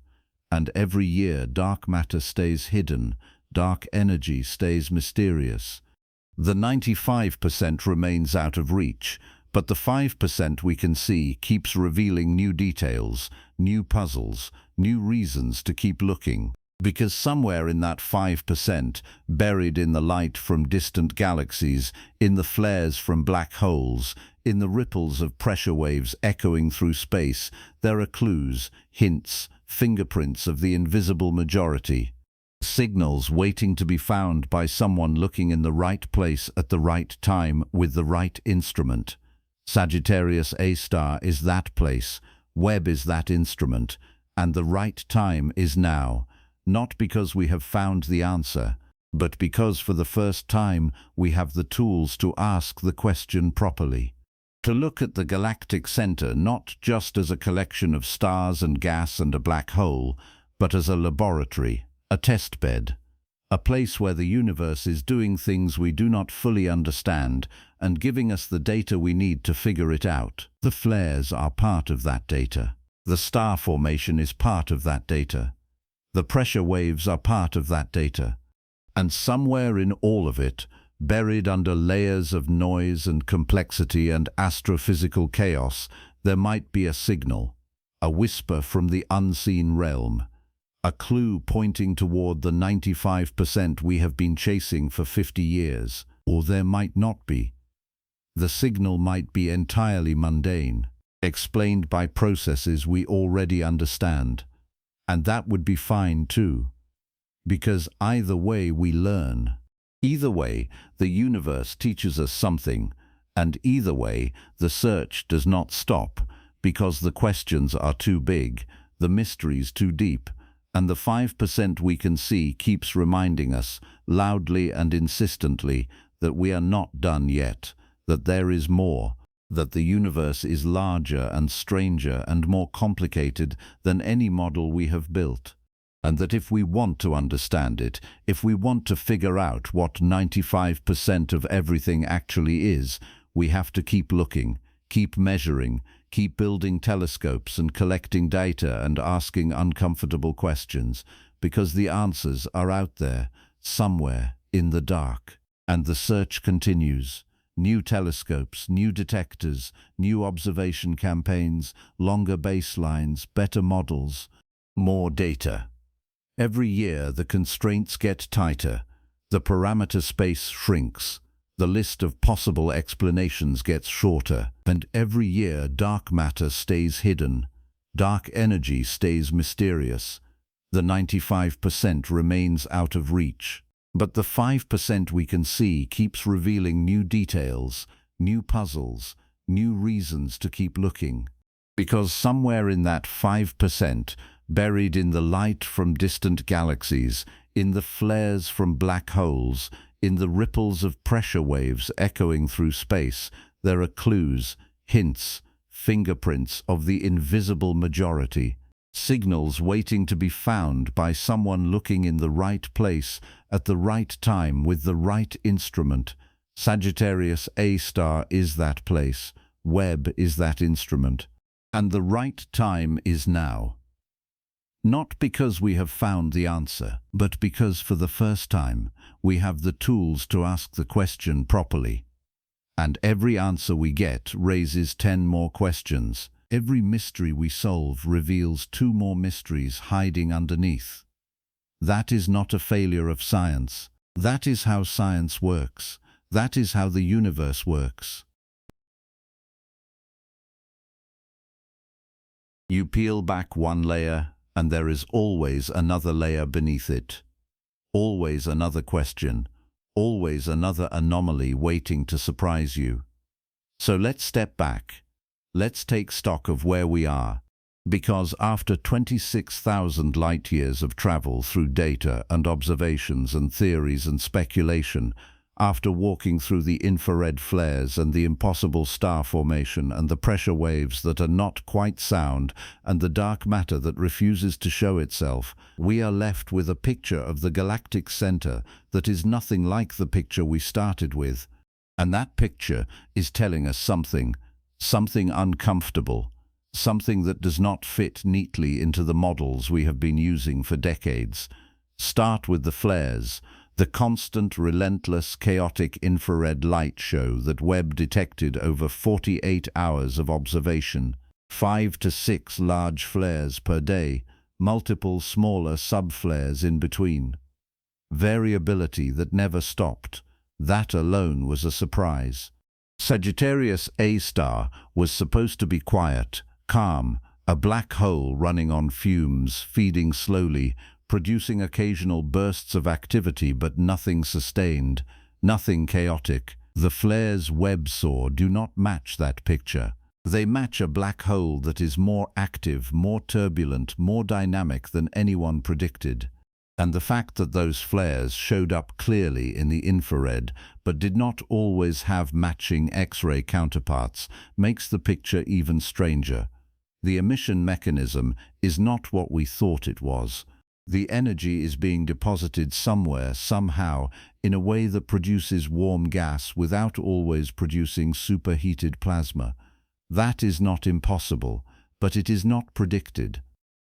And every year dark matter stays hidden. Dark energy stays mysterious. The 95% remains out of reach. But the 5% we can see keeps revealing new details, new puzzles, new reasons to keep looking. Because somewhere in that 5%, buried in the light from distant galaxies, in the flares from black holes, in the ripples of pressure waves echoing through space, there are clues, hints, fingerprints of the invisible majority. Signals waiting to be found by someone looking in the right place at the right time with the right instrument. Sagittarius A star is that place, Webb is that instrument, and the right time is now, not because we have found the answer, but because for the first time we have the tools to ask the question properly. To look at the galactic center not just as a collection of stars and gas and a black hole, but as a laboratory, a test bed, a place where the universe is doing things we do not fully understand and giving us the data we need to figure it out. The flares are part of that data. The star formation is part of that data. The pressure waves are part of that data. And somewhere in all of it, buried under layers of noise and complexity and astrophysical chaos, there might be a signal, a whisper from the unseen realm. A clue pointing toward the 95% we have been chasing for 50 years. Or there might not be. The signal might be entirely mundane, explained by processes we already understand. And that would be fine too. Because either way we learn. Either way, the universe teaches us something. And either way, the search does not stop, because the questions are too big, the mysteries too deep. And the 5% we can see keeps reminding us, loudly and insistently, that we are not done yet, that there is more, that the universe is larger and stranger and more complicated than any model we have built. And that if we want to understand it, if we want to figure out what 95% of everything actually is, we have to keep looking, keep measuring, keep building telescopes and collecting data and asking uncomfortable questions, because the answers are out there, somewhere in the dark. And the search continues. New telescopes, new detectors, new observation campaigns, longer baselines, better models, more data. Every year the constraints get tighter, the parameter space shrinks, the list of possible explanations gets shorter, and every year dark matter stays hidden, dark energy stays mysterious. The 95% remains out of reach. But the 5% we can see keeps revealing new details, new puzzles, new reasons to keep looking. Because somewhere in that 5%, buried in the light from distant galaxies, in the flares from black holes, in the ripples of pressure waves echoing through space, there are clues, hints, fingerprints of the invisible majority. Signals waiting to be found by someone looking in the right place at the right time with the right instrument. Sagittarius A star is that place. Webb is that instrument. And the right time is now. Not because we have found the answer, but because for the first time we have the tools to ask the question properly. And every answer we get raises 10 more questions. Every mystery we solve reveals 2 more mysteries hiding underneath. That is not a failure of science. That is how science works. That is how the universe works. You peel back one layer, and there is always another layer beneath it. Always another question. Always another anomaly waiting to surprise you. So let's step back. Let's take stock of where we are, because after 26,000 light-years of travel through data and observations and theories and speculation, after walking through the infrared flares and the impossible star formation and the pressure waves that are not quite sound and the dark matter that refuses to show itself, we are left with a picture of the galactic center that is nothing like the picture we started with. And that picture is telling us something uncomfortable, something that does not fit neatly into the models we have been using for decades. Start with the flares, the constant, relentless, chaotic infrared light show that Webb detected over 48 hours of observation. 5 to 6 large flares per day, multiple smaller sub-flares in between. Variability that never stopped. That alone was a surprise. Sagittarius A star was supposed to be quiet, calm, a black hole running on fumes, feeding slowly, producing occasional bursts of activity but nothing sustained, nothing chaotic. The flares Webb saw do not match that picture. They match a black hole that is more active, more turbulent, more dynamic than anyone predicted. And the fact that those flares showed up clearly in the infrared but did not always have matching X-ray counterparts makes the picture even stranger. The emission mechanism is not what we thought it was. The energy is being deposited somewhere, somehow, in a way that produces warm gas without always producing superheated plasma. That is not impossible, but it is not predicted.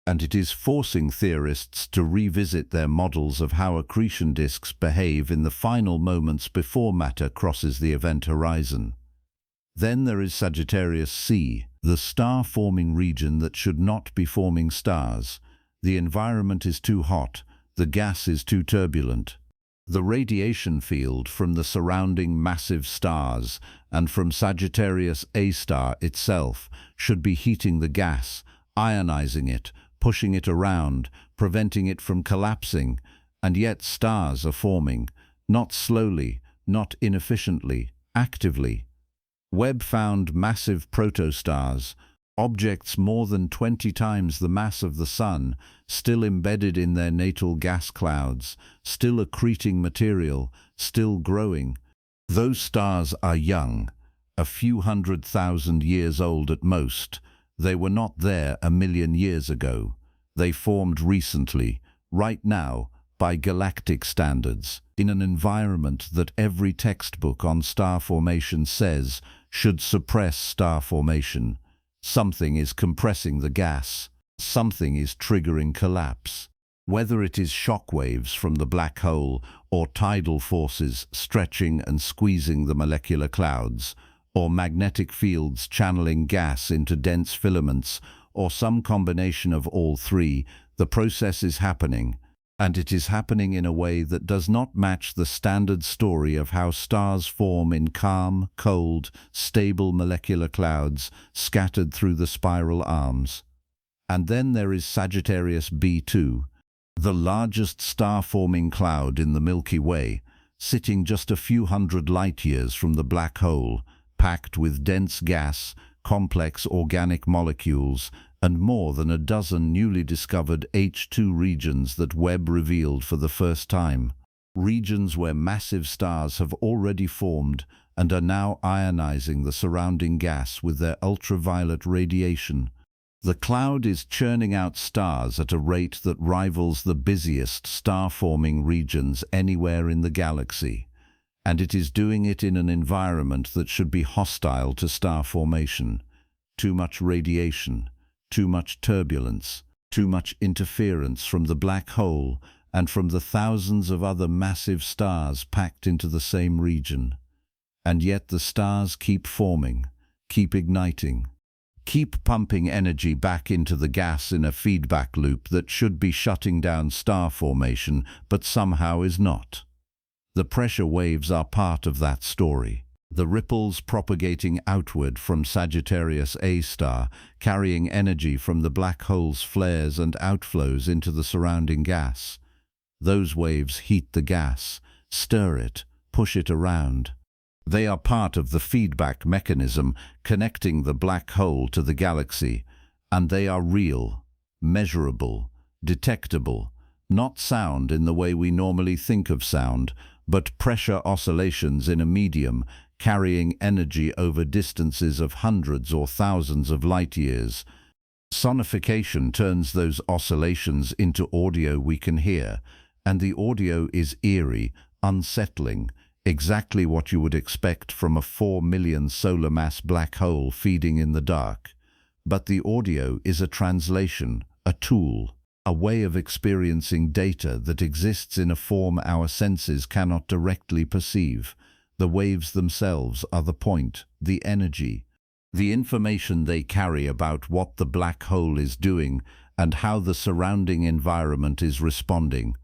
And it is forcing theorists to revisit their models of how accretion disks behave in the final moments before matter crosses the event horizon. Then there is Sagittarius C, the star-forming region that should not be forming stars. The environment is too hot, the gas is too turbulent. The radiation field from the surrounding massive stars and from Sagittarius A star itself should be heating the gas, ionizing it, pushing it around, preventing it from collapsing, and yet stars are forming, not slowly, not inefficiently, actively. Webb found massive protostars, objects more than 20 times the mass of the Sun, still embedded in their natal gas clouds, still accreting material, still growing. Those stars are young, a few 100,000 years old at most. They were not there a million years ago. They formed recently, right now, by galactic standards, in an environment that every textbook on star formation says should suppress star formation. Something is compressing the gas. Something is triggering collapse. Whether it is shock waves from the black hole, or tidal forces stretching and squeezing the molecular clouds, or magnetic fields channeling gas into dense filaments, or some combination of all three, the process is happening, and it is happening in a way that does not match the standard story of how stars form in calm, cold, stable molecular clouds scattered through the spiral arms. And then there is Sagittarius B2, the largest star-forming cloud in the Milky Way, sitting just a few hundred light-years from the black hole, packed with dense gas, complex organic molecules, and more than a dozen newly discovered H2 regions that Webb revealed for the first time. Regions where massive stars have already formed and are now ionizing the surrounding gas with their ultraviolet radiation. The cloud is churning out stars at a rate that rivals the busiest star-forming regions anywhere in the galaxy, and it is doing it in an environment that should be hostile to star formation. Too much radiation, too much turbulence, too much interference from the black hole and from the thousands of other massive stars packed into the same region. And yet the stars keep forming, keep igniting, keep pumping energy back into the gas in a feedback loop that should be shutting down star formation, but somehow is not. The pressure waves are part of that story. The ripples propagating outward from Sagittarius A star, carrying energy from the black hole's flares and outflows into the surrounding gas. Those waves heat the gas, stir it, push it around. They are part of the feedback mechanism connecting the black hole to the galaxy, and they are real, measurable, detectable, not sound in the way we normally think of sound, but pressure oscillations in a medium carrying energy over distances of hundreds or thousands of light-years. Sonification turns those oscillations into audio we can hear, and the audio is eerie, unsettling, exactly what you would expect from a 4 million solar mass black hole feeding in the dark. But the audio is a translation, a tool, a way of experiencing data that exists in a form our senses cannot directly perceive. The waves themselves are the point, the energy, the information they carry about what the black hole is doing and how the surrounding environment is responding.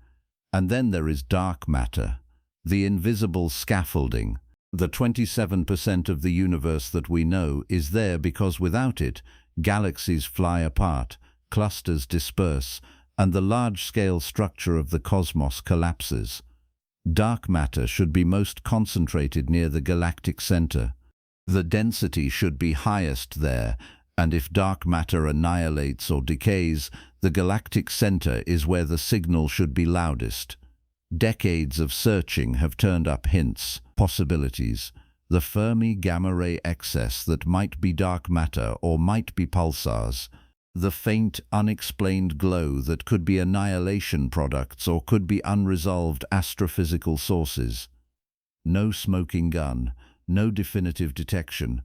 And then there is dark matter, the invisible scaffolding. The 27% of the universe that we know is there because without it, galaxies fly apart, clusters disperse, and the large-scale structure of the cosmos collapses. Dark matter should be most concentrated near the galactic center. The density should be highest there, and if dark matter annihilates or decays, the galactic center is where the signal should be loudest. Decades of searching have turned up hints, possibilities. The Fermi gamma-ray excess that might be dark matter or might be pulsars. The faint, unexplained glow that could be annihilation products or could be unresolved astrophysical sources. No smoking gun, no definitive detection.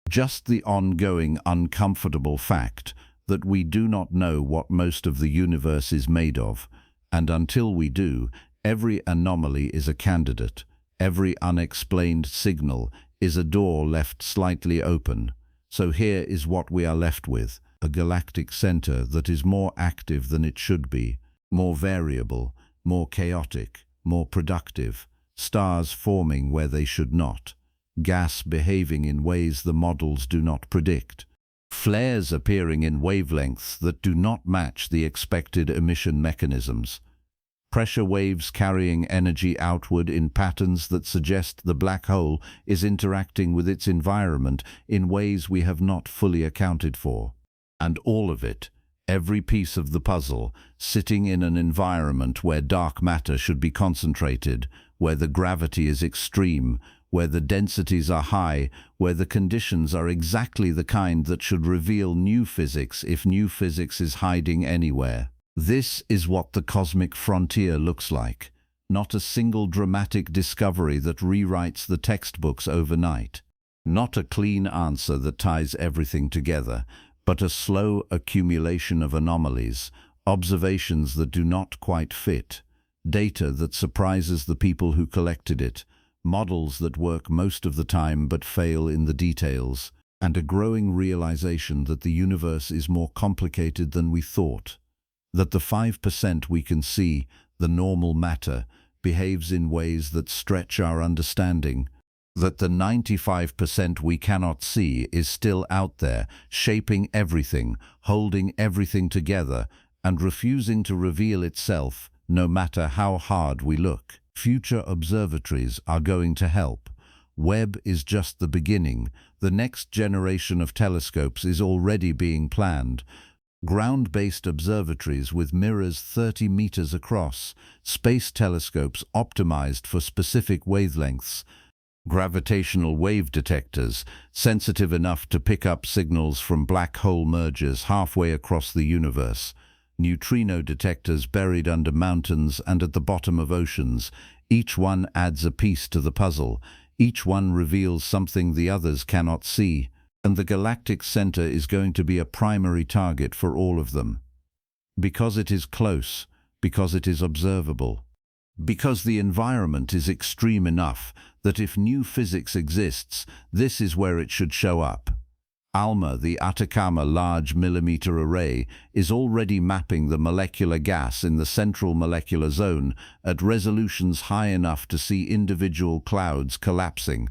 Just the ongoing, uncomfortable fact that we do not know what most of the universe is made of, and until we do, every anomaly is a candidate. Every unexplained signal is a door left slightly open. So here is what we are left with: a galactic center that is more active than it should be, more variable, more chaotic, more productive, stars forming where they should not, gas behaving in ways the models do not predict, flares appearing in wavelengths that do not match the expected emission mechanisms, pressure waves carrying energy outward in patterns that suggest the black hole is interacting with its environment in ways we have not fully accounted for. And all of it, every piece of the puzzle, sitting in an environment where dark matter should be concentrated, where the gravity is extreme, where the densities are high, where the conditions are exactly the kind that should reveal new physics if new physics is hiding anywhere. This is what the cosmic frontier looks like, not a single dramatic discovery that rewrites the textbooks overnight, not a clean answer that ties everything together, but a slow accumulation of anomalies, observations that do not quite fit, data that surprises the people who collected it, models that work most of the time but fail in the details, and a growing realization that the universe is more complicated than we thought, that the 5% we can see, the normal matter, behaves in ways that stretch our understanding, that the 95% we cannot see is still out there, shaping everything, holding everything together, and refusing to reveal itself, no matter how hard we look. Future observatories are going to help. Webb is just the beginning. The next generation of telescopes is already being planned. Ground-based observatories with mirrors 30 meters across, space telescopes optimized for specific wavelengths, gravitational wave detectors, sensitive enough to pick up signals from black hole mergers halfway across the universe, neutrino detectors buried under mountains and at the bottom of oceans. Each one adds a piece to the puzzle. Each one reveals something the others cannot see, and the galactic center is going to be a primary target for all of them. Because it is close, because it is observable, because the environment is extreme enough that if new physics exists, this is where it should show up. ALMA, the Atacama Large Millimeter Array, is already mapping the molecular gas in the central molecular zone at resolutions high enough to see individual clouds collapsing.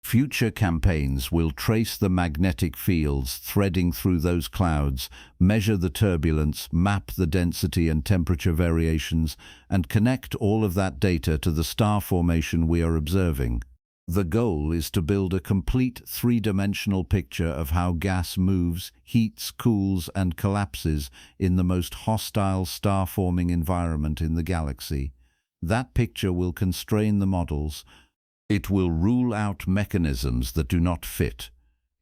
Future campaigns will trace the magnetic fields threading through those clouds, measure the turbulence, map the density and temperature variations, and connect all of that data to the star formation we are observing. The goal is to build a complete three-dimensional picture of how gas moves, heats, cools, and collapses in the most hostile star-forming environment in the galaxy. That picture will constrain the models. It will rule out mechanisms that do not fit.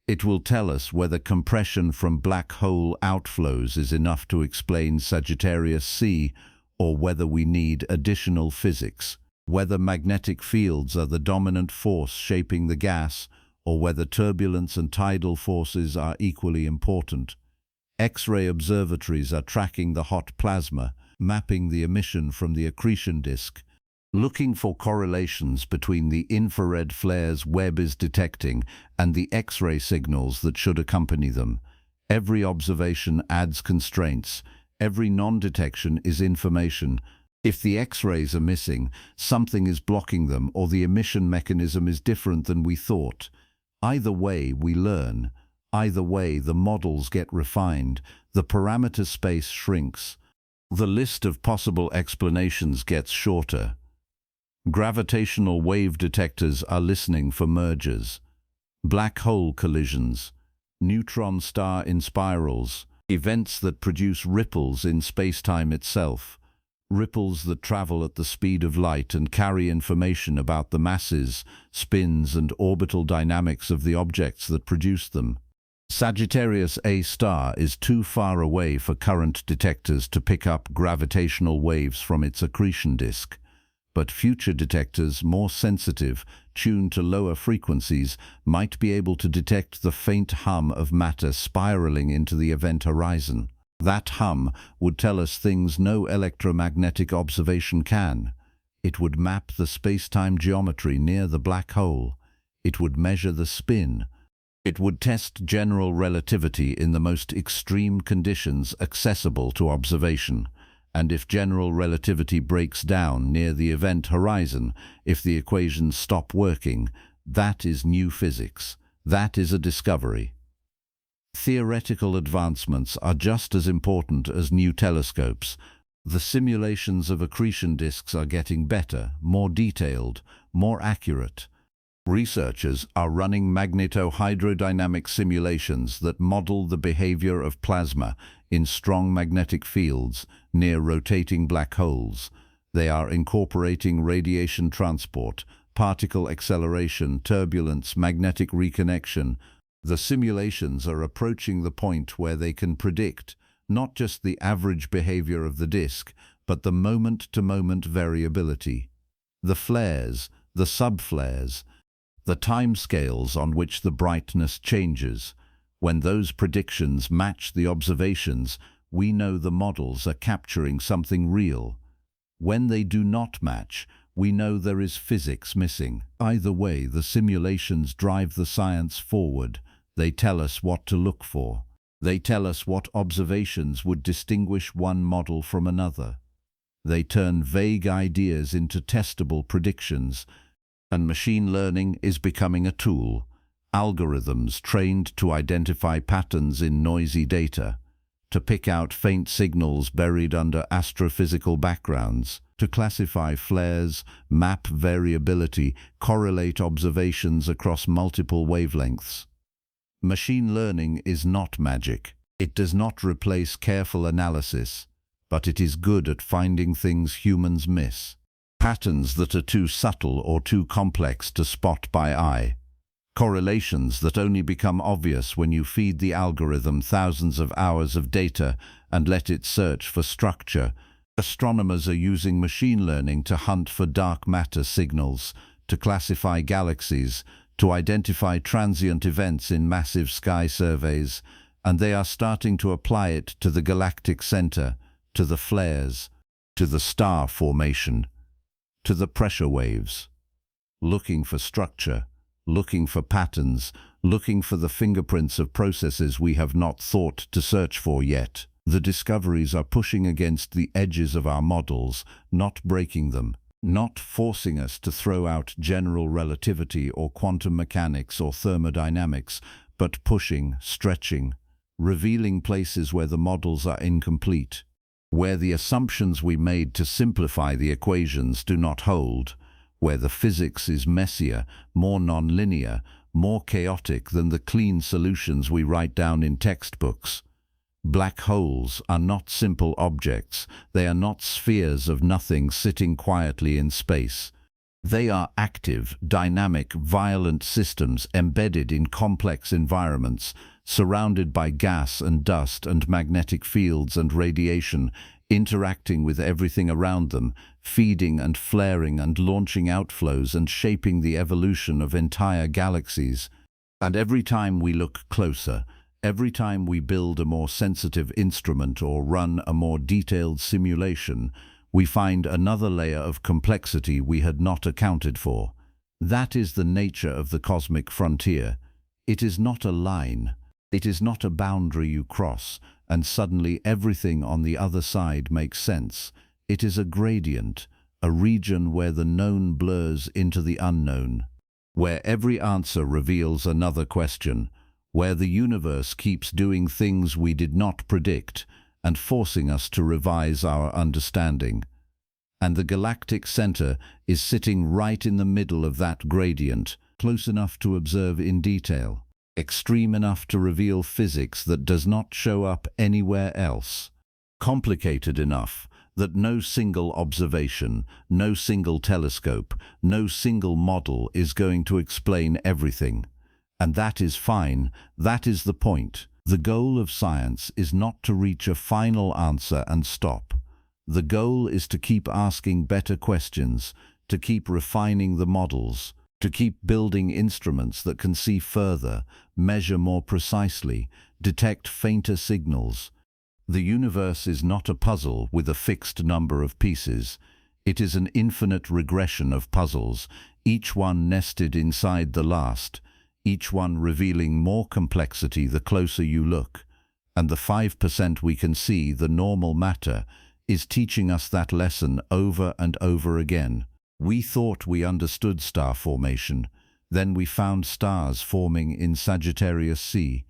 It will tell us whether compression from black hole outflows is enough to explain Sagittarius C, or whether we need additional physics. Whether magnetic fields are the dominant force shaping the gas, or whether turbulence and tidal forces are equally important. X-ray observatories are tracking the hot plasma, mapping the emission from the accretion disk, looking for correlations between the infrared flares Webb is detecting and the X-ray signals that should accompany them. Every observation adds constraints. Every non-detection is information. If the X-rays are missing, something is blocking them, or the emission mechanism is different than we thought. Either way, we learn. Either way, the models get refined. The parameter space shrinks. The list of possible explanations gets shorter. Gravitational wave detectors are listening for mergers, black hole collisions, neutron star inspirals, events that produce ripples in space-time itself. Ripples that travel at the speed of light and carry information about the masses, spins, and orbital dynamics of the objects that produce them. Sagittarius A star is too far away for current detectors to pick up gravitational waves from its accretion disk. But future detectors, more sensitive, tuned to lower frequencies, might be able to detect the faint hum of matter spiraling into the event horizon. That hum would tell us things no electromagnetic observation can. It would map the space-time geometry near the black hole. It would measure the spin. It would test general relativity in the most extreme conditions accessible to observation. And if general relativity breaks down near the event horizon, if the equations stop working, that is new physics. That is a discovery. Theoretical advancements are just as important as new telescopes. The simulations of accretion disks are getting better, more detailed, more accurate. Researchers are running magnetohydrodynamic simulations that model the behavior of plasma in strong magnetic fields near rotating black holes. They are incorporating radiation transport, particle acceleration, turbulence, magnetic reconnection. The simulations are approaching the point where they can predict not just the average behavior of the disk, but the moment-to-moment variability. The flares, the subflares, the timescales on which the brightness changes. When those predictions match the observations, we know the models are capturing something real. When they do not match, we know there is physics missing. Either way, the simulations drive the science forward. They tell us what to look for. They tell us what observations would distinguish one model from another. They turn vague ideas into testable predictions, and machine learning is becoming a tool. Algorithms trained to identify patterns in noisy data, to pick out faint signals buried under astrophysical backgrounds, to classify flares, map variability, correlate observations across multiple wavelengths. Machine learning is not magic. It does not replace careful analysis, but it is good at finding things humans miss. Patterns that are too subtle or too complex to spot by eye. Correlations that only become obvious when you feed the algorithm thousands of hours of data and let it search for structure. Astronomers are using machine learning to hunt for dark matter signals, to classify galaxies, to identify transient events in massive sky surveys, and they are starting to apply it to the galactic center, to the flares, to the star formation, to the pressure waves. Looking for structure, looking for patterns, looking for the fingerprints of processes we have not thought to search for yet. The discoveries are pushing against the edges of our models, not breaking them, not forcing us to throw out general relativity or quantum mechanics or thermodynamics, but pushing, stretching, revealing places where the models are incomplete, where the assumptions we made to simplify the equations do not hold, where the physics is messier, more nonlinear, more chaotic than the clean solutions we write down in textbooks. Black holes are not simple objects. They are not spheres of nothing sitting quietly in space. They are active, dynamic, violent systems embedded in complex environments, surrounded by gas and dust and magnetic fields and radiation, interacting with everything around them, feeding and flaring and launching outflows and shaping the evolution of entire galaxies. And every time we look closer, every time we build a more sensitive instrument or run a more detailed simulation, we find another layer of complexity we had not accounted for. That is the nature of the cosmic frontier. It is not a line. It is not a boundary you cross, and suddenly everything on the other side makes sense. It is a gradient, a region where the known blurs into the unknown, where every answer reveals another question, where the universe keeps doing things we did not predict and forcing us to revise our understanding. And the galactic center is sitting right in the middle of that gradient, close enough to observe in detail, extreme enough to reveal physics that does not show up anywhere else, complicated enough that no single observation, no single telescope, no single model is going to explain everything. And that is fine. That is the point. The goal of science is not to reach a final answer and stop. The goal is to keep asking better questions, to keep refining the models, to keep building instruments that can see further, measure more precisely, detect fainter signals. The universe is not a puzzle with a fixed number of pieces. It is an infinite regression of puzzles, each one nested inside the last, each one revealing more complexity the closer you look. And the 5% we can see, the normal matter, is teaching us that lesson over and over again. We thought we understood star formation, then we found stars forming in Sagittarius C.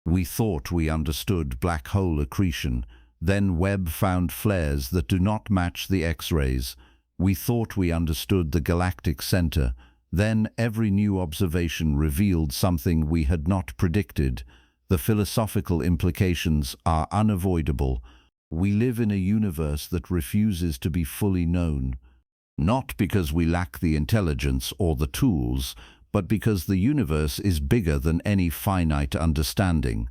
We thought we understood black hole accretion, then Webb found flares that do not match the X-rays. We thought we understood the galactic center, then every new observation revealed something we had not predicted. The philosophical implications are unavoidable. We live in a universe that refuses to be fully known, not because we lack the intelligence or the tools, but because the universe is bigger than any finite understanding.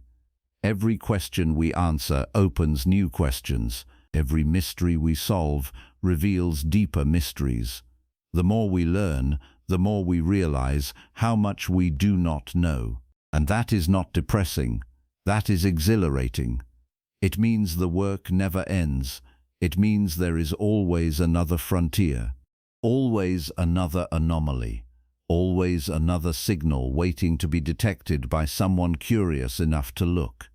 Every question we answer opens new questions. Every mystery we solve reveals deeper mysteries. The more we learn, the more we realize how much we do not know. And that is not depressing. That is exhilarating. It means the work never ends. It means there is always another frontier, always another anomaly, always another signal waiting to be detected by someone curious enough to look.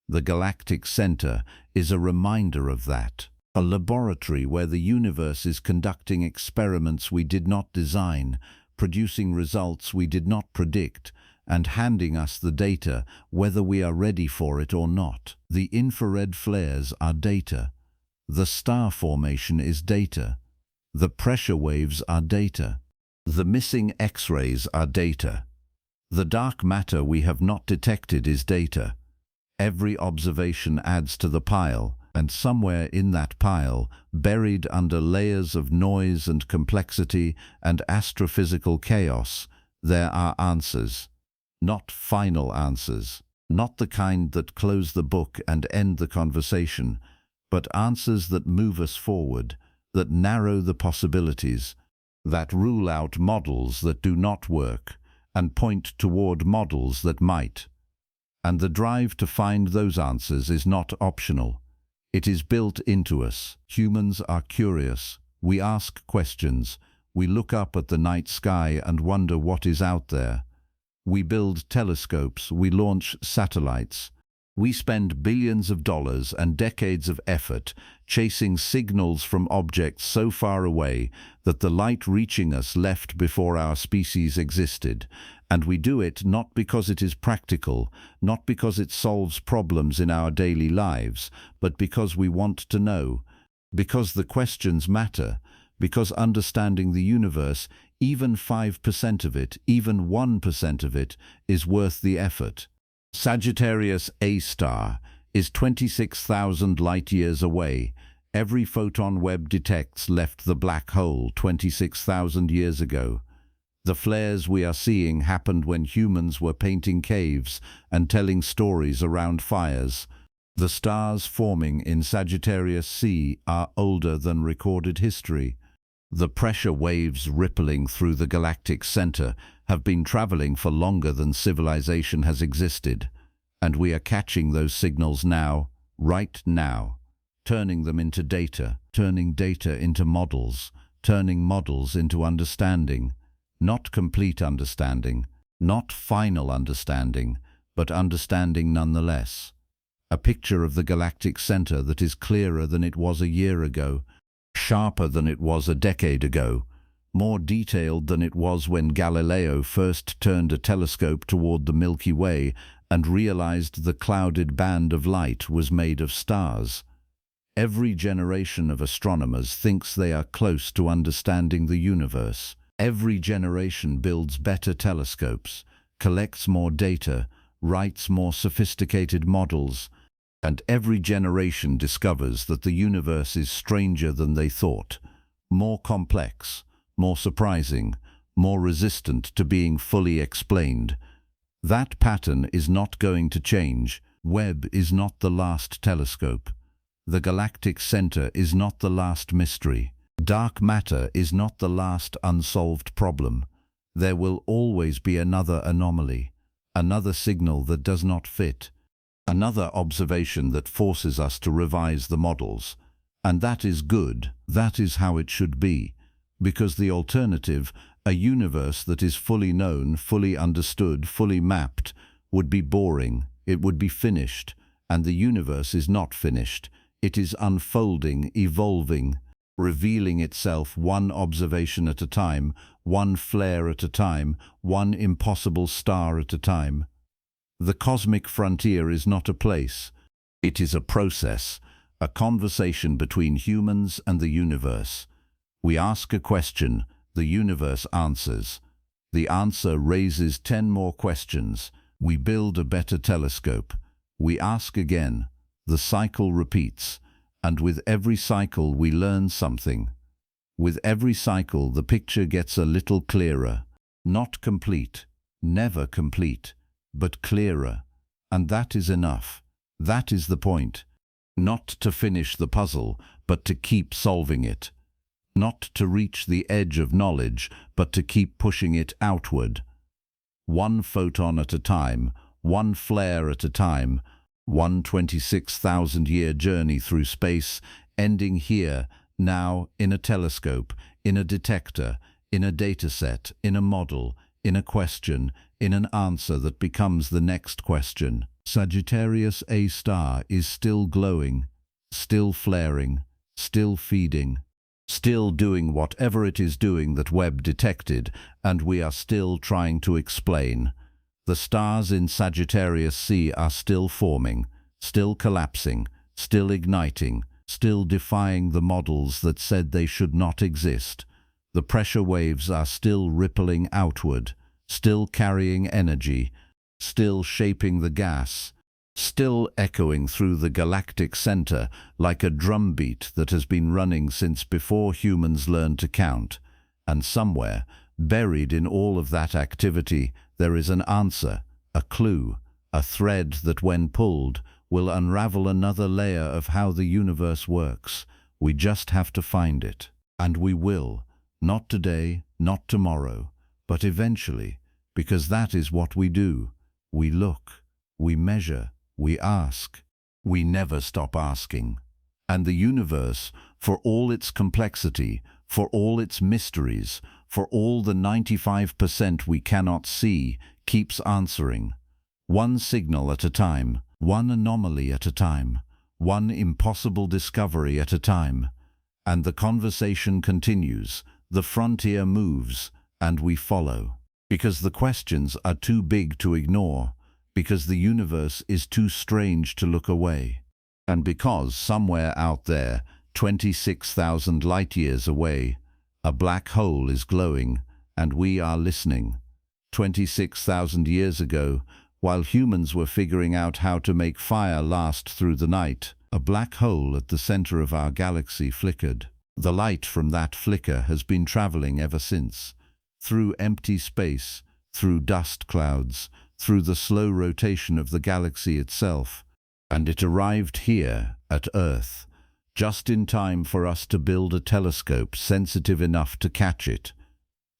The Galactic Center is a reminder of that. A laboratory where the universe is conducting experiments we did not design, producing results we did not predict, and handing us the data whether we are ready for it or not. The infrared flares are data. The star formation is data. The pressure waves are data. The missing X-rays are data. The dark matter we have not detected is data. Every observation adds to the pile, and somewhere in that pile, buried under layers of noise and complexity and astrophysical chaos, there are answers. Not final answers, not the kind that close the book and end the conversation, but answers that move us forward, that narrow the possibilities, that rule out models that do not work and point toward models that might. And the drive to find those answers is not optional. It is built into us. Humans are curious. We ask questions. We look up at the night sky and wonder what is out there. We build telescopes. We launch satellites. We spend billions of dollars and decades of effort chasing signals from objects so far away that the light reaching us left before our species existed. And we do it not because it is practical, not because it solves problems in our daily lives, but because we want to know, because the questions matter, because understanding the universe, even 5% of it, even 1% of it, is worth the effort. Sagittarius A star is 26,000 light-years away. Every photon Webb detects left the black hole 26,000 years ago. The flares we are seeing happened when humans were painting caves and telling stories around fires. The stars forming in Sagittarius C are older than recorded history. The pressure waves rippling through the galactic center have been traveling for longer than civilization has existed, and we are catching those signals now, right now, turning them into data, turning data into models, turning models into understanding. Not complete understanding, not final understanding, but understanding nonetheless. A picture of the galactic center that is clearer than it was a year ago, sharper than it was a decade ago, more detailed than it was when Galileo first turned a telescope toward the Milky Way and realized the clouded band of light was made of stars. Every generation of astronomers thinks they are close to understanding the universe. Every generation builds better telescopes, collects more data, writes more sophisticated models, and every generation discovers that the universe is stranger than they thought, more complex, more surprising, more resistant to being fully explained. That pattern is not going to change. Webb is not the last telescope. The galactic center is not the last mystery. Dark matter is not the last unsolved problem. There will always be another anomaly, another signal that does not fit, another observation that forces us to revise the models. And that is good. That is how it should be. Because the alternative, a universe that is fully known, fully understood, fully mapped, would be boring. It would be finished. And the universe is not finished. It is unfolding, evolving, revealing itself one observation at a time, one flare at a time, one impossible star at a time. The cosmic frontier is not a place. It is a process, a conversation between humans and the universe. We ask a question, the universe answers. The answer raises 10 more questions. We build a better telescope. We ask again. The cycle repeats. And with every cycle we learn something. With every cycle the picture gets a little clearer. Not complete, never complete, but clearer. And that is enough. That is the point. Not to finish the puzzle, but to keep solving it. Not to reach the edge of knowledge, but to keep pushing it outward. One photon at a time, one flare at a time, One 26,000-year journey through space, ending here, now, in a telescope, in a detector, in a dataset, in a model, in a question, in an answer that becomes the next question. Sagittarius A star is still glowing, still flaring, still feeding, still doing whatever it is doing that Webb detected, and we are still trying to explain. The stars in Sagittarius C are still forming, still collapsing, still igniting, still defying the models that said they should not exist. The pressure waves are still rippling outward, still carrying energy, still shaping the gas, still echoing through the galactic center like a drumbeat that has been running since before humans learned to count. And somewhere, buried in all of that activity, there is an answer, a clue, a thread that when pulled will unravel another layer of how the universe works. We just have to find it. And we will. Not today, not tomorrow, but eventually, because that is what we do. We look, we measure, we ask. We never stop asking. And the universe, for all its complexity, for all its mysteries, for all the 95% we cannot see, keeps answering. One signal at a time, one anomaly at a time, one impossible discovery at a time. And the conversation continues, the frontier moves, and we follow. Because the questions are too big to ignore, because the universe is too strange to look away. And because somewhere out there, 26,000 light-years away, a black hole is glowing, and we are listening. 26,000 years ago, while humans were figuring out how to make fire last through the night, a black hole at the center of our galaxy flickered. The light from that flicker has been traveling ever since, through empty space, through dust clouds, through the slow rotation of the galaxy itself, and it arrived here, at Earth, just in time for us to build a telescope sensitive enough to catch it.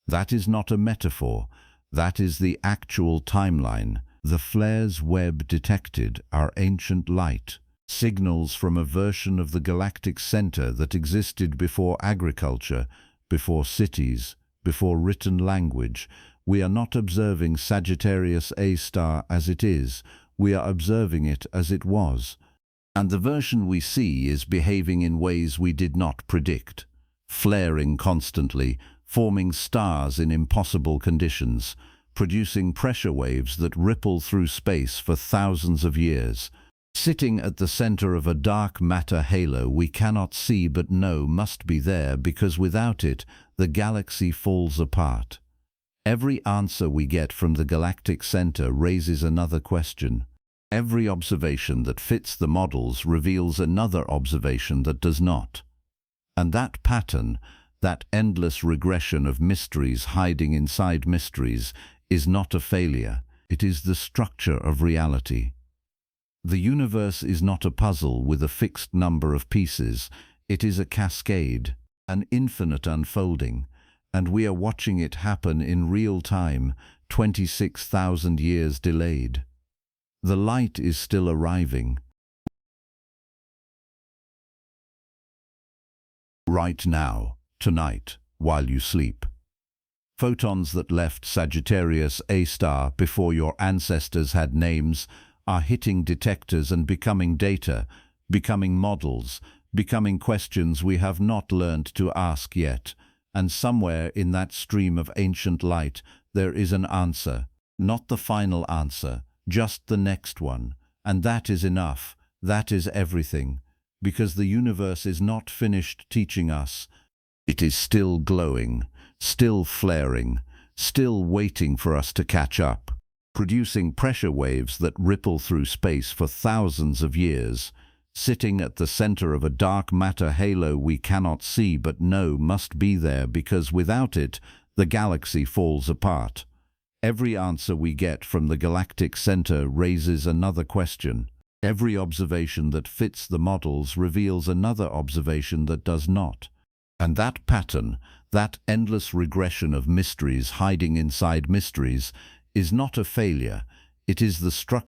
That is not a metaphor, that is the actual timeline. The flares Webb detected are ancient light, signals from a version of the galactic center that existed before agriculture, before cities, before written language. We are not observing Sagittarius A star as it is, we are observing it as it was. And the version we see is behaving in ways we did not predict, flaring constantly, forming stars in impossible conditions, producing pressure waves that ripple through space for thousands of years. Sitting at the center of a dark matter halo we cannot see but know must be there, because without it, the galaxy falls apart. Every answer we get from the galactic center raises another question. Every observation that fits the models reveals another observation that does not. And that pattern, that endless regression of mysteries hiding inside mysteries, is not a failure. It is the structure of reality. The universe is not a puzzle with a fixed number of pieces. It is a cascade, an infinite unfolding, and we are watching it happen in real time, 26,000 years delayed. The light is still arriving. Right now, tonight, while you sleep. Photons that left Sagittarius A star before your ancestors had names are hitting detectors and becoming data, becoming models, becoming questions we have not learned to ask yet. And somewhere in that stream of ancient light there is an answer, not the final answer, just the next one. And that is enough, that is everything, because the universe is not finished teaching us. It is still glowing, still flaring, still waiting for us to catch up, producing pressure waves that ripple through space for thousands of years, sitting at the center of a dark matter halo we cannot see but know must be there, because without it, the galaxy falls apart. Every answer we get from the galactic center raises another question. Every observation that fits the models reveals another observation that does not. And that pattern, that endless regression of mysteries hiding inside mysteries, is not a failure. It is the structure